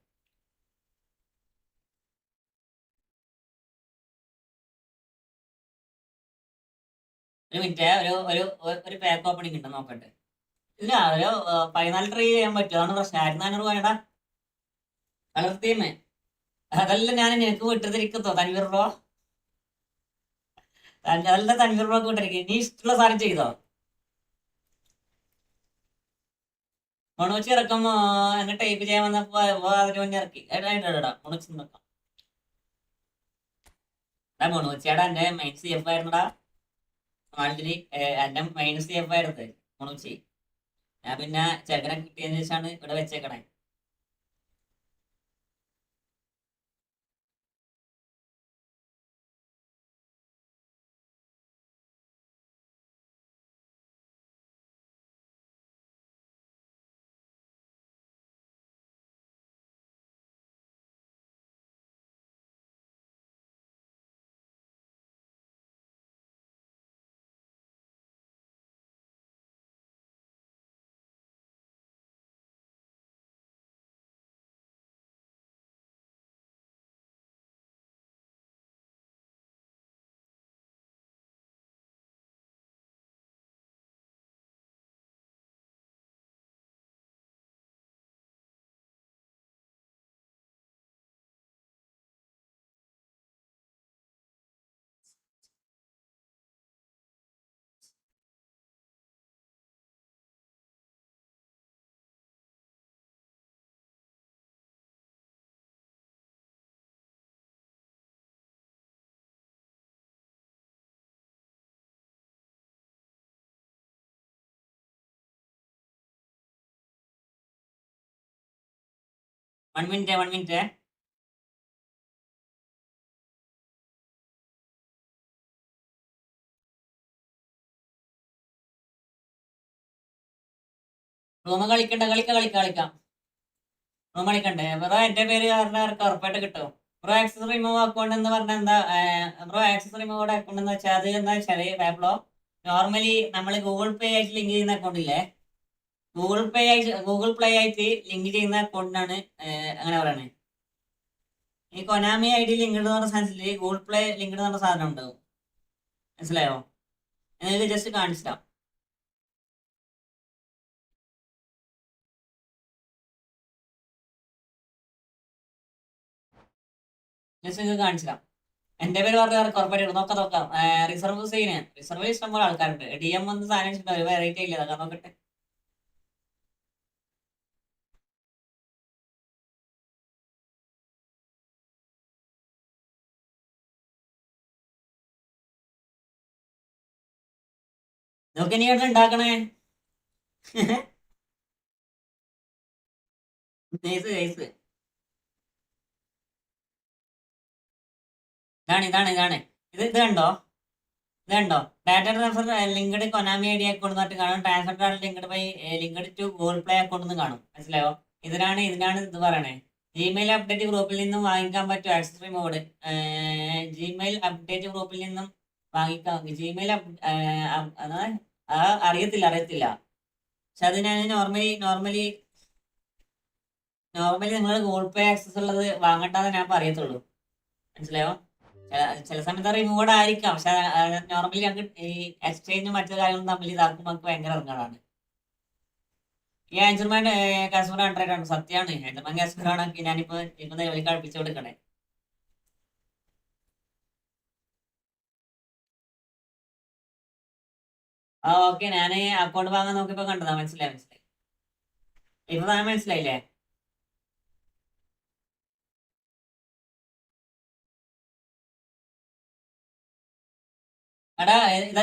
ഒരു മിനിറ്റ്, ഒരു പാക്ക് ഓപ്പണിംഗ് ഉണ്ട്, നോക്കട്ടെ. ഇല്ല, ഒരു 14 ട്രൈ ചെയ്യാൻ പറ്റും. അതാണ് പ്രശ്നം. 1400 വേണ്ട കളർ തീം. അതെല്ലാം ഞാൻ നിനക്ക് വിട്ടിരിക്കത്തോ തൻവീർ ബ്രോ? അതെല്ലാം തൻവീർ ബ്രോക്ക് വിട്ടിരിക്കും. നീ ഇഷ്ടമുള്ള സാധനം ചെയ്തോ? മണോച്ചി ഇറക്കം എന്നെ ടൈപ്പ് ചെയ്യാൻ വന്നപ്പോ അതിന് മുന്നേ ഇറക്കി. മണോച്ചി നോക്കാം. മണോച്ചിയാടാ എന്റെ മെയിൻ CF ആയിരുന്നടാ. ആൾറെഡി എന്റെ മെയിൻ CF ആയിരുന്നത് മണോച്ചി. ഞാൻ പിന്നെ ചെക്കനെ കിട്ടിയതിനു ശേഷമാണ് ഇവിടെ വെച്ചേക്കണേ. One minute. റൂം കളിക്കണ്ട, കളിക്കാം. റൂം കളിക്കണ്ടേ ബ്രോ? എന്റെ പേര് ഉറപ്പായിട്ട് കിട്ടും ബ്രോ. ആക്സസ് റിമൂവ് അക്കൗണ്ട് എന്ന് പറഞ്ഞാൽ എന്താ ബ്രോ? ആക്സസ് റിമൂവ് അക്കൗണ്ട് എന്ന് വെച്ചാൽ അത് എന്താ വെച്ചാൽ ബാബ്ലോ, നോർമലി നമ്മൾ ഗൂഗിൾ പേ ആയിട്ട് ലിങ്ക് ചെയ്യുന്ന അക്കൗണ്ട് ഇല്ലേ, ഗൂഗിൾ പ്ലേ ആയിട്ട് ലിങ്ക് ചെയ്യുന്ന അക്കൗണ്ടിനാണ് അങ്ങനെ പറയണേ. ഈ കൊനാമി ID ലിങ്ക് എന്ന് പറഞ്ഞ സാധനത്തില് ഗൂഗിൾ പ്ലേ ലിങ്ക് എന്ന് പറഞ്ഞ സാധനം ഉണ്ടാവും, മനസ്സിലായോ? നിങ്ങൾക്ക് ജസ്റ്റ് കാണിച്ചിട്ടാം. ജസ്റ്റ് നിങ്ങൾക്ക് കാണിച്ചിടാം. എന്റെ പേര് പറഞ്ഞ കോർപ്പറേറ്റ് നോക്കാം. റിസർവ് ഇഷ്ടം പോലെ ആൾക്കാരുണ്ട്. DM വന്ന് സാധനം വെച്ചിട്ടുണ്ട്, ഒരു വെറൈറ്റി ഇല്ല. അതൊക്കെ നോക്കട്ടെ. നോക്കി നീ ഇവിടെ ഉണ്ടാക്കണേ. നൈസ്. ഇതാണ്. ഇത് കണ്ടോ? Data transfer linked Konami ID account എന്നിട്ട് കാണും. Transfer linked to Google Play account എന്ന് കാണും, മനസ്സിലായോ? ഇതിനാണ് ഇത് പറയണേ. ജിമെയിൽ അപ്ഡേറ്റ് ഗ്രൂപ്പിൽ നിന്നും വാങ്ങിക്കാൻ പറ്റും ആക്സസറി മോഡ്. ജിമെയിൽ അപ്ഡേറ്റ് ഗ്രൂപ്പിൽ നിന്നും വാങ്ങിക്കാം. ജിമെയിൽ അറിയത്തില്ല. പക്ഷെ അത് ഞാൻ നോർമലി നിങ്ങൾ ഗൂഗിൾ പേ ആക്സസ് ഉള്ളത് വാങ്ങണ്ടെന്ന് ഞാൻ പറയത്തുള്ളൂ, മനസ്സിലായോ? ചില സമയത്ത് റിമൂവഡ് ആയിരിക്കാം, പക്ഷെ നോർമലി ഞങ്ങൾക്ക് ഈ എക്സ്ചേഞ്ചും മറ്റു കാര്യങ്ങളും തമ്മിൽ ഇതാക്കുമ്പോൾ നമുക്ക് ഭയങ്കര ഇറങ്ങാറാണ്. ഈ ആൻസർമാൻ കാശ്മീർ 100 ആണ്, സത്യമാണ്. ആൻസർമാൻ കാശ്മീർ ആണ് ഞാനിപ്പോ നിലവിൽ കളിപ്പിച്ചു കൊടുക്കണേ. ആ ഓക്കെ, ഞാൻ അക്കൗണ്ട് വാങ്ങാൻ നോക്കിയപ്പോ കണ്ടതാ. മനസ്സിലായി. ഇപ്പൊ താൻ മനസ്സിലായില്ലേ? എടാ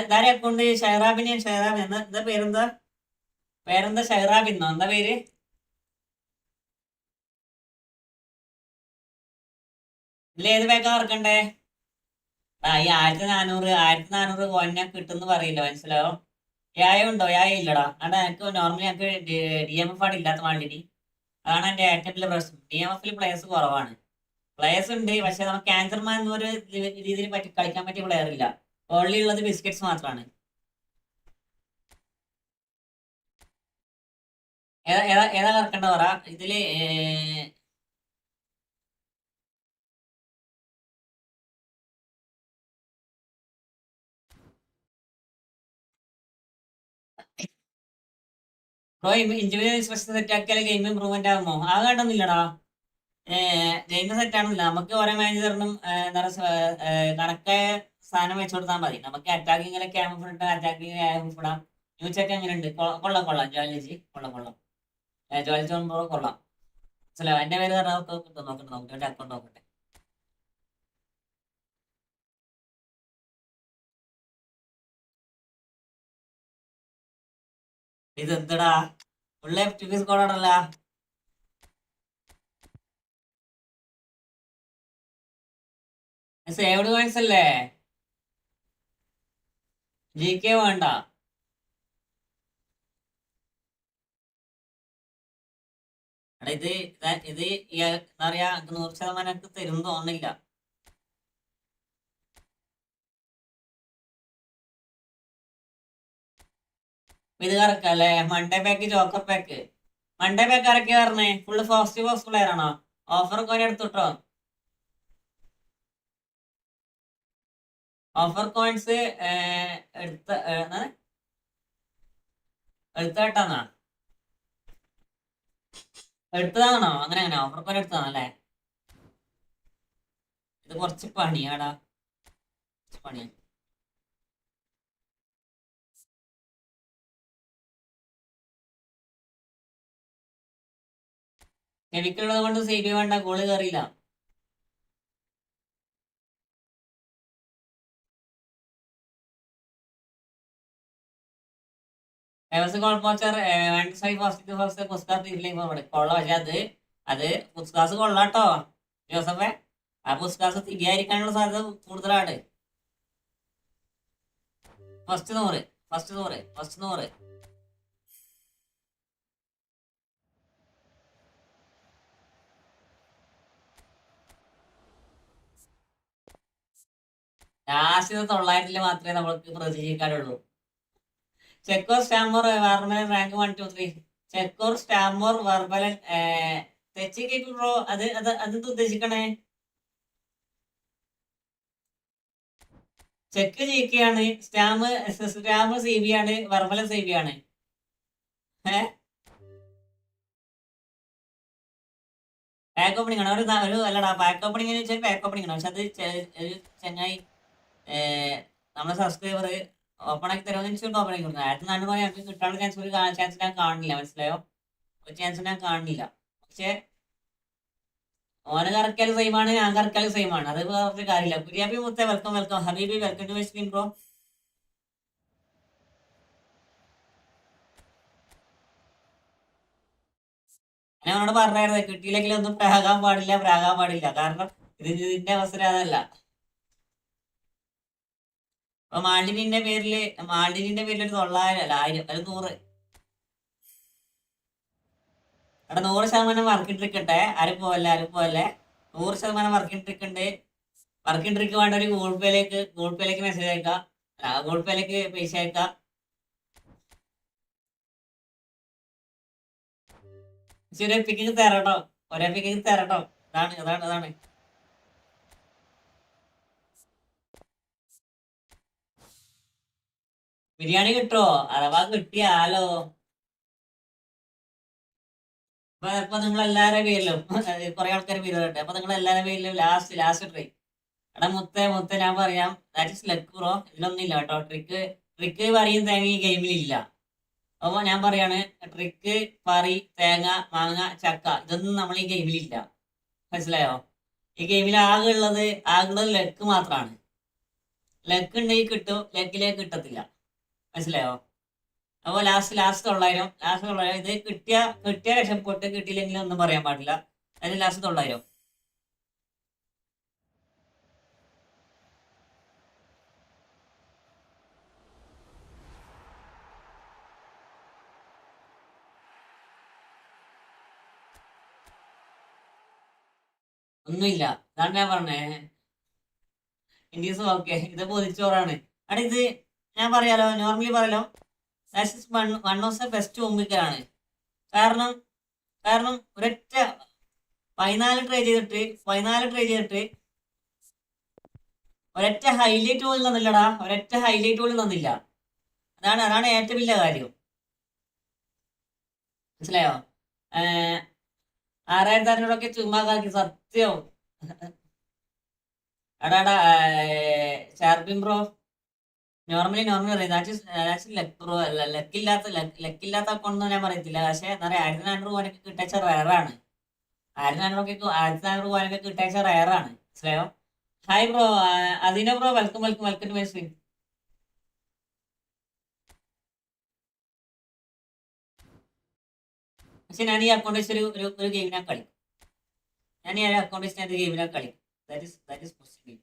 ഇതാരെ അക്കൗണ്ട്? ഷൈറാബിന് എന്താ പേരെന്താ ഷൈറാബിന്നോ എന്താ പേര്? ഇതിൽ ഏത് ബാക്കാ ഇറക്കണ്ടേ? ഈ 1400 കോയിനെ കിട്ടുന്നു പറയില്ല, മനസ്സിലായോ? യായ ഉണ്ടോ? യായ ഇല്ലടാ. അടാ എനിക്ക് നോർമലി ഞങ്ങൾക്ക് DMF ആണ് ഇല്ലാത്ത മാളിനി. അതാണ് എന്റെ ഏറ്റവും വലിയ പ്രശ്നം. DMF പ്ലേയേഴ്സ് കുറവാണ്. പ്ലേയേഴ്സ് ഉണ്ട്, പക്ഷെ നമുക്ക് ക്യാൻസർമാൻ എന്നൊരു രീതിയിൽ കളിക്കാൻ പറ്റിയ പ്ലെയർ ഇല്ല. ഓൺലി ഉള്ളത് ബിസ്ക്കറ്റ്സ് മാത്രമാണ്. ഏതാ കറക്കണ്ട പറ ഇതില്. ബ്രോ ഇൻഡിവിജ്വൽ സ്പെഷ്യൽ സെറ്റ് ആക്കിയാൽ ഗെയിം ഇമ്പ്രൂവ്മെന്റ് ആകുമോ? ആകാണ്ടൊന്നുമില്ലടാ. ഗെയിം സെറ്റ് ആണെന്നില്ല, നമുക്ക് ഓരോ മാനേജറിനും എന്താ പറയുക കണക്കായ സാധനം വെച്ച് കൊടുത്താൽ മതി. നമുക്ക് അറ്റാക്കിങ്ങിലെ ക്യാമ്പ് ഇട്ട് അറ്റാക്കിങ് ഇടാം. ന്യൂ ചെക്ക് എങ്ങനെയുണ്ട്? കൊള്ളാം ജോലി കൊള്ളാം. ജോലി ചോമ്പോ കൊള്ളാം. മനസ്സിലാവും. എന്റെ പേര് നോക്കട്ടെ അക്കൗണ്ട് നോക്കട്ടെ. ഇത് എന്തടാ ഉള്ള FTP സ്കോഡാണല്ല. സേവ്ഡ് കോയിൻസ് അല്ലേ? GK വേണ്ട. എടാ ഇത് എന്താ പറയാ 100% തരും തോന്നില്ല. ഇത് കറക്കല്ലേ? Monday pack, joker pack. Monday pack ആരൊക്കെയാ പറഞ്ഞേ? ഫുള്ള് ഫസ്റ്റ് പ്ലെയർ ആണോ? ഓഫർ കോയിൻ എടുത്തിട്ടോ. ഓഫർ കോയിൻസ് എടുത്തേട്ടാന്നാ? എടുത്തതാണോ? അങ്ങനെ ഓഫർ കോയിൻ എടുത്തതാണല്ലേ? ഇത് കുറച്ച് പണിയാടാ, പണിയാ. കെമിക്കലുള്ളത് കൊണ്ട് സേവ് വേണ്ട, ഗോള് കയറിയില്ല. കൊള്ളാം, പക്ഷെ അത് പുസ്കാസ് കൊള്ളാട്ടോ ജോസഫെ. ആ പുസ്കാസ് തിരിയായിരിക്കാനുള്ള സാധ്യത കൂടുതലാണ്. ഫസ്റ്റ് 100. ലാസ്റ്റ് 900 മാത്രമേ നമ്മൾക്ക് പ്രതീക്ഷിക്കാനുള്ളൂ. ചെക്കോർ സ്റ്റാമോർ വാർമലൻ റാങ്ക് 1 2 3. ചെക്കോർ സ്റ്റാമോർ വാർമലൻ തെച്ചി കേക്ക് ബ്രോ. അതെന്ത് ഉദ്ദേശിക്കണേ? ചെക്ക് GK ആണ്, സ്റ്റാമ് CB ആണ്, വർമലൻ CB ആണ്. പാക്ക് ഓപ്പണിംഗ് ആണ് ഒരു അല്ലടാ. പാക്ക് ഓപ്പണിംഗ് വെച്ചാൽ പാക്ക് ഓപ്പണിംഗ് ആണ്, പക്ഷെ അത് ചെങ്ങായി നമ്മളെ സബ്സ്ക്രൈബർ ഓപ്പൺ ആക്കി തരുമെന്ന് വെച്ചിട്ട് ഓപ്പൺ ആക്കി കൊടുക്കുന്നത്. 1400 ഞങ്ങൾക്ക് കിട്ടാനുള്ള ചാൻസ് ഞാൻ കാണില്ല, മനസ്സിലായോ? ഒരു ചാൻസ് ഞാൻ കാണില്ല. പക്ഷെ ഓന് കറക്കിയാലും സെയിമാണ്, ഞാൻ കറക്കിയാലും സെയിമാണ്. അത് പറഞ്ഞ കാര്യമില്ല. കുര്യാബി മുത്തേ വെൽക്കം. ഹബീബി welcome to my screen bro. ഞാൻ അവനോട് പറഞ്ഞായിരുന്നു കിട്ടിയില്ലെങ്കിൽ ഒന്നും പ്രാകാൻ പാടില്ല. കാരണം ഇതിന്റെ അവസരം അതല്ല. അപ്പൊ മാലിന്യന്റെ പേരില് ഒരു 900 അല്ല 1000 ഒരു 100. അവിടെ 100% വർക്കിംഗ് ട്രിക്ക് ഇട്ടെ. ആരും പോവല്ലേ 100% വർക്കിംഗ് ട്രിക്ക് ഉണ്ട്. വർക്കിംഗ് ട്രിക്ക് വേണ്ട ഒരു ഗൂഗിൾ പേയിലേക്ക് മെസ്സേജ് അയക്കാം. ഗൂഗിൾ പേയിലേക്ക് പൈസ അയക്കാം. ഒരേ പിക്കിങ് തരണം. അതാണ് ബിരിയാണി കിട്ടുമോ? അഥവാ കിട്ടിയാലോ? ഇപ്പൊ നിങ്ങൾ എല്ലാവരുടെ പേരിലും കുറെ ആൾക്കാർ പേര് പറയട്ടെ. അപ്പൊ നിങ്ങൾ എല്ലാവരുടെ പേരിലും ലാസ്റ്റ് ട്രൈ. എടാ മുത്ത ഞാൻ പറയാം, ദാറ്റ് ഇസ് ലക്ക് ബ്രോ. ഇതിലൊന്നുമില്ല കേട്ടോ. ട്രിക്ക് പറയും തേങ്ങ ഈ ഗെയിമിലില്ല. അപ്പൊ ഞാൻ പറയാണ്, ട്രിക്ക് പറി തേങ്ങ മാങ്ങ ചക്ക ഇതൊന്നും നമ്മൾ ഈ ഗെയിമിലില്ല. മനസ്സിലായോ? ഈ ഗെയിമിൽ ആകെയുള്ളത് ലക്ക് മാത്രമാണ്. ലക്ക് ഉണ്ടെങ്കിൽ കിട്ടും, ലക്കിലേക്ക് കിട്ടത്തില്ല. മനസ്സിലായോ? അപ്പൊ ലാസ്റ്റ് 900 ഇത് കിട്ടിയ രക്ഷപ്പെട്ട്, കിട്ടിയില്ലെങ്കിൽ ഒന്നും പറയാൻ പാടില്ല. അതിന് ലാസ്റ്റ് 900. ഒന്നുമില്ല. അതാണ് ഞാൻ പറഞ്ഞേ. ഇൻഡീസ് ഓക്കെ, ഇത് പൊതിച്ചോറാണ്. അവിടെ ഇത് ഞാൻ പറയാലോ, നോർമലി പറയാലോ, വൺ ഓഫ് ദ ബെസ്റ്റ് ഒമ്പിക്കലാണ്. കാരണം ഒരൊറ്റ 14 ട്രൈ ചെയ്തിട്ട് ഒരൊറ്റ ഹൈലൈറ്റ് പോലും തന്നില്ലടാ. ഒരൊറ്റ ഹൈലൈറ്റ് പോലും തന്നില്ല. അതാണ് ഏറ്റവും വലിയ കാര്യം. മനസ്സിലായോ? 6500 ചുമ്മാ കാക്കി സത്യം. എടാ Sharbin bro, normally luck bro. ലക്കില്ലാത്ത അക്കൗണ്ട് ഞാൻ പറയത്തില്ല. പക്ഷെ എന്താ പറയാ, 1400 പോകാനൊക്കെ കിട്ടാച്ച റയറാണ്. 1400 പോകാനൊക്കെ കിട്ടാച്ച റയറാണ്. മനസ്സിലായോ? ഹായ് ബ്രോ, അതിന bro, welcome to my stream. പക്ഷെ ഞാൻ ഈ അക്കൗണ്ട് വെച്ച് ഒരു ഗെയിമിനാ കളിക്കും. That is possible.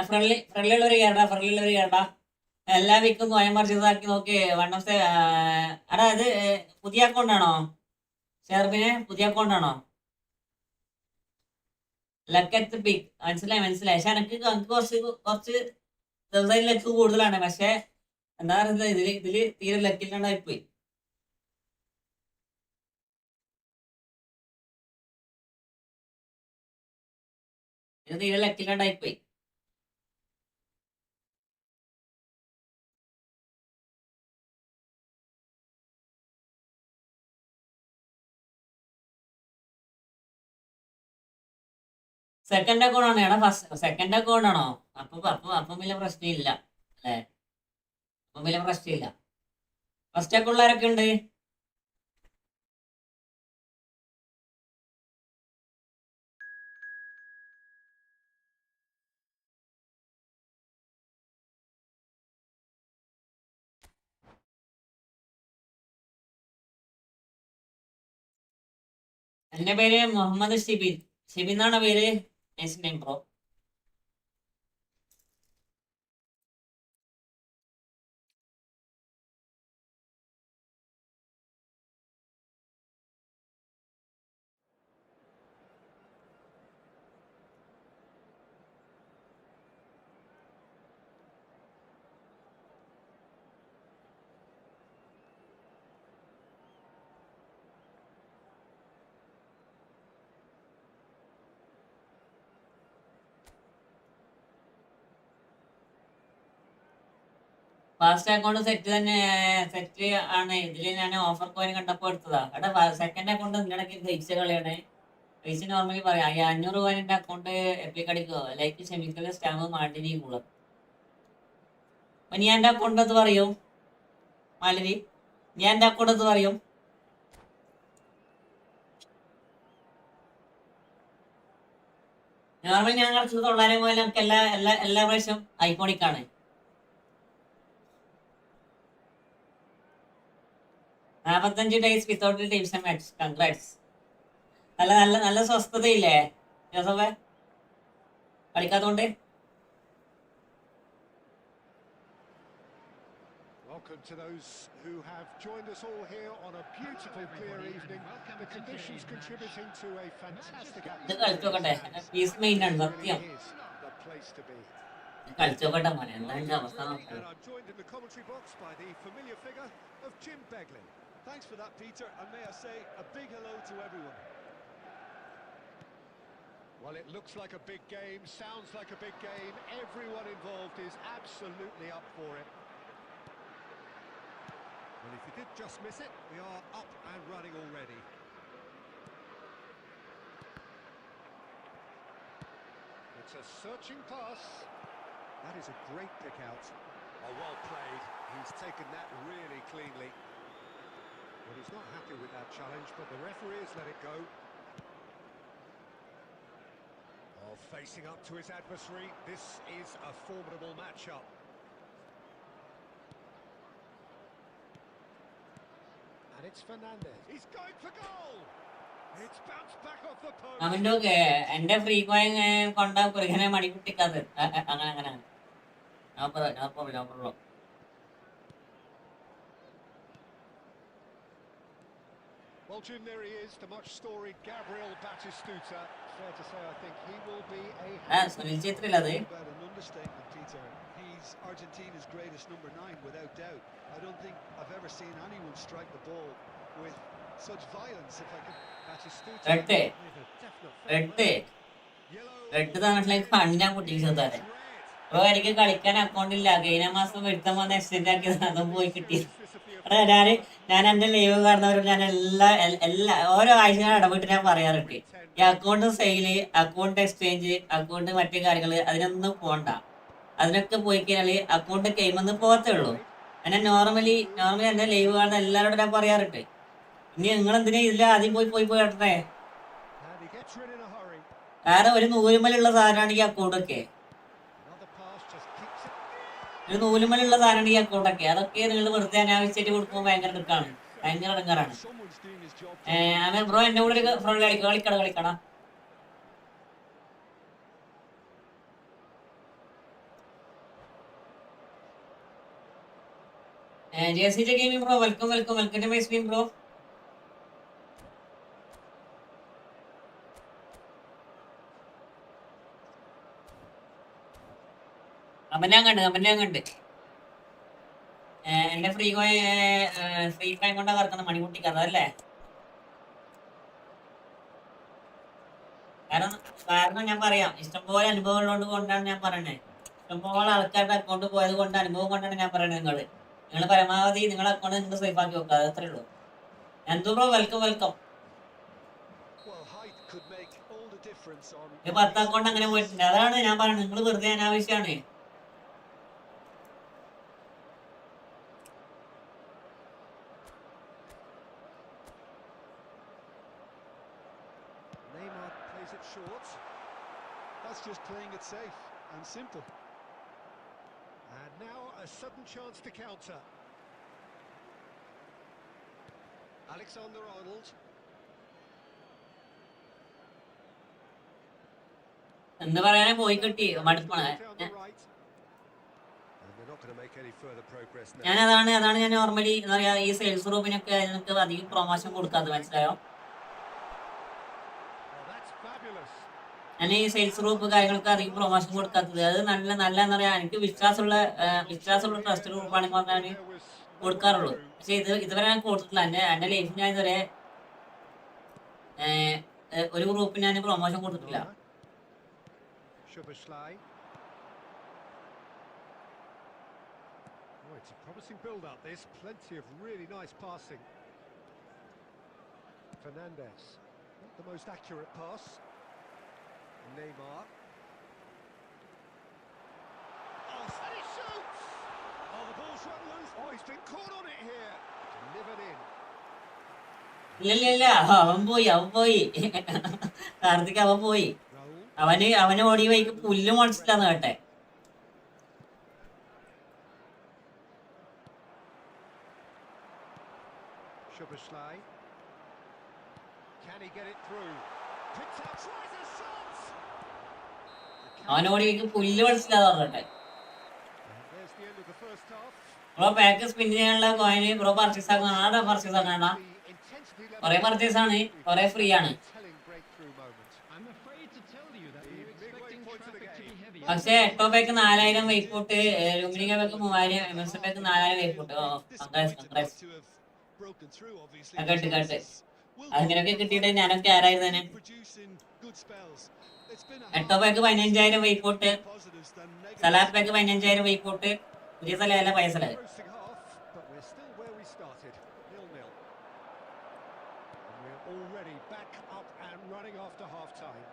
ഫ്രണ്ട്ലിയുള്ളവർ കേരള എല്ലാ വീക്കും കോയന്മാർ ചെയ്താക്കി നോക്കി. വൺ ഓഫ് ദ എടാ ഇത് പുതിയ അക്കൗണ്ടാണോ ഷെർബിന്? പുതിയ അക്കൗണ്ടാണോ? ലക്കറ്റ് പിക് മനസ്സിലായി. പക്ഷെ എനിക്ക് കുറച്ച് ദിവസം ലക്ക് കൂടുതലാണ്. പക്ഷെ എന്താ പറയുന്നത്, ഇതില് തീരെ ലക്കില്ലാണ്ടായിപ്പോയി. ഇത് തീരെ ലക്കില്ലാണ്ടായിപ്പോയി. സെക്കൻഡ് അക്കൗണ്ട് ആണ്. എടാ സെക്കൻഡ് അക്കൗണ്ട് ആണോ? അപ്പം വലിയ പ്രശ്നമില്ല അല്ലേ? അപ്പം വലിയ പ്രശ്നമില്ല. ഫസ്റ്റ് അക്കൗണ്ട് ആരൊക്കെ ഉണ്ട്? എന്റെ പേര് മുഹമ്മദ് ഷിബിൻ എന്നാണ് പേര്. Nice name bro. First account set ആണ്. ഇതില് ഞാൻ ഓഫർ കോയിൻ കണ്ടപ്പോ എടുത്തതാ. എടാ സെക്കൻഡ് അക്കൗണ്ട് നിന്നിടയ്ക്ക് ജയിച്ച കളിയാണ്. പൈസ നോർമലി പറയാം. 500 കോയിന്റെ അക്കൗണ്ട് എപ്പിക് അടിക്കോ ലൈക്ക് ഷെമിക്കൽ സ്റ്റാമ്പ് മാലിനി കൂടെ. അപ്പൊ നീ എന്റെ അക്കൗണ്ട് എന്ന് പറയും മാലിനി, ഞാൻ എന്റെ അക്കൗണ്ട് എന്ന് പറയും. നോർമലി ഞാൻ കളിച്ചത് 900 കോയിൻ. നമുക്ക് എല്ലാ പ്രാവശ്യം ഐക്കോണിക് ആണ്. 45 days without teams and match. Congrats. നല്ല സ്വസ്ഥതയില്ലേ ജോസഫേ കളിക്കാത്തോണ്ട്? Welcome to those who have joined us all here on a beautiful clear evening. The conditions contributing to a fantastic ഇത് കളിച്ചോക്കട്ടെ. പീസ് മെയിൻ ആണ് സത്യം. the place to be. കളിച്ചോക്കട്ടെ മോനെ, എന്താ അവസ്ഥ And നോക്കാം. I'm joined in the commentary box by the familiar figure of Jim Beglin. Thanks for that, Peter, and may I say a big hello to everyone. Well, it looks like a big game, sounds like a big game. Everyone involved is absolutely up for it. Well, if you did just miss it, we are up and running already. It's a searching pass. That is a great pick out. Oh, well played. He's taken that really cleanly. Well, he's not happy with that challenge, but the referee has let it go. Oh, facing up to his adversary. This is a formidable matchup. And it's Fernandez. He's going for goal. It's bounced back off the post. അവന്റെ എന്റെ free coin കൊണ്ട കുറുകനെ മടിക്കുട്ടിക്കാത് അങ്ങനെ ഞാൻ Well, Jim, there he is, the much storied Gabriel Batistuta. Fair to say, I think he will be Sunil ഛേത്രിയില്ലത് About an understatement, Peter. He's Argentina's greatest number 9, without doubt. I don't think I've ever seen anyone strike the ball with such violence. If I could, Batistuta. Red തന്നിട്ടിലേക്ക് കണ്ണാൻ പൊട്ടിച്ചതാരെ bro എനിക്ക് കളിക്കാൻ account ഇല്ല കഴിഞ്ഞ മാസം എടുത്താൽ വന്ന് എക്സ്റ്റെൻഡ് ആക്കിയത് അതും പോയി കിട്ടി ഞാൻ എന്റെ ലൈവ് കാണുന്നവരോട് ഞാൻ എല്ലാ ഓരോ ആഴ്ച ഇടപെട്ട് ഞാൻ പറയാറുണ്ട് ഈ account sale account exchange account മറ്റു കാര്യങ്ങള് അതിനൊന്നും പോണ്ട അതിനൊക്കെ പോയി കഴിഞ്ഞാല് അക്കൗണ്ട് കൈമെന്ന് പോകത്തേ ഉള്ളൂ എന്നെ നോർമലി എന്റെ ലൈവ് കാണുന്ന എല്ലാവരോടും ഞാൻ പറയാറുണ്ട് ഇനി നിങ്ങൾ എന്തിനാ ഇതിൽ ആദ്യം പോയി കേട്ടേ കാരണം ഒരു നൂലുമലുള്ള സാധനമാണ് ഈ അക്കൗണ്ടൊക്കെ ഒരു നൂലുമലുള്ള സാധനമാണ് ഈ അക്കൗണ്ടൊക്കെ അതൊക്കെ നിങ്ങൾ വെറുതെ അനാവശ്യമായിട്ട് കൊടുക്കുമ്പോൾ ഭയങ്കര എടുക്കാണ് ഭയങ്കര ഇടങ്ങാറാണ് അങ്ങനെ ബ്രോ എന്റെ കൂടെ ഒരു front കളിക്കട JCJ Gaming bro, welcome to my stream bro. Comment കണ്ട് എന്റെ ഫ്രീ ടൈം കൊണ്ടാ കറക്കുന്ന മണിമുട്ടിക്കാതെ അല്ലേ കാരണം ഞാൻ പറയാം ഇഷ്ടംപോലെ അനുഭവം കൊണ്ടാണ് ഞാൻ പറയണേ ഇഷ്ടംപോലെ ആൾക്കാരുടെ അക്കൗണ്ട് പോയത് കൊണ്ട് അനുഭവം കൊണ്ടാണ് ഞാൻ പറയണത് നിങ്ങൾ പരമാവധി നിങ്ങളുടെ അക്കൗണ്ട് നിങ്ങൾ സേഫ് ആക്കി വെക്കുക അത് അത്രേ ഉള്ളൂ എന്തോ ബ്രോ വെൽക്കം 10 അക്കൗണ്ട് അങ്ങനെ പോയിട്ടുണ്ട് അതാണ് ഞാൻ പറയുന്നത് നിങ്ങൾ വെറുതെ അനാവശ്യമാണ് short. That's just playing it safe and simple. And now a sudden chance to counter. Alexander-Arnold. എന്താ പറയാനേ പോയി കിട്ടി മടുപ്പാണ് അതാണ് ഞാൻ നോർമലി എന്താ പറയാ ഈ സെയിൽസ് ഗ്രൂപ്പിനൊക്കെ അതിനൊക്കെ അധികം പ്രൊമോഷൻ കൊടുക്കാതെ മനസ്സിലായോ ഞാൻ ഈ സെയിൽസ് ഗ്രൂപ്പ് കാര്യങ്ങൾക്ക് അധികം പ്രൊമോഷൻ കൊടുക്കാത്തത് അത് നല്ല എന്താ പറയാ എനിക്ക് വിശ്വാസമുള്ള ട്രസ്റ്റ് ഗ്രൂപ്പാണെങ്കിൽ മാത്രമേ ഞാൻ കൊടുക്കാറുള്ളൂ പക്ഷെ ഇതുവരെ ഞാൻ കൊടുത്തിട്ടില്ല എന്റെ ലൈഫിൽ ഞാൻ ഇതുവരെ ഒരു ഗ്രൂപ്പിന് ഞാൻ പ്രൊമോഷൻ കൊടുത്തിട്ടില്ല It's a promising build-up. There's plenty of really nice passing. Fernandez, not the most accurate pass. Neymar. Oh, and he shoots! Oh, the ball's run loose. Oh, he's been caught on it here. Delivered in. ഇല്ല അവൻ പോയി കാർത്തിക് അവൻ പോയി അവന് ഓടി വൈക്ക് പുല്ല് മുളച്ചിട്ടാന്ന് കേട്ടെ അവനോടി വൈക്ക് പുല്ല് മുളച്ചിട്ടാന്ന് പറഞ്ഞിട്ടെ ബ്രോ പാക്ക് സ്പിൻ ചെയ്യാനുള്ള കോയിന് ബ്രോ പർച്ചേസ് ആക്കുന്ന പർച്ചേസ് ആക്കണ കുറെ പർച്ചേസ് ആണ് കുറെ ഫ്രീ ആണ് പക്ഷെ എട്ടോ പാക്ക് 4000 വെയിറ്റ് പോട്ട് ലൂമിനിക പാക്ക് 3000 എംഎസ് പാക്ക് 4000 വെയിറ്റ് പോട്ട് broken through, obviously. I The got it. chances will come, അങ്ങനെയൊക്കെ but കിട്ടിയിട്ട് Friendlydiv ഞാനൊക്കെ ആരായിരുന്നു producing good spells. It's been a എട്ടോ half pack that's 15,000 seen വൈപ്പോട്ട് more positives than Salah negatives. പേക്ക് 15,000 വൈപ്പോട്ട് പുതിയ സ്ഥലമല്ല പഴയ സ്ഥലം Closing half, but we're still where we started, 0-0. And we're already back up and running after half-time.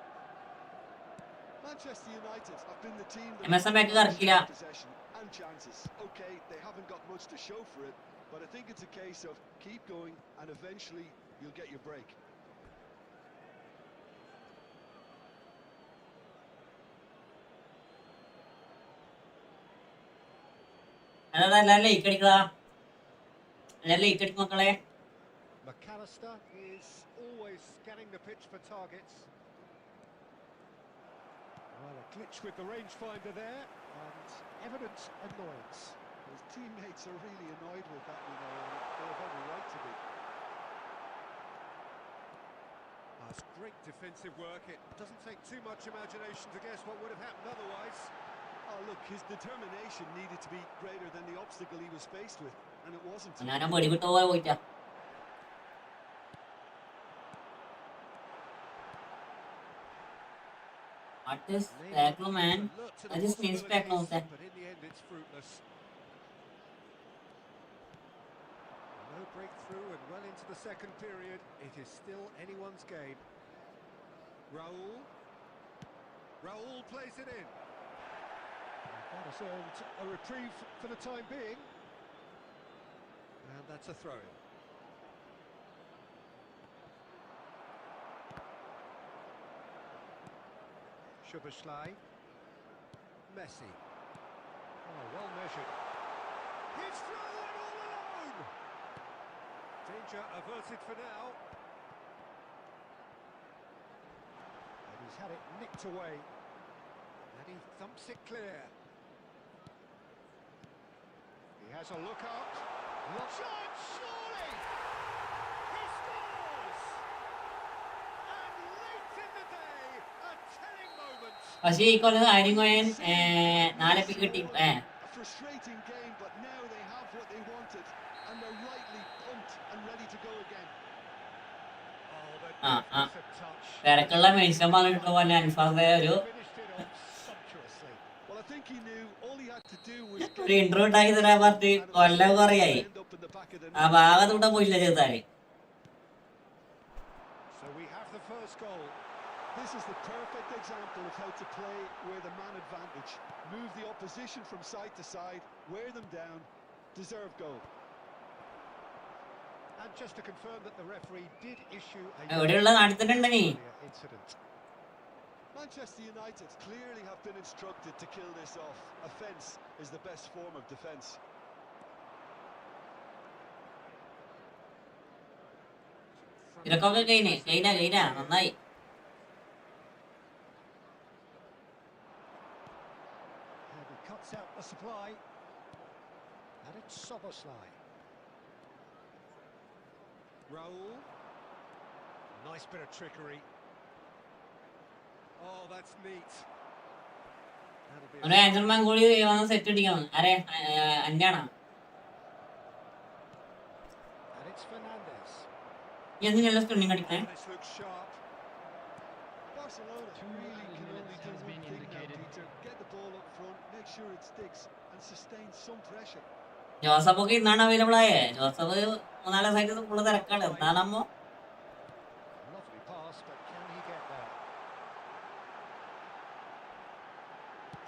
Manchester United have been the team that MSN back have ഇറക്കില്ല. possession and chances. Okay, they haven't got much to show for it, but I think it's a case of keep going and eventually you'll get your break. അതാ എല്ലാവരും like അടിക്കടാ എല്ലാവരും like അടിക്കും മക്കളെ McAllister is always scanning the pitch for targets. Well, a glitch with the rangefinder there, and evident annoyance. His teammates are really annoyed with that, you know, and they have every right to be. That's great defensive work. It doesn't take too much imagination to guess what would have happened otherwise. Oh, look, his determination needed to be greater than the obstacle he was faced with, and it wasn't. ഞാനും വെടിവിട്ട പോലെ പോയിട്ടാ What is tackle, man? I just means tackle होता है. But in the end, it's fruitless. No breakthrough, and well into the second period, it is still anyone's game. Raul plays it in. That has earned a reprieve for the time being. And that's a throw-in. Szoboszlai. Messi. Oh, well measured. He's through and all alone! Danger averted for now. And he's had it nicked away. And he thumps it clear. He has a look out. Shot, surely! He scores! And late in the day, a telling moment. പക്ഷേ ഈ കൊല്ലം ആരും coin 4 പിക്ക് കിട്ടി A frustrating game, but now they have what they wanted, and they're rightly pumped and ready to go again. Oh, the defensive touch. തിരക്കുള്ള mention പറഞ്ഞിട്ട് പോലെ അൻഫാസെ ഒരു Finished it off sumptuously. Well, I think he knew all he had to do was ഒരു interview ഉണ്ടാക്കി തരാൻ പറഞ്ഞ് കൊല്ലം കുറയായി end up in the back of the ആ net. ഭാഗത്തൂടെ പോയില്ല ചെറുതാല് So we have the first goal. This is the perfect example of how to play with a man advantage. Move the opposition from side to side, wear them down, deserve goal. And just to confirm that the referee did issue a എവിടെയുള്ള നാട്ടിൽ തന്നെ ഉണ്ട് നീ incident. Manchester United clearly have been instructed to kill this off. Offence is the best form of defence. ഇതൊക്കെ കഴിഞ്ഞ നന്നായി And he cuts out the supply. And it's Szoboszlai. Raul. Nice bit of trickery. Oh, that's neat. That'll be ഒരു ആഞ്ചർമാൻ കൂടി വന്ന് set അടിക്കണം ആരെ അന്യാണോ And it's Fernandes. എന്തിനല്ല സ്പിന്നിങ് അടിക്കണേ This looks sharp. Barcelona really can only do one thing now, Peter. Get the ball up front, make sure it sticks, and sustain some pressure. ജോസഫൊക്കെ ഇന്നാണ് available ആയേ Joseph 3-4 ദിവസമായിട്ട് full തിരക്കാണ് എന്നാലാകുമ്പോ Lovely pass, but can he get there?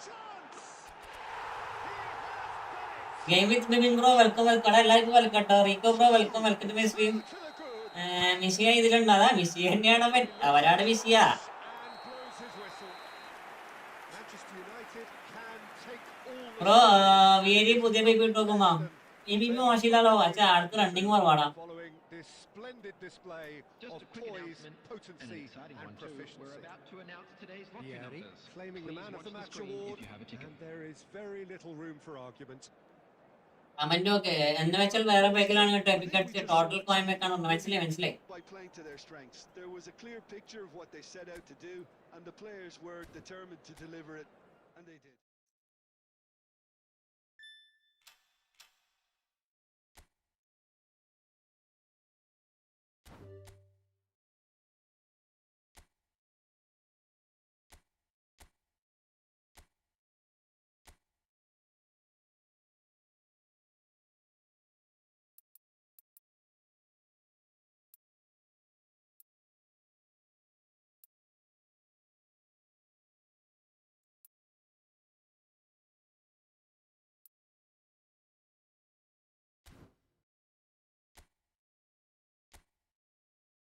Chance! He has done it! Game with Bibin bro welcome എല്ലാവർക്കും welcome കേട്ടോ Rico bro welcome to my stream To the good. മിസിയ ഇതിലുണ്ടോ അതാ മിസിയ തന്നെയാണ് അവരാണ് മിസിയ And blows his whistle. Manchester United can take all the bro very പുതിയ പൈപ്പ് ഇട്ട് നോക്കുമ്പോ ഈ പൈപ്പ് മോശമില്ലല്ലോ പക്ഷെ ആൾക്ക് റണ്ണിങ് കുറവാടാ following this splendid display Just of a quick poise, announcement, an potency, exciting and one too. We're proficiency. about to announce today's lottery Vieri numbers. claiming the Please man of watch the the match screen award, if you have a ticket. and there is very little room for argument. Comment ഒക്കെ എന്ന് വെച്ചാൽ വേറെ പേക്കിലാണ് കേട്ടോ EPIC അടിച്ച് total coin വെക്കാണ് മനസ്സിലായി By playing to their strengths, there was a clear picture of what they set out to do, and the players were determined to deliver it, and they did.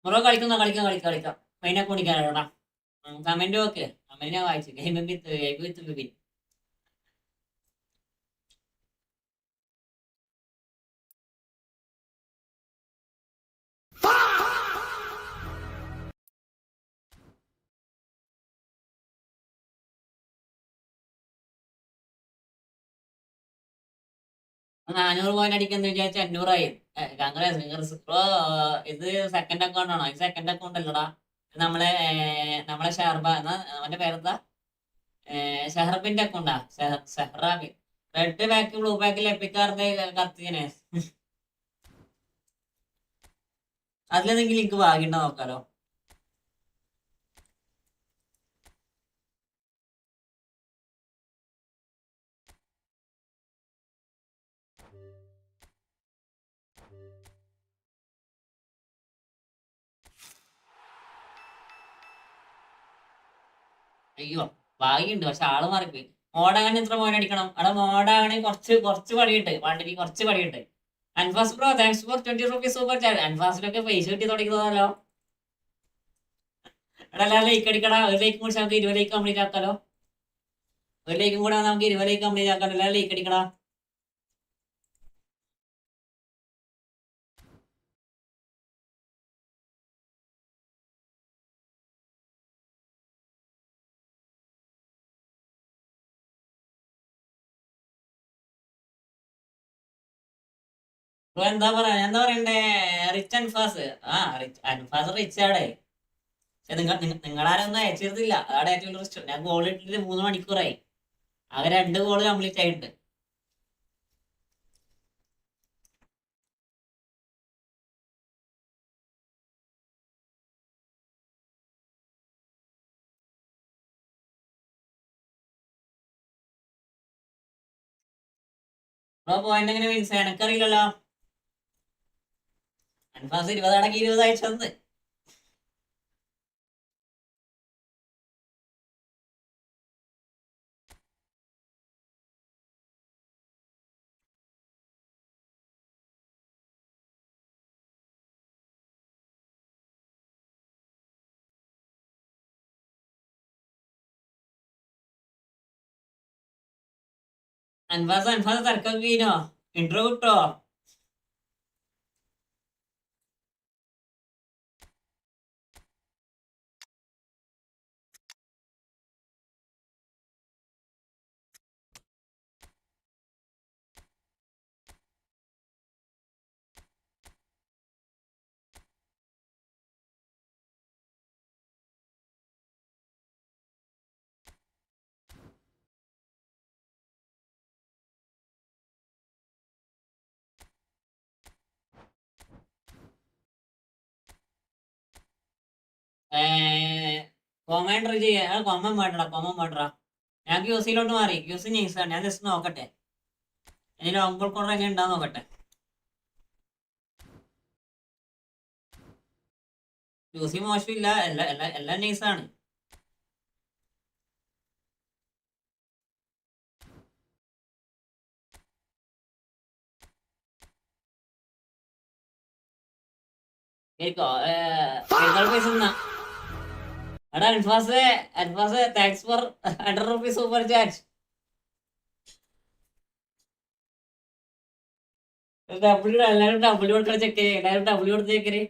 Bro കളിക്കാം main account കളിക്കാനാ. Comment okay, comment ഞാൻ വായിച്ചു. Game with Bibin. $400 point അടിക്കാന്ന് വിചാരിച്ച 500 congrats. ഇപ്പൊ ഇത് second account ആണോ? ഇത് സെക്കൻഡ് അക്കൗണ്ട് അല്ലടാ. ഇത് നമ്മളെ ഷെഹർബ എന്നാ അവന്റെ പേരെന്താ, ഷെഹർബിന്റെ അക്കൗണ്ടാ. ഷെഹ്റാബി. റെഡ് ബാക്ക് ബ്ലൂ ബാക്കിൽ എപ്പിക്കാറിന്റെ കത്തിനെ. അതിലെന്തെങ്കിലും എനിക്ക് ഭാഗ്യണ്ടോ നോക്കാലോ. അയ്യോ ഭാഗ്യമുണ്ട്, പക്ഷെ ആള് മാറിപ്പോയി. മോഡാകാൻ എത്ര പോയിന്റ് അടിക്കണം? അവിടെ മോഡാകണെങ്കിൽ കുറച്ച് പണിയുണ്ട്, വണ്ടിക്ക് കുറച്ച് പണിയുണ്ട്. Anfas bro thanks for 20 rupees super chat. അൻഫാസിലൊക്കെ പൈസ കിട്ടി തുടങ്ങിയതല്ലോ. എടാ എല്ലാം ലൈക്ക് അടിക്കടാ. ഒരു ലൈക്ക് കൂടി നമുക്ക് 20 ലൈക്ക് കംപ്ലീറ്റ് ആക്കാലോ. ഒരു ലൈക്കും കൂടെ നമുക്ക് 20 ലൈക്ക് കംപ്ലീറ്റ് ആക്കാലോ. എല്ലാം ലൈക്ക് അടിക്കടാ. ബ്രോ എന്താ പറയണ്ടേ? റിച്ച് അൻഫാസ്. അൻഫാസ് റിച്ച് ആടെ. പക്ഷെ നിങ്ങളാരൊന്നും അയച്ചിരുന്നില്ല, അതാണ് ഏറ്റവും റിച്ച്. ഞാൻ ഗോൾ ഇട്ടിട്ട് 3 മണിക്കൂറായി. ആകെ 2 ഗോള് കംപ്ലീറ്റ് ആയിട്ടുണ്ട്. ബ്രോ പോയിന്റ് എങ്ങനെ മീൻസ് എനക്കറിയില്ലല്ലോ. അൻഫാസ് 20 അടക്കി 20 അയച്ചത്. അൻഫാസ് തിരക്കൊക്കെ കഴിഞ്ഞോ? ഇൻട്രോ കിട്ടോ? കൊമേൻഡർ ചെയ്യാ. കൊമൻ വേണ്ടടാ. ഞാൻ ക്യൂസിലോട്ട് മാറി. ക്യൂസി നൈസാണ്. ഞാൻ ജസ്റ്റ് നോക്കട്ടെ ഇനി ലോങ് ബോൾ കോർണർ എങ്ങനെ ഉണ്ടാവും നോക്കട്ടെ. ക്യൂസി മോശമില്ല, എല്ലാം നൈസാണ്. കേൾക്കോ? പൈസ എന്നാ എടാ Anfas thanks for 100 rupees super chat. എല്ലാവരും ഡബ്ല്യൂ കൊടുക്കണം. ചെക്ക് ചെയ്യേ, എല്ലാവരും ഡബ്ല്യൂ കൊടുത്ത് ചെക്കര്.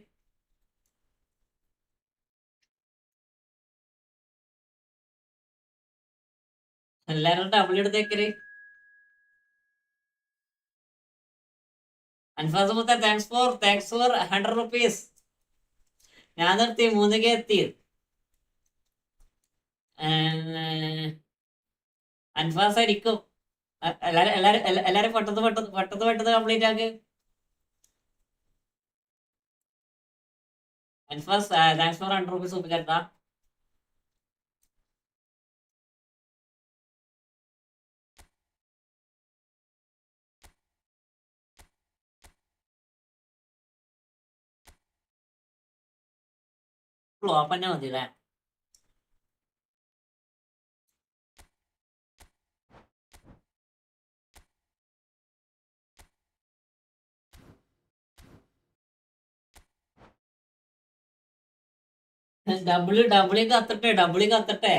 എല്ലാവരും ഡബ്ല്യൂ എടുത്ത് ചെക്കര്. അൻഫാസ് മുത്ത താങ്ക്സ് ഫോർ 100 rupees. ഞാൻ നിർത്തി 3K എത്തി. അൻഫാസ് ആയിരിക്കും. എല്ലാരും പെട്ടെന്ന് കംപ്ലീറ്റ് ആക്ക്. Anfas thanks for 100 rupees super ചാറ്റാ. ഫ്ലോപ്പ് തന്നെ മതി അല്ലേ? ഡബിളി കത്തട്ടെ.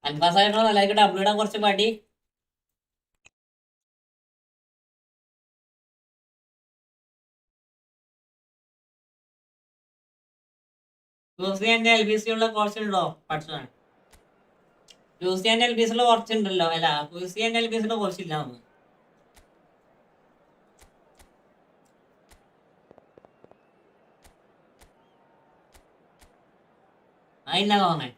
അൻപാസായിട്ടോ നല്ലതായിട്ട് ഡബിൾ ഇടാൻ കുറച്ച് മടി. ലൂസിയാന്റെ LBC ഉള്ള കോഴ്സ് ഉണ്ടോ? പഠിച്ചതാണ്. ലൂസിയാന്റെ LBC ഉള്ള കോഴ്സ് ഉണ്ടല്ലോ. അല്ല, ലൂസിയാന്റെ LBC ഉള്ള കോഴ്സ് ഇല്ല നമുക്ക്. അതില്ല തോന്നേ.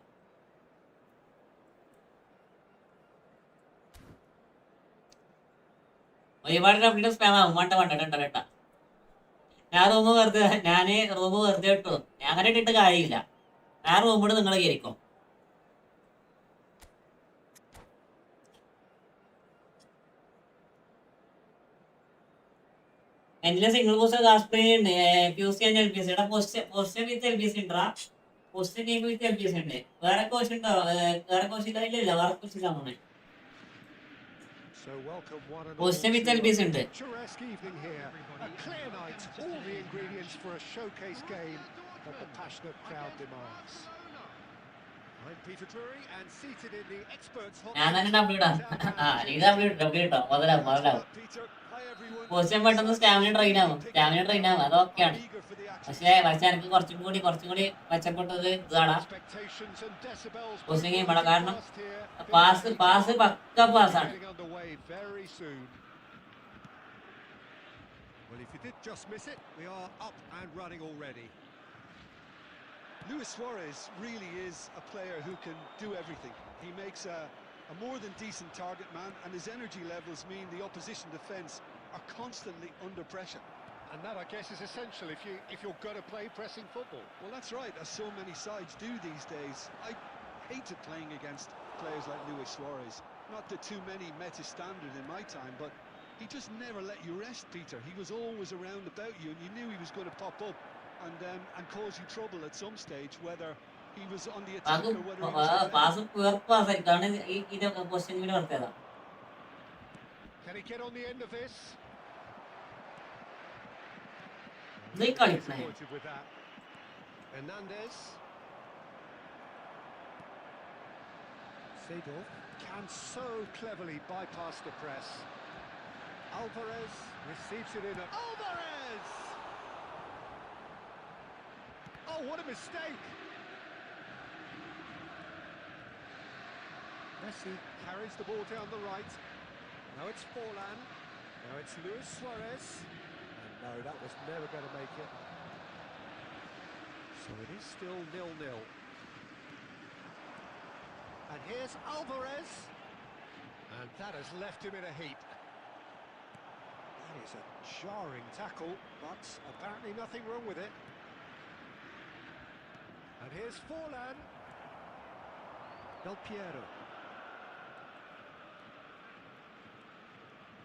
ഒരുപാട് കംപ്ലീറ്റ് സ്പാം ആവും. വേണ്ട. ഞാൻ റൂം വെറുതെ ഇട്ടു. ഞാൻ അങ്ങനെ ഇട്ടിട്ട് കാര്യമില്ല. ഞാൻ റൂമിട്ട് നിങ്ങൾ കയറിക്കോ. എന്റെ സിംഗിൾ പോസ്റ്റ് കാസ്പ്ലേ ഉണ്ട്. PUC and LBC. ഇവിടെ പോസ്റ്റ് വിത്ത് LBC ഉണ്ടാ. പോസ്റ്റ് നെയിം വിത്ത് LBC ഉണ്ട്. വേറെ കോഴ്സ് ഉണ്ടോ? വേറെ കോഴ്സ് ഇല്ല. വേറെ കോഴ്സ് ഇല്ല മോനെ. പോസ്റ്റ് വിത്ത് LBC ഉണ്ട്. Picturesque evening here. A clear night. All the ingredients for a showcase game that the passionate crowd demands. I'm Peter Drury and seated in the experts' hot ഞാൻ തന്നെ double ഇടാം. നീ double ഇട്ടോ. മുതലാവും. Peter, hi everyone. Post പെട്ടെന്ന് stamina train ആവും. അതൊക്കെയാണ്. പക്ഷെ എനിക്ക് കുറച്ചും കൂടി മെച്ചപ്പെട്ടത് ഇതാണ്. Expectations and decibels പോസ്റ്റിംഗ് ചെയ്യുമ്പോൾ കാരണം here. പാസ് പക്ക പാസ്സാണ്. Getting underway very soon. Well, if you did just miss it, we are up and running already. Luis Suarez really is a player who can do everything. He makes a more than decent target man, and his energy levels mean the opposition defence are constantly under pressure. And that, I guess, is essential if you're going to play pressing football. Well, that's right, as so many sides do these days. I hated playing against players like Luis Suarez. Not that too many met his standard in my time, but he just never let you rest, Peter. He was always around about you, and you knew he was going to pop up and cause you trouble at some stage, whether he was on the attack or whether he was Can he get on the end of this? Disappointed with that. Hernandez. Seedorf can so cleverly bypass the press. Alvarez receives it in a... Alvarez! Oh, what a mistake! Messi carries the ball down the right. Now it's Forlan. Now it's Luis Suarez. And no, that was never going to make it. So it is still 0-0. And here's Alvarez. And that has left him in a heap. That is a jarring tackle, but apparently nothing wrong with it. And here's Forlan. Del Piero.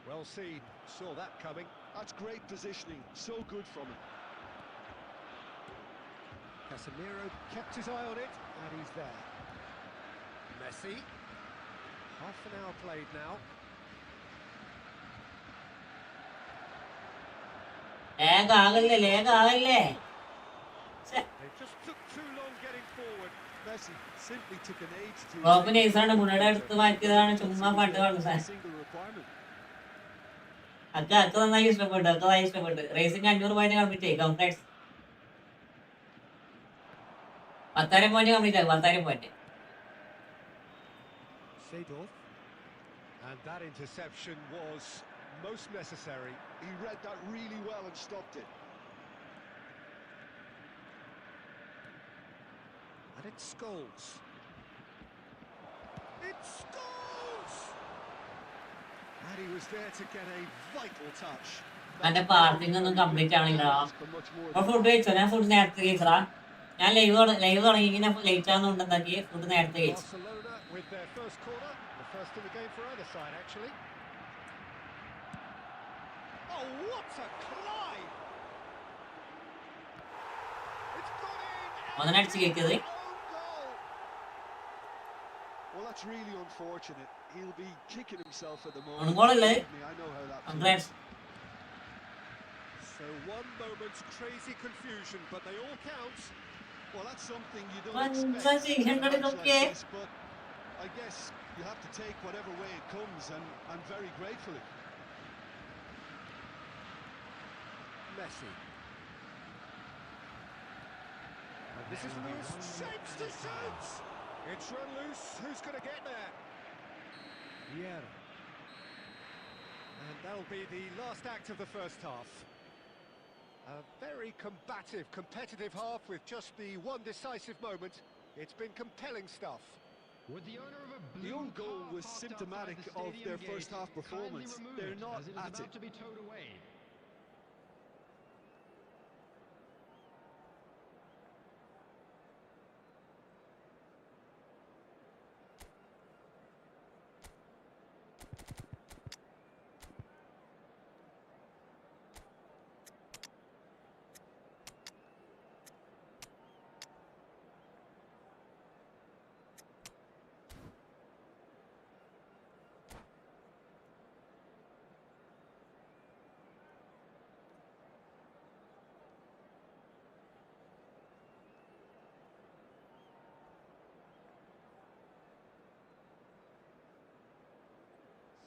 Well seen, saw that coming. That's great positioning, so good from him. Casemiro kept his eye on it, and he's there. Messi. Half an hour played now. They just took too long getting forward. Messi simply took an age to... single requirement. നന്നായി ഇഷ്ടപ്പെട്ടു. Racing 500 point complete ആയി. Complete 10,000 point complete ആയി. 10,000 point. Seedorf. And that interception was most necessary. He read that really well and stopped it. And it's Scholes. It's Scholes! And he was there to get a vital touch. എന്റെ parting ഒന്നും complete ആണില്ല. Food കഴിച്ചോ? ഞാൻ food നേരത്തെ കഴിച്ചതാ. ഞാൻ live തുടങ്ങി ഇങ്ങനെ late ആവുന്നുണ്ടെന്നാക്കി food നേരത്തെ കഴിച്ചു. Barcelona with their first corner, the first in the game for either side actually. Oh, what a climb! It's gone in. ഒന്നടിച്ച് കയറ്റിയത്. Well, that's really unfortunate. He'll be kicking himself at the On goal moment. അല്ലേ? I know how that Congrats. So So one moment's crazy confusion, but they all count. Well, that's something you don't One expect touching, in a hundred match like okay. this, but I guess you have to take whatever way it comes, and very gratefully. Messi. And this is loose. Shapes to shoot. It's run loose. Who's going to get there? Vieira. And that'll be the last act of the first half. A very combative, competitive half with just the one decisive moment. It's been compelling stuff. With the owner of a The blue own goal car was parked symptomatic outside the of stadium their gate, first half performance. kindly remove They're it, not as it is at about it. to be towed away.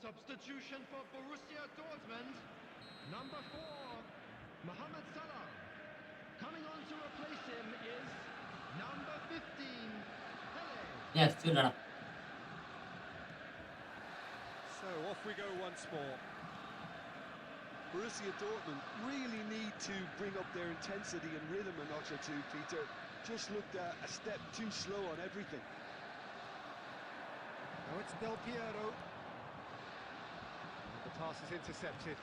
Substitution for Borussia Dortmund. Number 4, Mohamed Salah. Coming on to replace him is number 15, Pele. Yes, children. So off we go once more. Borussia Dortmund really need to bring up their intensity and rhythm a notch or two, Peter. Just looked a step too slow on everything. Now it's Del Piero. The pass is intercepted.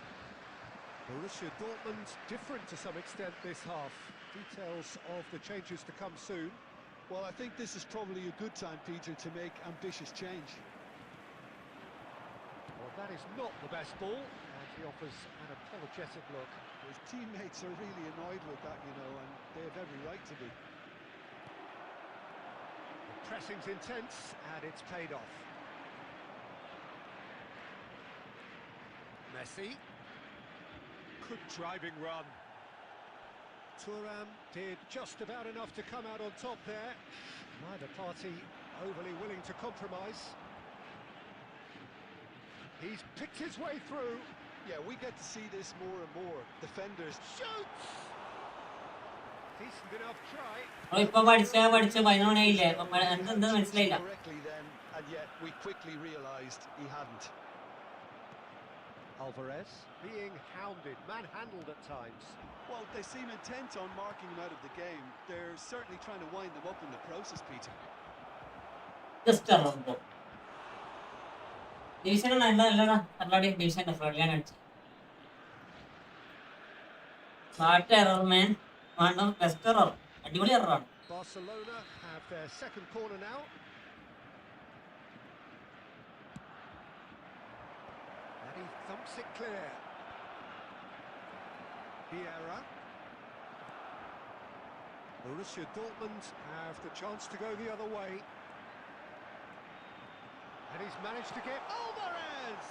Borussia Dortmund different to some extent this half. Details of the changes to come soon. Well, I think this is probably a good time, Peter, to make ambitious change. Well, that is not the best ball, and he offers an apologetic look. His teammates are really annoyed with that, you know, and they have every right to be. The pressing's intense, and it's paid off. Messi. Good driving run. Thuram did just about enough to come out on top there. Neither party overly willing to compromise. He's picked his way through. Yeah, we get to see this more and more. Defenders. Shoots! Decent enough try. ഇപ്പൊ പഠിച്ച 11 ഇല്ലേ എന്തെന്ന് മനസ്സിലായില്ല. Correctly then, and yet we quickly realised he hadn't. Alvarez being hounded, manhandled at times. Well, they seem intent on marking him out of the game. They're certainly trying to wind them up in the process, Peter. Just a rumble. Division division smart error, man. One of best error. അടിപൊളി error. Barcelona have their second corner now. And he thumps it clear. Vieira. Borussia Dortmund have the chance to go the other way. And he's managed to get Alvarez!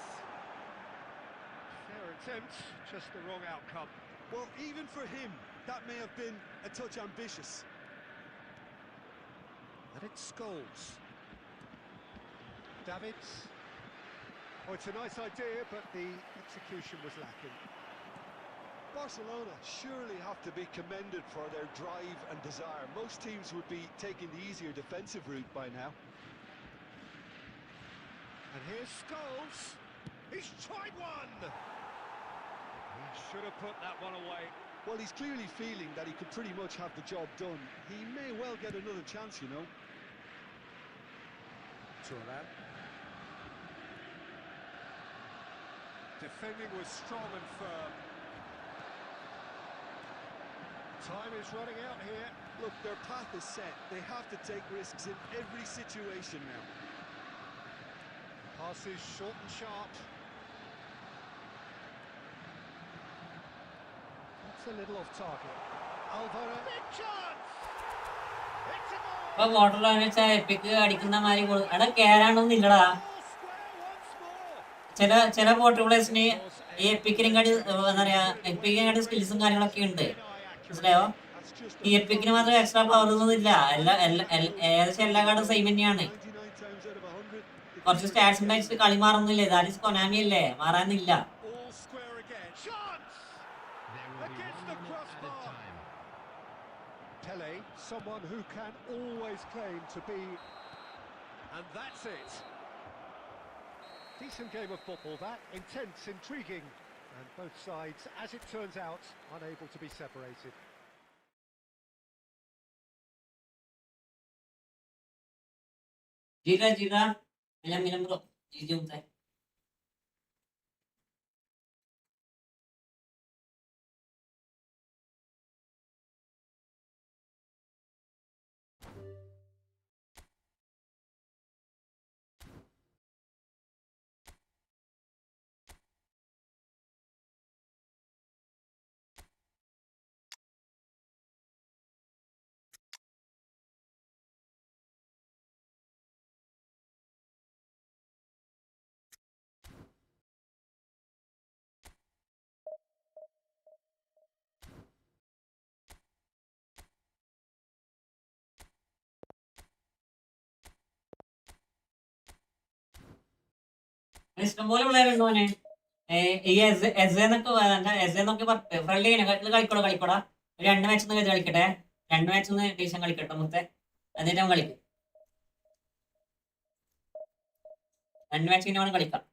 Fair attempt, just the wrong outcome. Well, even for him, that may have been a touch ambitious. And it's Scholes. Davids. Oh, it's a nice idea, but the execution was lacking. Barcelona surely have to be commended for their drive and desire. Most teams would be taking the easier defensive route by now. And here's Scholes. He's tried one! He should have put that one away. Well, he's clearly feeling that he could pretty much have the job done. He may well get another chance, you know. Thuram. Defending was strong and firm. Time is running out here. Look, their path is set. They have to take risks in every situation now. Pass is short and sharp. That's a little off target. Alvarez. Big chance! It's a goal! ഇപ്പൊ ബോർഡറിൽ വെച്ചാൽ epic അടിക്കുന്ന മാതിരി എടാ കേറാണ്ടൊന്നും ഇല്ലടാ. Square once more. ചില port പ്ലേയേഴ്സിന് ഈ എപ്പിക്കിനെക്കാട്ടി എന്താ പറയാ എപ്പിക്കിനെക്കാട്ടി സ്കിൽസും കാര്യങ്ങളൊക്കെ ഉണ്ട്, മനസ്സിലായോ? ഈ എപ്പിക്കിന് മാത്രം എക്സ്ട്രാ പവർ ഒന്നും ഇല്ല. ഏകദേശം എല്ലാ കാർഡും സെയിം തന്നെയാണ്. 99 times out of 100. കുറച്ച് സ്റ്റാറ്റ്സ് ഉണ്ടായിട്ട് കളി മാറുന്നില്ലേ? ദാറ്റ് ഇസ് കൊനാമി അല്ലേ, മാറാനില്ല. All square again. Chance! There will be Against 1 the minute added crossbar. time. Pele, someone who can always claim to be... And that's it. Decent game of football, that. Intense, intriguing. And both sides, as it turns out, unable to be separated. जीरा Milam bro जी होता है. ഇഷ്ടംപോലെ പിള്ളേരുണ്ടോ മോനെ? ഈ എന്നൊക്കെ കളിക്കോടാ. ഒരു 2 match ഒന്ന് കളിക്കട്ടെ. 2 മാച്ച് ഒന്ന് ടീഷൻ കളിക്കട്ടെ മുത്തേ, എന്നിട്ട് അവൻ കളിക്കും. 2 മാച്ച് പിന്നെ അവൻ കളിക്കാം.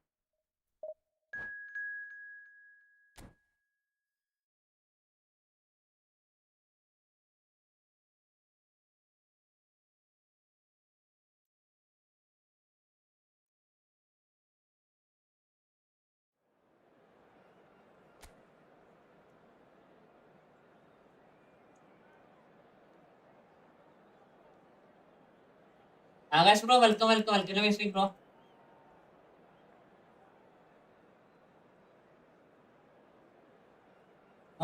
Akash bro welcome bro.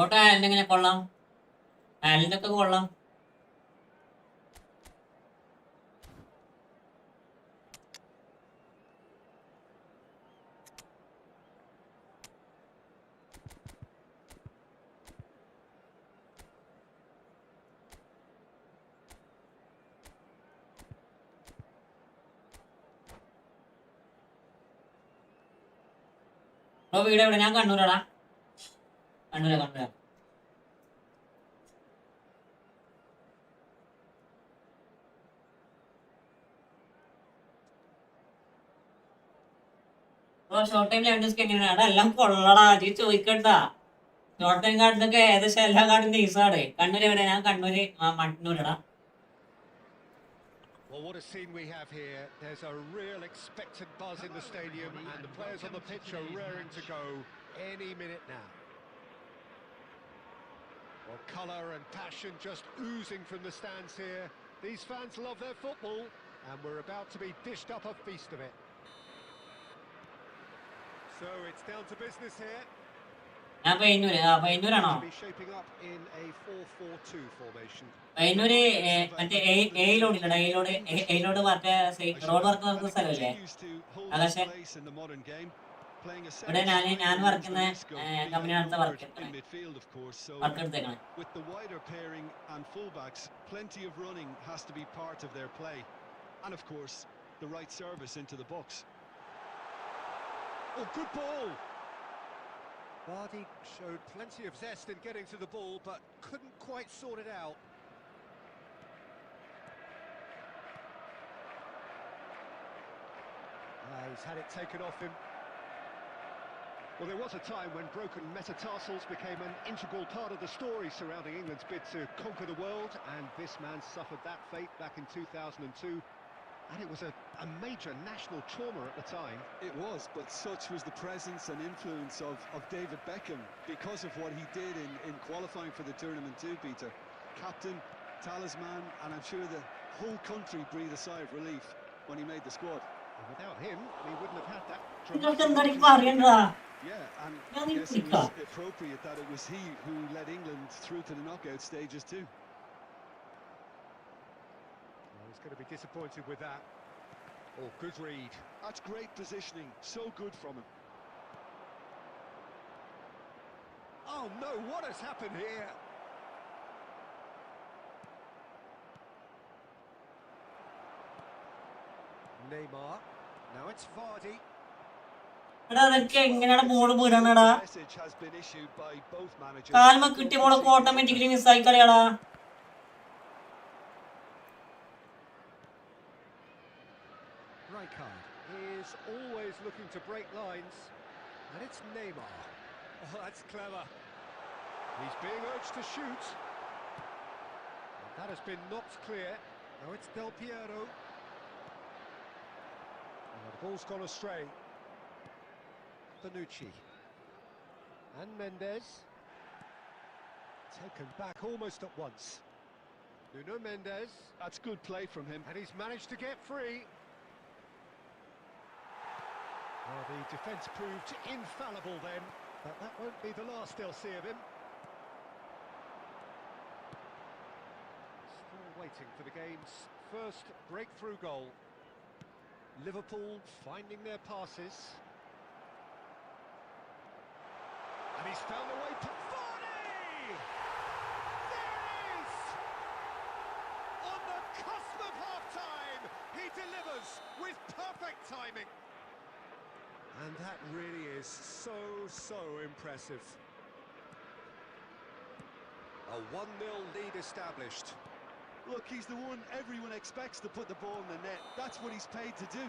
Auto ആലിന്റെ എങ്ങനെ കൊള്ളാം? ആലിന്റെ ഒക്കെ കൊള്ളാം. ബ്രോ വീട് എവിടെ? ഞാൻ കണ്ണൂരാടാ. കണ്ണൂരാ. ബ്രോ ഷോർട്ട് ടൈം ലെവൻഡേഴ്സ് എങ്ങനെയാണ്? എല്ലാം കൊള്ളടാ, നീ ചോദിക്കട്ടാ. ഷോർട്ട് ടൈം കാർഡിലൊക്കെ ഏകദേശം എല്ലാ കാർഡും നൈസാണ്. കണ്ണൂര് എവിടെ? ഞാൻ Kannur മട്ടന്നൂരടാ. Well, what a scene we have here. There's a real expectant buzz in the stadium, and the players on the pitch are raring to go any minute now. Well, colour and passion just oozing from the stands here. These fans love their football, and we're about to be dished up a feast of it. So it's down to business here. ഞാൻ പയ്യന്നൂരാണോ? To be shaping up in a 4-4-2 formation. Payyanur മറ്റേ എയിലോട് മറ്റേ road work നടക്കുന്ന സ്ഥലമല്ലേ ആകാശേ? ഇവിടെ ഞാൻ വർക്കുന്ന കമ്പനിയുടെ work എടുത്തേക്കണേ. With the wider pairing and fullbacks, plenty of running has to be part of their play, and of course the right service into the box. Oh, good ball. Vardy showed plenty of zest in getting to the ball, but couldn't quite sort it out. He's had it taken off him. Well, there was a time when broken metatarsals became an integral part of the story surrounding England's bid to conquer the world, and this man suffered that fate back in 2002. And it was a major national trauma at the time. It was, but such was the presence and influence of David Beckham because of what he did in qualifying for the tournament too, Peter. Captain, talisman, and I'm sure the whole country breathed a sigh of relief when he made the squad. And without him, we wouldn't have had that ഇതൊക്കെ dramatic... എന്താ പറയണ്ടാ? Yeah, and Yeah, I guess it Peter. was appropriate that it was he who led England through to the knockout stages too. Well, he's going to be disappointed with that. Oh, good read. That's great positioning, so good from him. Oh no, what has happened here? Neymar. Now it's Vardy. എടാ അതൊക്കെ എങ്ങനെയാണ് ball വീഴണടാ? The message has been issued by both managers. കാൽമ കിട്ടിയ ബോളൊക്കെ automatically മിസ്സായി കളിയാടാ. Rijkaard is always looking to break lines, and it's Neymar. Oh, that's clever. He's being urged to shoot. And that has been knocked clear. Now it's Del Piero. And the ball's gone astray. Bonucci. And Mendes. Taken back almost at once. Nuno Mendes. That's good play from him. And he's managed to get free. Well, the defence proved infallible then, but that won't be the last they'll see of him. Still waiting for the game's first breakthrough goal. Liverpool finding their passes. And he's found a way to Vardy! There it is! On the cusp of half-time, he delivers with perfect timing. And that really is so impressive. A 1-0 lead established. Look, he's the one everyone expects to put the ball in the net. That's what he's paid to do.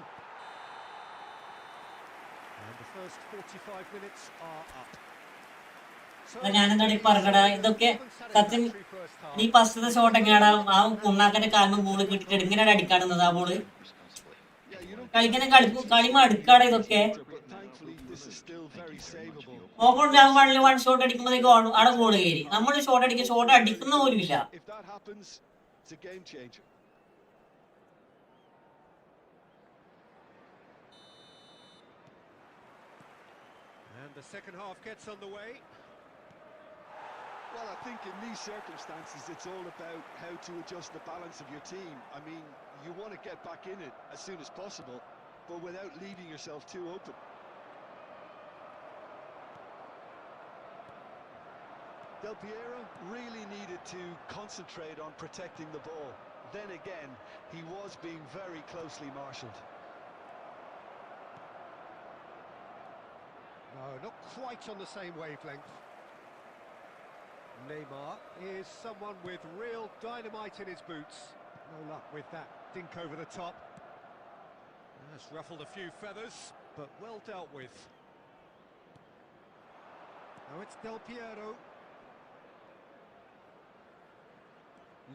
And the first 45 minutes are up. ഞാനെന്താ പറഞ്ഞടാ, ഇതൊക്കെ സത്യം ഈ ഫസ്റ്റത്തെ shot എങ്ങനെയാടാ ആ കുണ്ണാക്കന്റെ കാലിന് ball കിട്ടിട്ട് ഇങ്ങനെയാണ് അടിക്കാടുന്നത് ആ ബോള്? കളിക്കുന്ന കളി മടുക്കാടാ ഇതൊക്കെ. ഓപ്പൺ ഞാൻ വൺ ഷോട്ട് അടിക്കുമ്പോഴേക്കും അവിടെ ഗോൾ കയറി. നമ്മൾ ഷോട്ട് അടിക്കുന്ന പോലും ഇല്ല. And the second half gets underway. Well, I think in these circumstances it's all about how to adjust the balance of your team. I mean, you want to get back in it as soon as possible, but without leaving yourself too open. Del Piero really needed to concentrate on protecting the ball. Then again, he was being very closely marshalled. No, not quite on the same wavelength. Neymar is someone with real dynamite in his boots. No luck with that dink over the top. That's ruffled a few feathers, but well dealt with. Now it's Del Piero.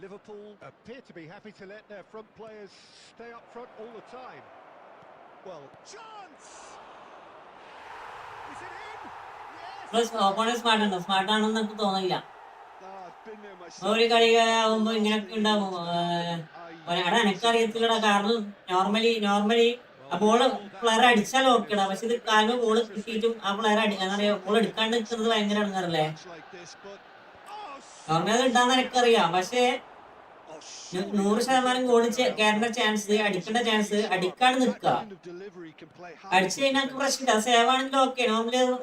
Liverpool appear to be happy to let their front players stay up front all the time. Well, chance! Is it in? Opener സ്മാർട്ടാണെന്ന് എനിക്ക് തോന്നില്ല. ഒരു കളി ആവുമ്പോ ഇങ്ങനെയൊക്കെ ഉണ്ടാവും. എടാ എനിക്കറിയത്തില്ലടാ, കാരണം നോർമലി ആ ബോള് പ്ലെയർ അടിച്ചാൽ ഓക്കെടാ, പക്ഷെ ഇത് കാലിന് ബോള് കിട്ടിയിട്ടും ആ പ്ലെയർ എന്താ പറയാ ബോൾ എടുക്കാണ്ട് നിൽക്കുന്നത് ഭയങ്കര ഇടങ്ങാറല്ലേ. നോർമലി അത് ഉണ്ടാന്ന് എനിക്കറിയാം, പക്ഷേ 100% ഗോൾ കയറേണ്ട ചാൻസ്, അടിക്കേണ്ട ചാൻസ് അടിക്കാണ്ട് നിൽക്കുക. അടിച്ചു കഴിഞ്ഞാൽ പ്രശ്നമില്ല, സേവ് ആണെങ്കിലും ഓക്കെ.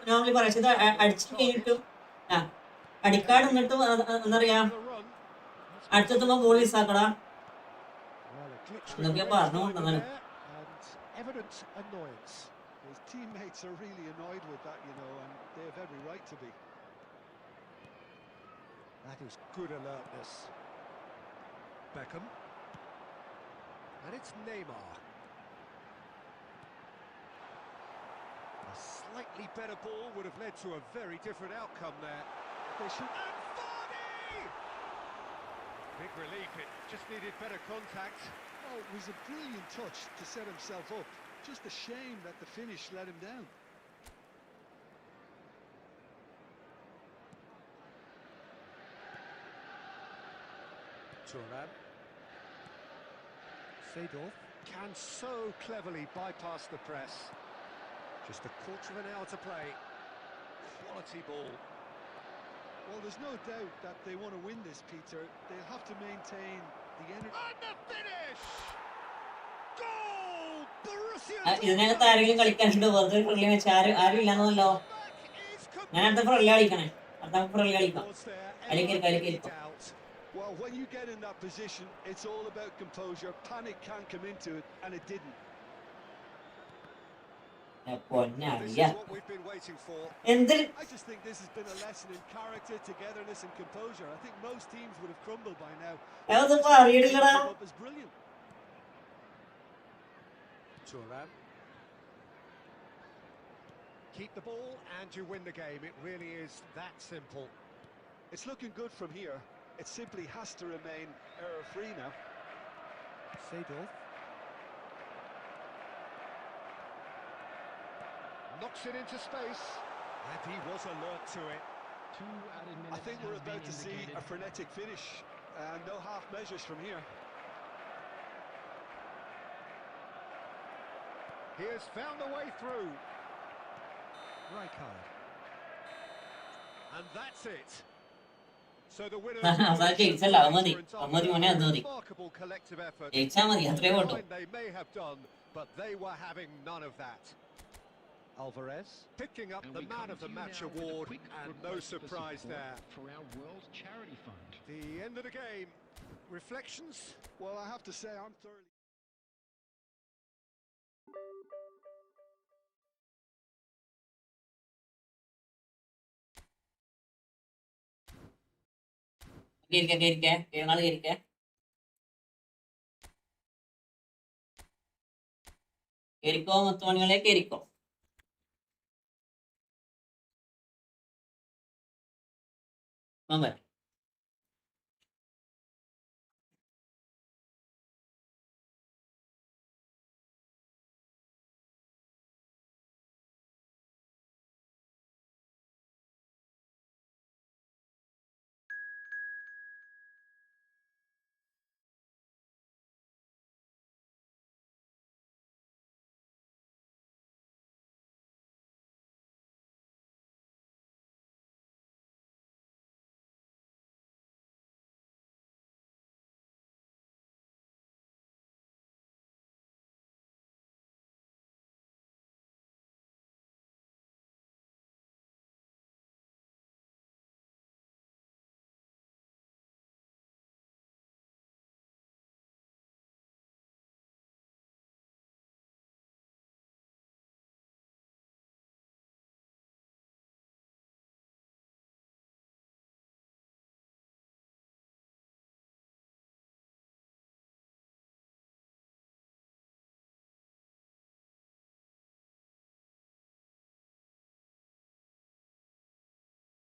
നോർമലി പറയുന്നത് അടിച്ചു കഴിഞ്ഞിട്ടും അടിക്കാട് നിന്നിട്ടും എന്താ പറയാ അടുത്തെത്തുമ്പോ ബോൾ മിസ്സാക്കടാ എന്നൊക്കെ പറഞ്ഞുകൊണ്ടെന്നാണ്. Beckham. And it's Neymar. A slightly better ball would have led to a very different outcome there. They should... And Vardy! Big relief, it just needed better contact. Oh, it was a brilliant touch to set himself up. Just a shame that the finish let him down. Thuram. Seedorf can so cleverly bypass the press. Just a quarter of an hour to play. Quality ball. Well, there's no doubt that they want to win this, Peter. They'll have to maintain the energy. And the finish! Goal! Borussia ഇതിനകത്ത് ആരെങ്കിലും കളിക്കാനുണ്ട്? വെറുതെ friendly വെച്ച് ആരും ഇല്ലാന്നല്ലോ. ഞാൻ അടുത്ത friendly കളിക്കണേ. Was there ever any doubt? Well, when you get in that position, it's all about composure. Panic can come into it, and it didn't. This is what we've been waiting for. I just think this has been a lesson in character, togetherness, and composure. I think most teams would have crumbled by now. It was brilliant. Turan. Keep the ball and you win the game. It really is that simple. It's looking good from here. It simply has to remain error-free now. Seedorf. Knocks it into space. And he was alert to it. I think we're about to see a frenetic finish. And no half measures from here. He has found a way through. Rijkaard. And that's it. So the winner remarkable collective effort. They may have done, but they were having none of that. Alvarez picking up the Man of the Match award, and no surprise there. For our World Charity Fund. The end of the game. Reflections? Well, I have to say I'm thoroughly... കേറിക്കോ മുത്തുമണികളെ കേറിക്കോ.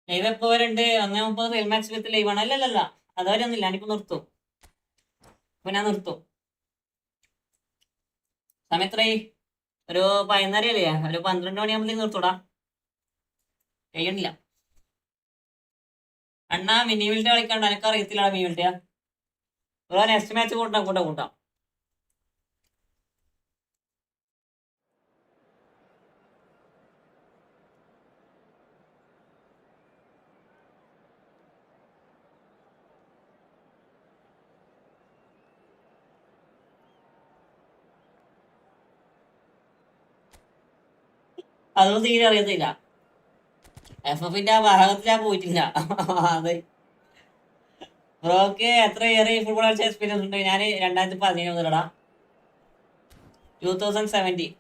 Live എപ്പോ വരണ്ട്? 1:30 real match വിത്ത് live ആണ്. അല്ലല്ല, അതുവരെ ഒന്നുമില്ല. ഞാനിപ്പോ നിർത്തും. ഇപ്പൊ ഞാൻ നിർത്തും. സമയത്രയായി? ഒരു 11:30 അല്ലേ? ഒരു 12 മണിയാകുമ്പോഴത്തേക്ക് നിർത്തൂടാ. കഴിയണില്ല. അണ്ണാ മിനി വിൽറ്റ കളിക്കാണ്ട് എനക്ക് അറിയത്തില്ല. മിനി വിൽറ്റ നെക്സ്റ്റ് മാച്ച് കൂട്ടാം. അതൊന്നും തീരെ അറിയത്തില്ല. FF-ന്റെ ആ ഭാഗത്ത് ഞാൻ പോയിട്ടില്ല. അതെ. ബ്രോക്ക് എത്ര ഇയർ ഈ ഫുട്ബോൾ കളിച്ച എക്സ്പീരിയൻസ് ഉണ്ട്? ഞാൻ 2017 മുതലടാ. 2017.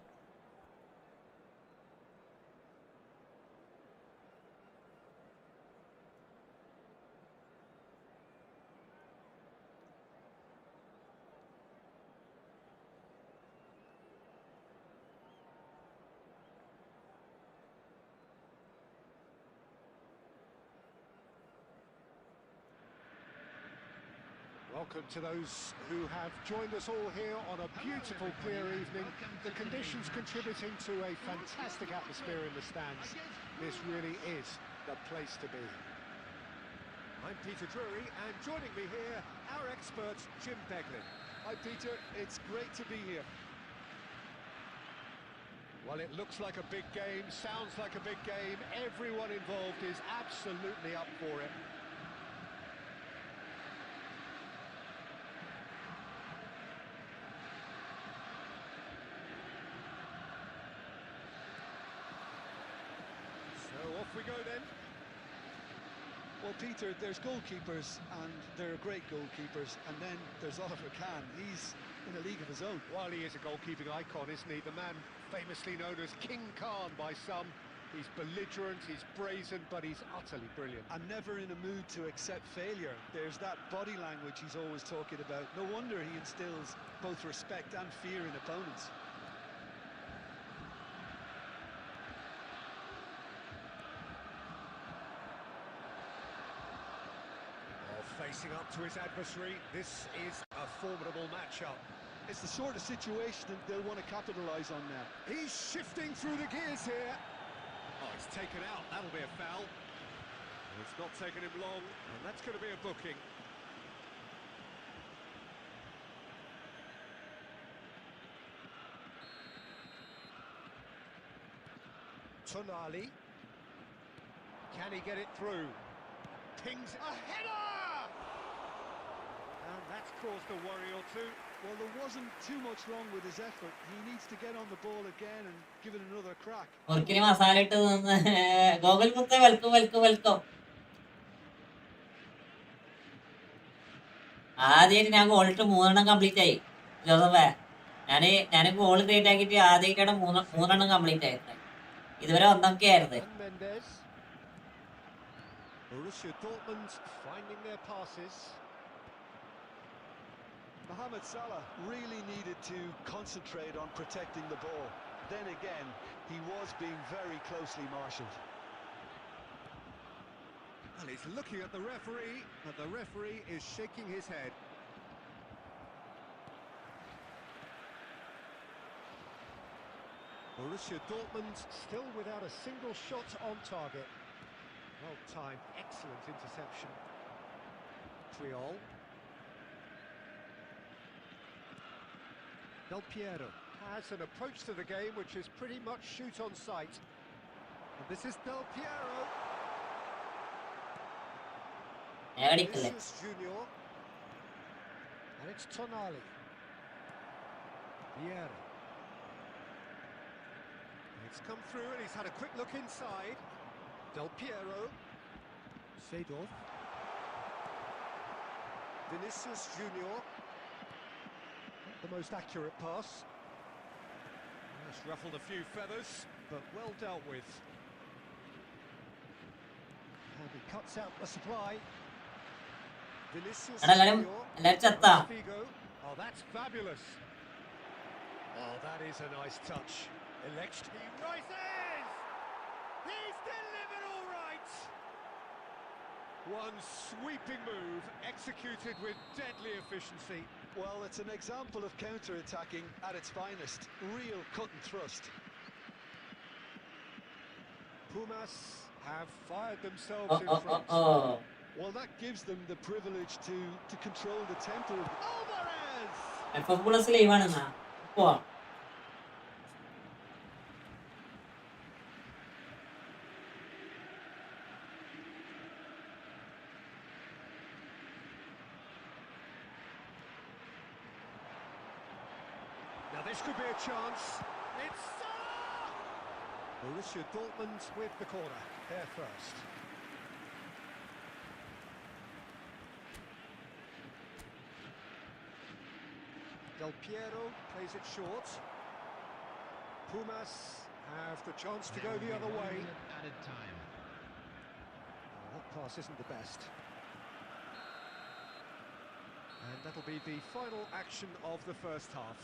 Welcome to those who have joined us all here on a beautiful, clear evening. The conditions contributing to a fantastic atmosphere in the stands. This really is the place to be. I'm Peter Drury, and joining me here, our expert, Jim Beglin. Hi, Peter. It's great to be here. Well, it looks like a big game, sounds like a big game. Everyone involved is absolutely up for it. We go then. Well, Peter, there's goalkeepers, and there are great goalkeepers, and then there's Oliver Kahn. He's in a league of his own. Well, he is a goalkeeping icon, isn't he? The man famously known as King Khan by some. He's belligerent, he's brazen, but he's utterly brilliant. And never in a mood to accept failure. There's that body language he's always talking about. No wonder he instills both respect and fear in opponents. Facing up to his adversary, this is a formidable matchup. It's the sort of situation that they'll want to capitalise on now. He's shifting through the gears here. Oh, it's taken out. That'll be a foul. It's not taken him long, and that's going to be a booking. Tonali. Can he get it through? Pings a header! And that's caused a worry or two. Well, there wasn't too much wrong with his effort. He needs to get on the ball again and give it another crack. ഒരിക്കലും മസാല ഇട്ട് നിന്ന് ഗോകുൽ മുത്ത welcome welcome welcome. ആദ്യമായിട്ട് ഞാൻ ഗോളിട്ട് 3 complete ആയി ജോസഫേ. ഞാൻ goal create ആക്കിയിട്ട് ആദ്യമായിട്ടാണ് 3 കംപ്ലീറ്റ് ആയിരുന്നത്. ഇതുവരെ ഒന്നൊക്കെ ആയിരുന്നു. Borussia Dortmund finding their passes. Mohamed Salah really needed to concentrate on protecting the ball. Then again, he was being very closely marshalled. And he's looking at the referee, and the referee is shaking his head. Borussia Dortmund still without a single shot on target. Well timed, excellent interception. Triol. Del Piero has an approach to the game which is pretty much shoot on sight. And this is Del Piero. Vinicius Junior. And it's Tonali. Vieira. It's come through and he's had a quick look inside. Del Piero. Seedorf. Vinicius Junior. Not the most accurate pass. That's ruffled a few feathers, but well dealt with. And he cuts out the supply. Vinicius Junior. Figo. Oh, that's fabulous. Oh, that is a nice touch. Election. He rises! He's delivered all right! One sweeping move, executed with deadly efficiency. Well, it's an example of counter-attacking at its finest. Real cut and thrust. Pumas have fired themselves in front. Well, that gives them the privilege to control the tempo. Alvarez! Efootball സ്ലീവാണെന്നാ പോ. Now this could be a chance. It's Salah! Borussia Dortmund with the corner. There first. Del Piero plays it short. Pumas have the chance to go the other way. Added time. That pass isn't the best. And that'll be the final action of the first half.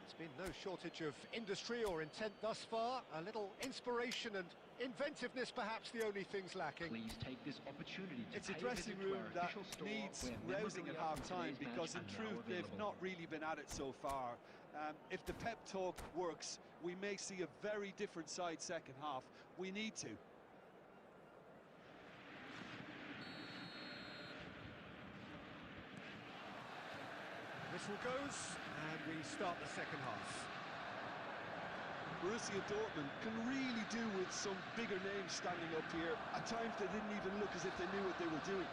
There's been no shortage of industry or intent thus far. A little inspiration and inventiveness, perhaps the only things lacking. Please take this opportunity to It's a dressing room that needs rousing at half-time because in truth they've not really been at it so far. If the pep talk works, we may see a very different side second half. We need to. Whistle goes, and we start the second half. Borussia Dortmund can really do with some bigger names standing up here. At times they didn't even look as if they knew what they were doing.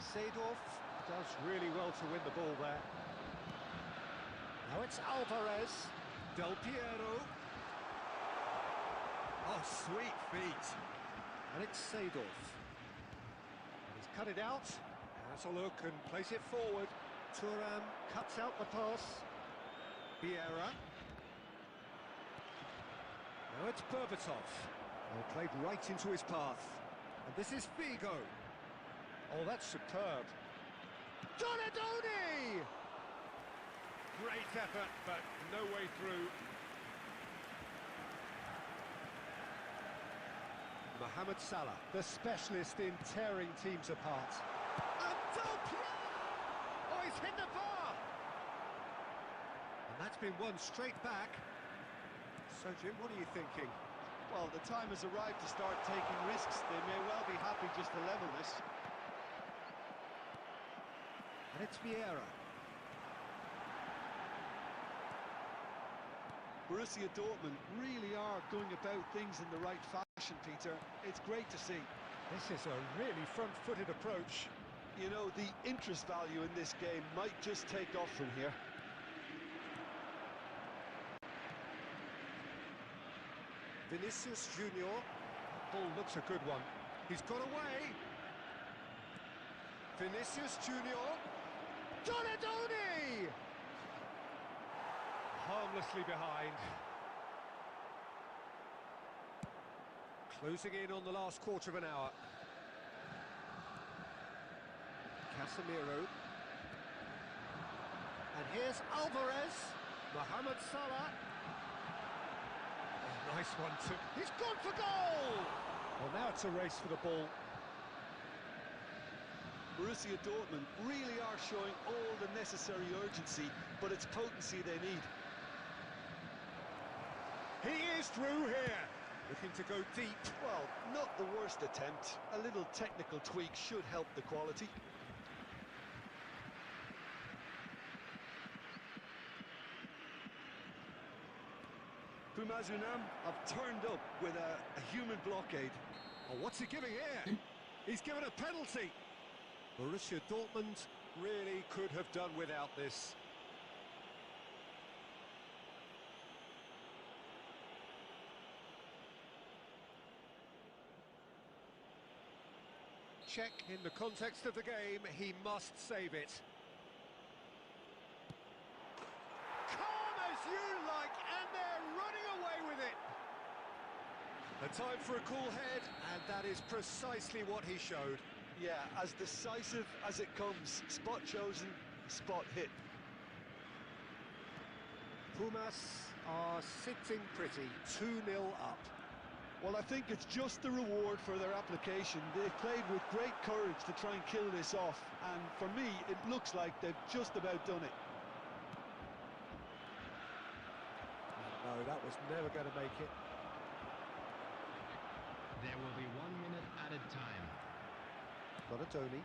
Seedorf does really well to win the ball there. Now it's Alvarez. Del Piero. Oh, sweet feet. And it's Seedorf. He's cut it out. Has a look and plays it forward. Thuram cuts out the pass. Vieira. Now it's Berbatov. Oh, played right into his path. And this is Figo. Oh, that's superb. Donadoni! Great effort, but no way through. Mohamed Salah, the specialist in tearing teams apart. And Del Piero! Oh, he's hit the bar! And that's been won straight back. So, Jim, what are you thinking? Well, the time has arrived to start taking risks. They may well be happy just to level this. And it's Vieira. Borussia Dortmund really are going about things in the right fashion, Peter. It's great to see. This is a really front-footed approach. You know, the interest value in this game might just take off from here. Vinicius Junior. Ball looks a good one. He's got away. Vinicius Junior. Donadoni! Harmlessly behind. Closing in on the last quarter of an hour. Casemiro. And here's Alvarez. Mohamed Salah. Oh, nice one too. He's gone for goal! Well, now it's a race for the ball. Borussia Dortmund really are showing all the necessary urgency, but it's potency they need. He is through here. Looking to go deep. Well, not the worst attempt. A little technical tweak should help the quality. Pumazunam have turned up with a human blockade. Oh, what's he giving here? He's given a penalty. Borussia Dortmund really could have done without this. Check in the context of the game, he must save it. Calm as you like, and they're running away with it. A time for a cool head, and that is precisely what he showed. Yeah, as decisive as it comes. Spot chosen, spot hit. Pumas are sitting pretty, 2-0 up. Well, I think it's just the reward for their application. They've played with great courage to try and kill this off, and for me, it looks like they've just about done it. No, that was never going to make it. There will be 1 minute added time. Donadoni.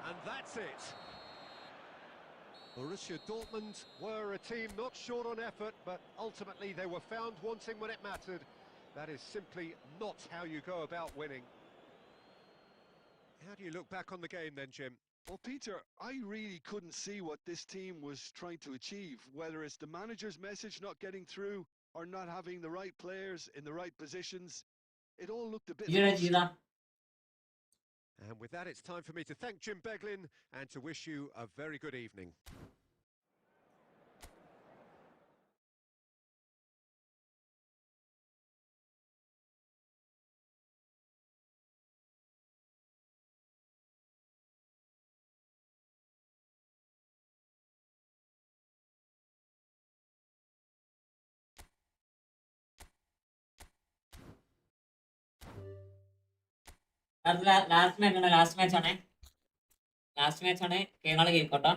And that's it. Borussia Dortmund were a team not short on effort, but ultimately they were found wanting when it mattered. That is simply not how you go about winning. How do you look back on the game then, Jim? Well, Peter, I really couldn't see what this team was trying to achieve, whether it's the manager's message not getting through or not having the right players in the right positions. It all looked a bit ഇങ്ങനെ lost. ചെയ്താ And with that, it's time for me to thank Jim Beglin and to wish you a very good evening. Last match ആണ് last match ആണ് കേരള കേൾക്കോട്ടോ.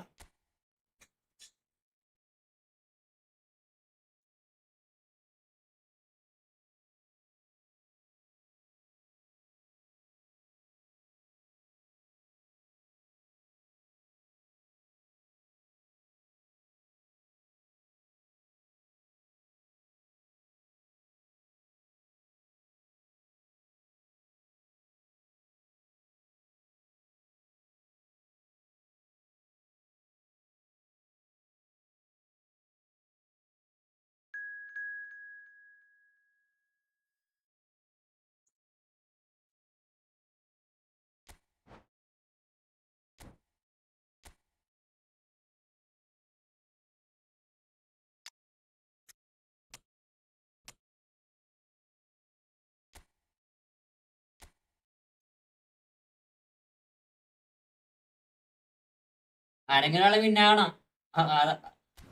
ആരെങ്കിലും ഒരാളെ പിന്നാകണം.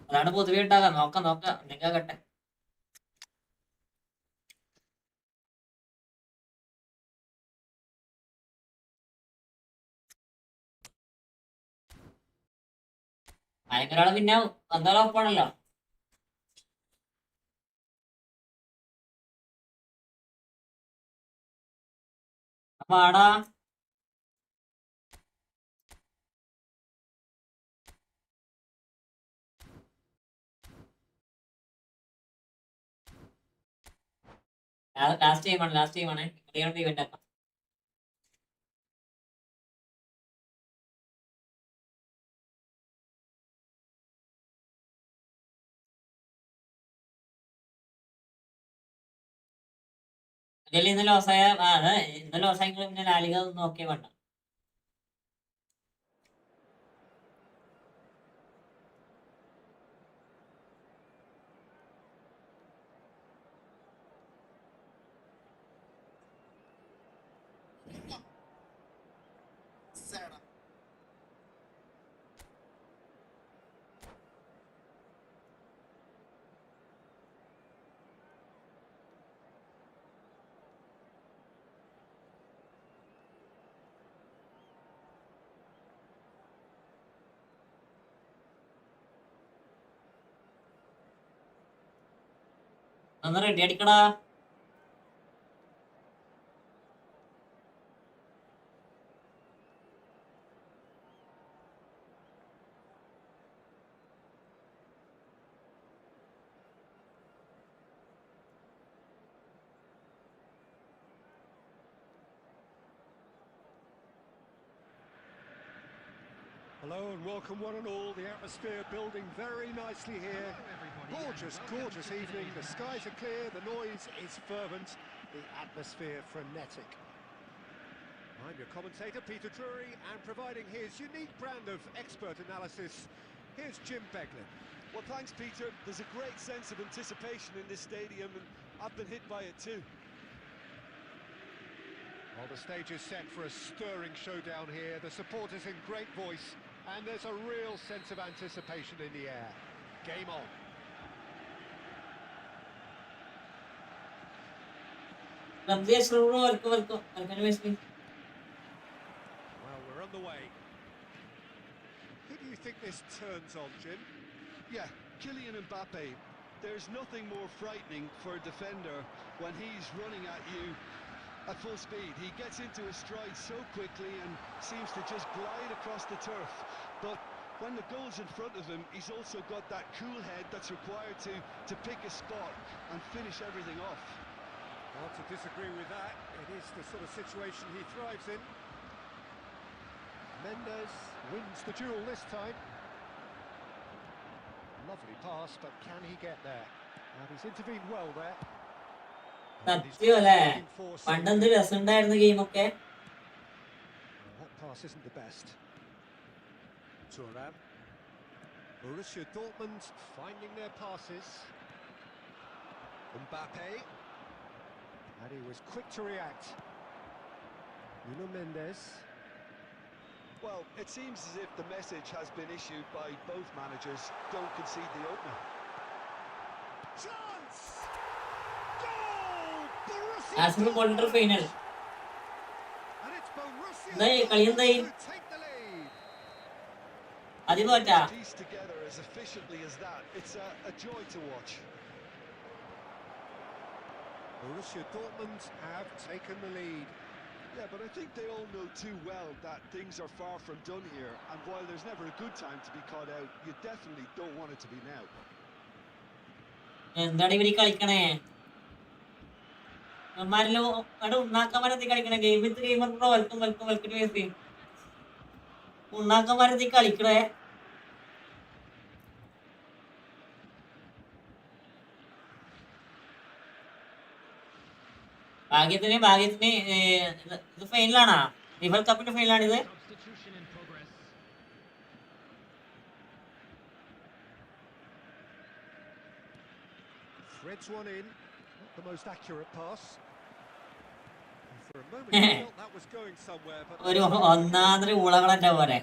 അതാണ് പൊതുവെ ഉണ്ടാകാം. നോക്കാം എന്തെങ്കിലും ആകട്ടെ. ആരെങ്കിലും ഒരാളെ പിന്നാവും. എന്തായാലും ഒപ്പാണല്ലോ. അപ്പൊ ആടാ ലാസ്റ്റ് ടൈമാണ് ഇവന്റ് ആക്കാം. ഇതിൽ ഇന്ന് ലോസായ ഇന്ന് ലോസായെങ്കിലും പിന്നെ ലാലിക നോക്കിയേ വേണ്ട. ഒന്ന് റെഡി അടിക്കടാ. Hello and welcome one and all. The atmosphere building very nicely here. Gorgeous evening. The skies are clear, the noise is fervent, the atmosphere frenetic. I'm your commentator, Peter Drury, and providing his unique brand of expert analysis, here's Jim Beglin. Well, thanks, Peter. There's a great sense of anticipation in this stadium, and I've been hit by it too. Well, the stage is set for a stirring showdown here. The supporters in great voice, and there's a real sense of anticipation in the air. Game on. Well, we're on the way. Who do you think this turns on, Jim? Yeah, Kylian Mbappe. There's nothing more frightening for a defender when he's running at you at full speed. He gets into his stride so quickly and seems to just glide across the turf. But when the goal's in front of him, he's also got that cool head that's required to pick a spot and finish everything off. Hard to disagree with that. It is the sort of situation he thrives in. Mendes wins the duel this time. Lovely pass, but can he get there? And he's intervened well there. സത്യമല്ലേ, പണ്ടെന്ത് രസമുണ്ടായിരുന്നു ഗെയിമൊക്കെ. That pass isn't the best. Thuram. Borussia Dortmund finding their passes. Mbappe. And he was quick to react. Nuno Mendes. Well, it seems as if the message has been issued by both managers. Don't concede the opener. Chance! Goal! Borussia Arsenal quarter final. And it's Borussia കളി എന്തായി? Who take the lead. അത് തോറ്റാ. Pieced together as efficiently as that. It's a joy to watch. Borussia Dortmund have taken the lead. Yeah, but I think they all know too well that things are far from done here, and while there's never a good time to be caught out, you definitely don't want it to be now. എന്താണ് ഇവര് കളിക്കണേ? അമ്മാരെല്ലാം അവിടെ ഉണ്ണാക്കന്മാരെത്തി കളിക്കണേ. Game with gamer bro, welcome to S. ഉണ്ണാക്കന്മാരെത്തി കളിക്കണേ. ഭാഗ്യത്തിന് ഇത് ഫൈനലാണോ? റിവൽ കപ്പിന്റെ ഫൈനലാണിത്. Threads one in, not the most accurate pass. For a moment, I felt that was going somewhere, but ഒരു ഒന്നാമതൊരു ഉളകളെന്റെ പോലെ.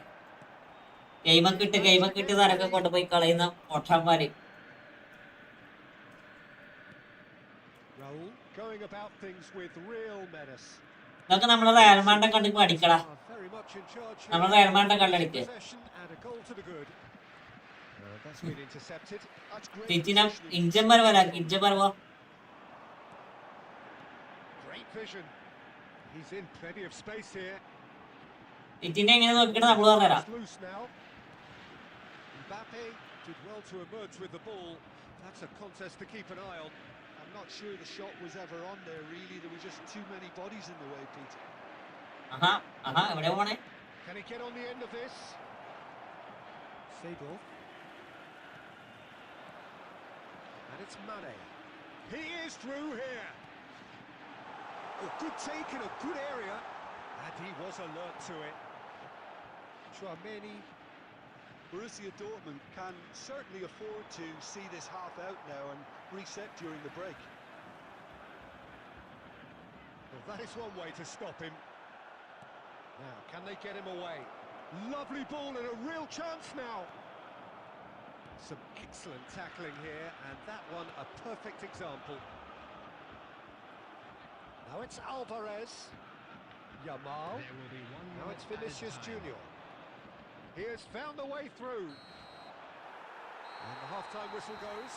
ഗെയിമൊക്കെ ഇട്ട് സാരൊക്കെ കൊണ്ടുപോയി കളയുന്ന പൊട്ടന്മാര്. Raul going about things with real menace. ഇതൊക്കെ നമ്മളെ റയൽമാന്റെ കണ്ടി പഠിക്കടാ. Very much in charge here. നമ്മളെ റയൽമാന്റെ കണ്ടടിക്ക്. Possession and a goal to the good. That's been intercepted. That's great. സിറ്റിനെ ഇഞ്ചന്മാർ വരാക്കി. ഇഞ്ചന്മാർ പോ. Great vision. He's in plenty of space here. സിറ്റിനെ എങ്ങനെ നോക്കിയിട്ട് നമ്മൾ പറഞ്ഞുതരാം. It's loose now. Mbappe did well to emerge with the ball. That's a contest to keep an eye on. I'm not sure the shot was ever on there, really. There were just too many bodies in the way, Peter. എവിടെ പോണേ? Can he get on the end of this? Siegel. And it's Mane. He is through here. A good take in a good area. And he was alert to it. Tchouameni. Borussia Dortmund can certainly afford to see this half out now and reset during the break. Well, that is one way to stop him. Now, can they get him away? Lovely ball and a real chance now. Some excellent tackling here, and that one a perfect example. Now it's Alvarez. Yamal. Now it's Vinicius Junior. He has found the way through. And the half-time whistle goes.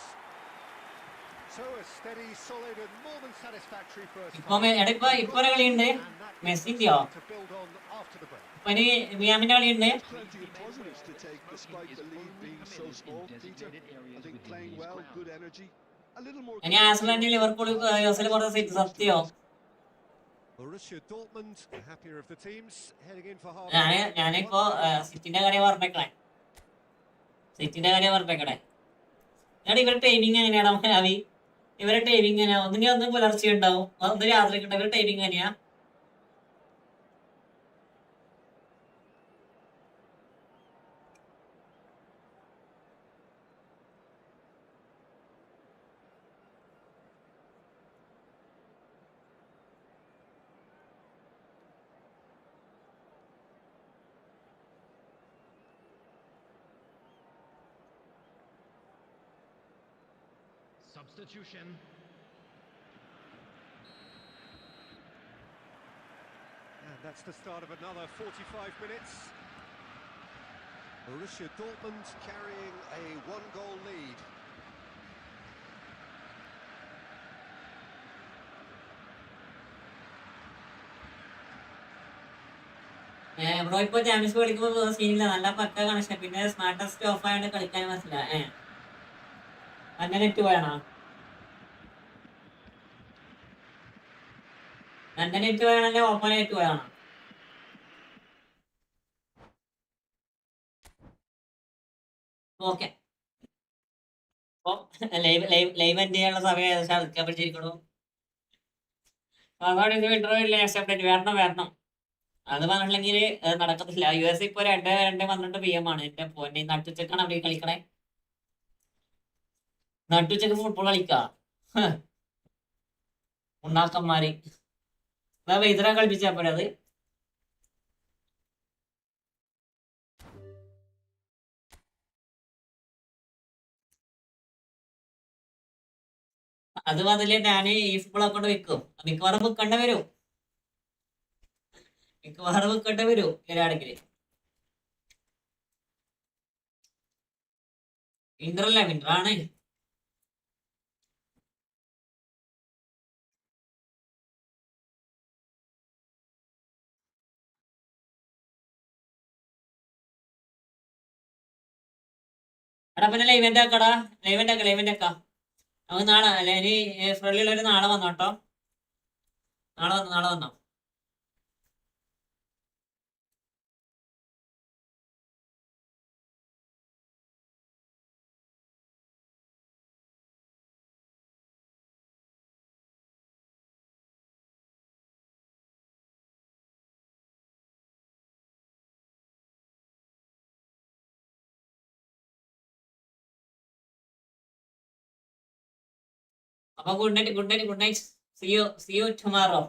So a steady, solid and more than satisfactory first half. ഇപ്പൊ കളിയുണ്ട് മെസ്സിന്റെയോ? To build on after the break. ഇപ്പൊ ഇനി മിയാമിന്റെ കളിയുണ്ട്. Plenty of positives to take despite the lead being so small, Peter. I think playing well, good energy. A little more. ഇനി Arsenal Liverpool യൂസിൽ പറഞ്ഞ സത്യോ? Borussia Dortmund, the happier of the teams, heading in for half. ഞാനിപ്പോ സിറ്റിന്റെ കാര്യം പറഞ്ഞേക്കണേ. ഇവരുടെ timing എങ്ങനെയാണ് അഭി? ഇവരുടെ timing എങ്ങനെയാ? ഒന്നും പുലർച്ചെ ഉണ്ടാവും, ഒന്ന് രാത്രി ഉണ്ടാവും. ഇവരുടെ ടൈമിങ് എങ്ങനെയാ? Substitution. And that's the start of another 45 minutes. Borussia Dortmund carrying a one-goal lead. Bro ഇപ്പൊ ചാമ്പ്യൻസ് കളിക്കുമ്പോ സീനില്ല, നല്ല പക്ക കണക്ഷൻ. പിന്നെ സ്മാർട്ടസ്റ്റ് ഓഫ് ആയതുകൊണ്ട് കളിക്കാൻ മനസ്സിലാ. അന്നെ നെറ്റ് പോയാണോ? എന്റെ നെറ്റ് പോയാണല്ലേ ഓപ്പൺ നെറ്റ് പോയാണോ? ഓക്കെ, അപ്പൊ ലൈവ് എൻഡ് ചെയ്യാനുള്ള സമയം ഏകദേശം അടുക്കാൻ പറ്റിയിരിക്കണു. അതോടെ ഇത് വിഡ്രോയില്ല, അക്സെപ്റ്റ് വരണം. അത് പറഞ്ഞില്ലെങ്കിൽ നടക്കത്തില്ല. US ഇപ്പൊ 2:12 PM ആണ്. എന്റെ പോന്നെ നട്ടുച്ചക്കാണ് അവിടെ കളിക്കണേ. നട്ടുച്ചക്ക് ഫുട്ബോൾ കളിക്ക ഉണ്ടാക്കന്മാര്. ഇതിനെ കളിപ്പിച്ചാ പോലെ അത്. അത് വന്നില്ലേ ഞാന് ഈ ഫുട്ബോൾ അക്കൗണ്ട് വെക്കും. മിക്കവാറും വെക്കേണ്ട വരും ഇതിലാണെങ്കിൽ. വിന്ററാണ്. എടാ പിന്നെ ലൈവെന്റ് ആക്കാം. നമുക്ക് നാളെ അല്ലെ ഇനി ഫ്രണ്ടിലുള്ളവര് നാളെ വന്നോട്ടോ. നാളെ വന്നോ. അപ്പൊ good night. See you tomorrow.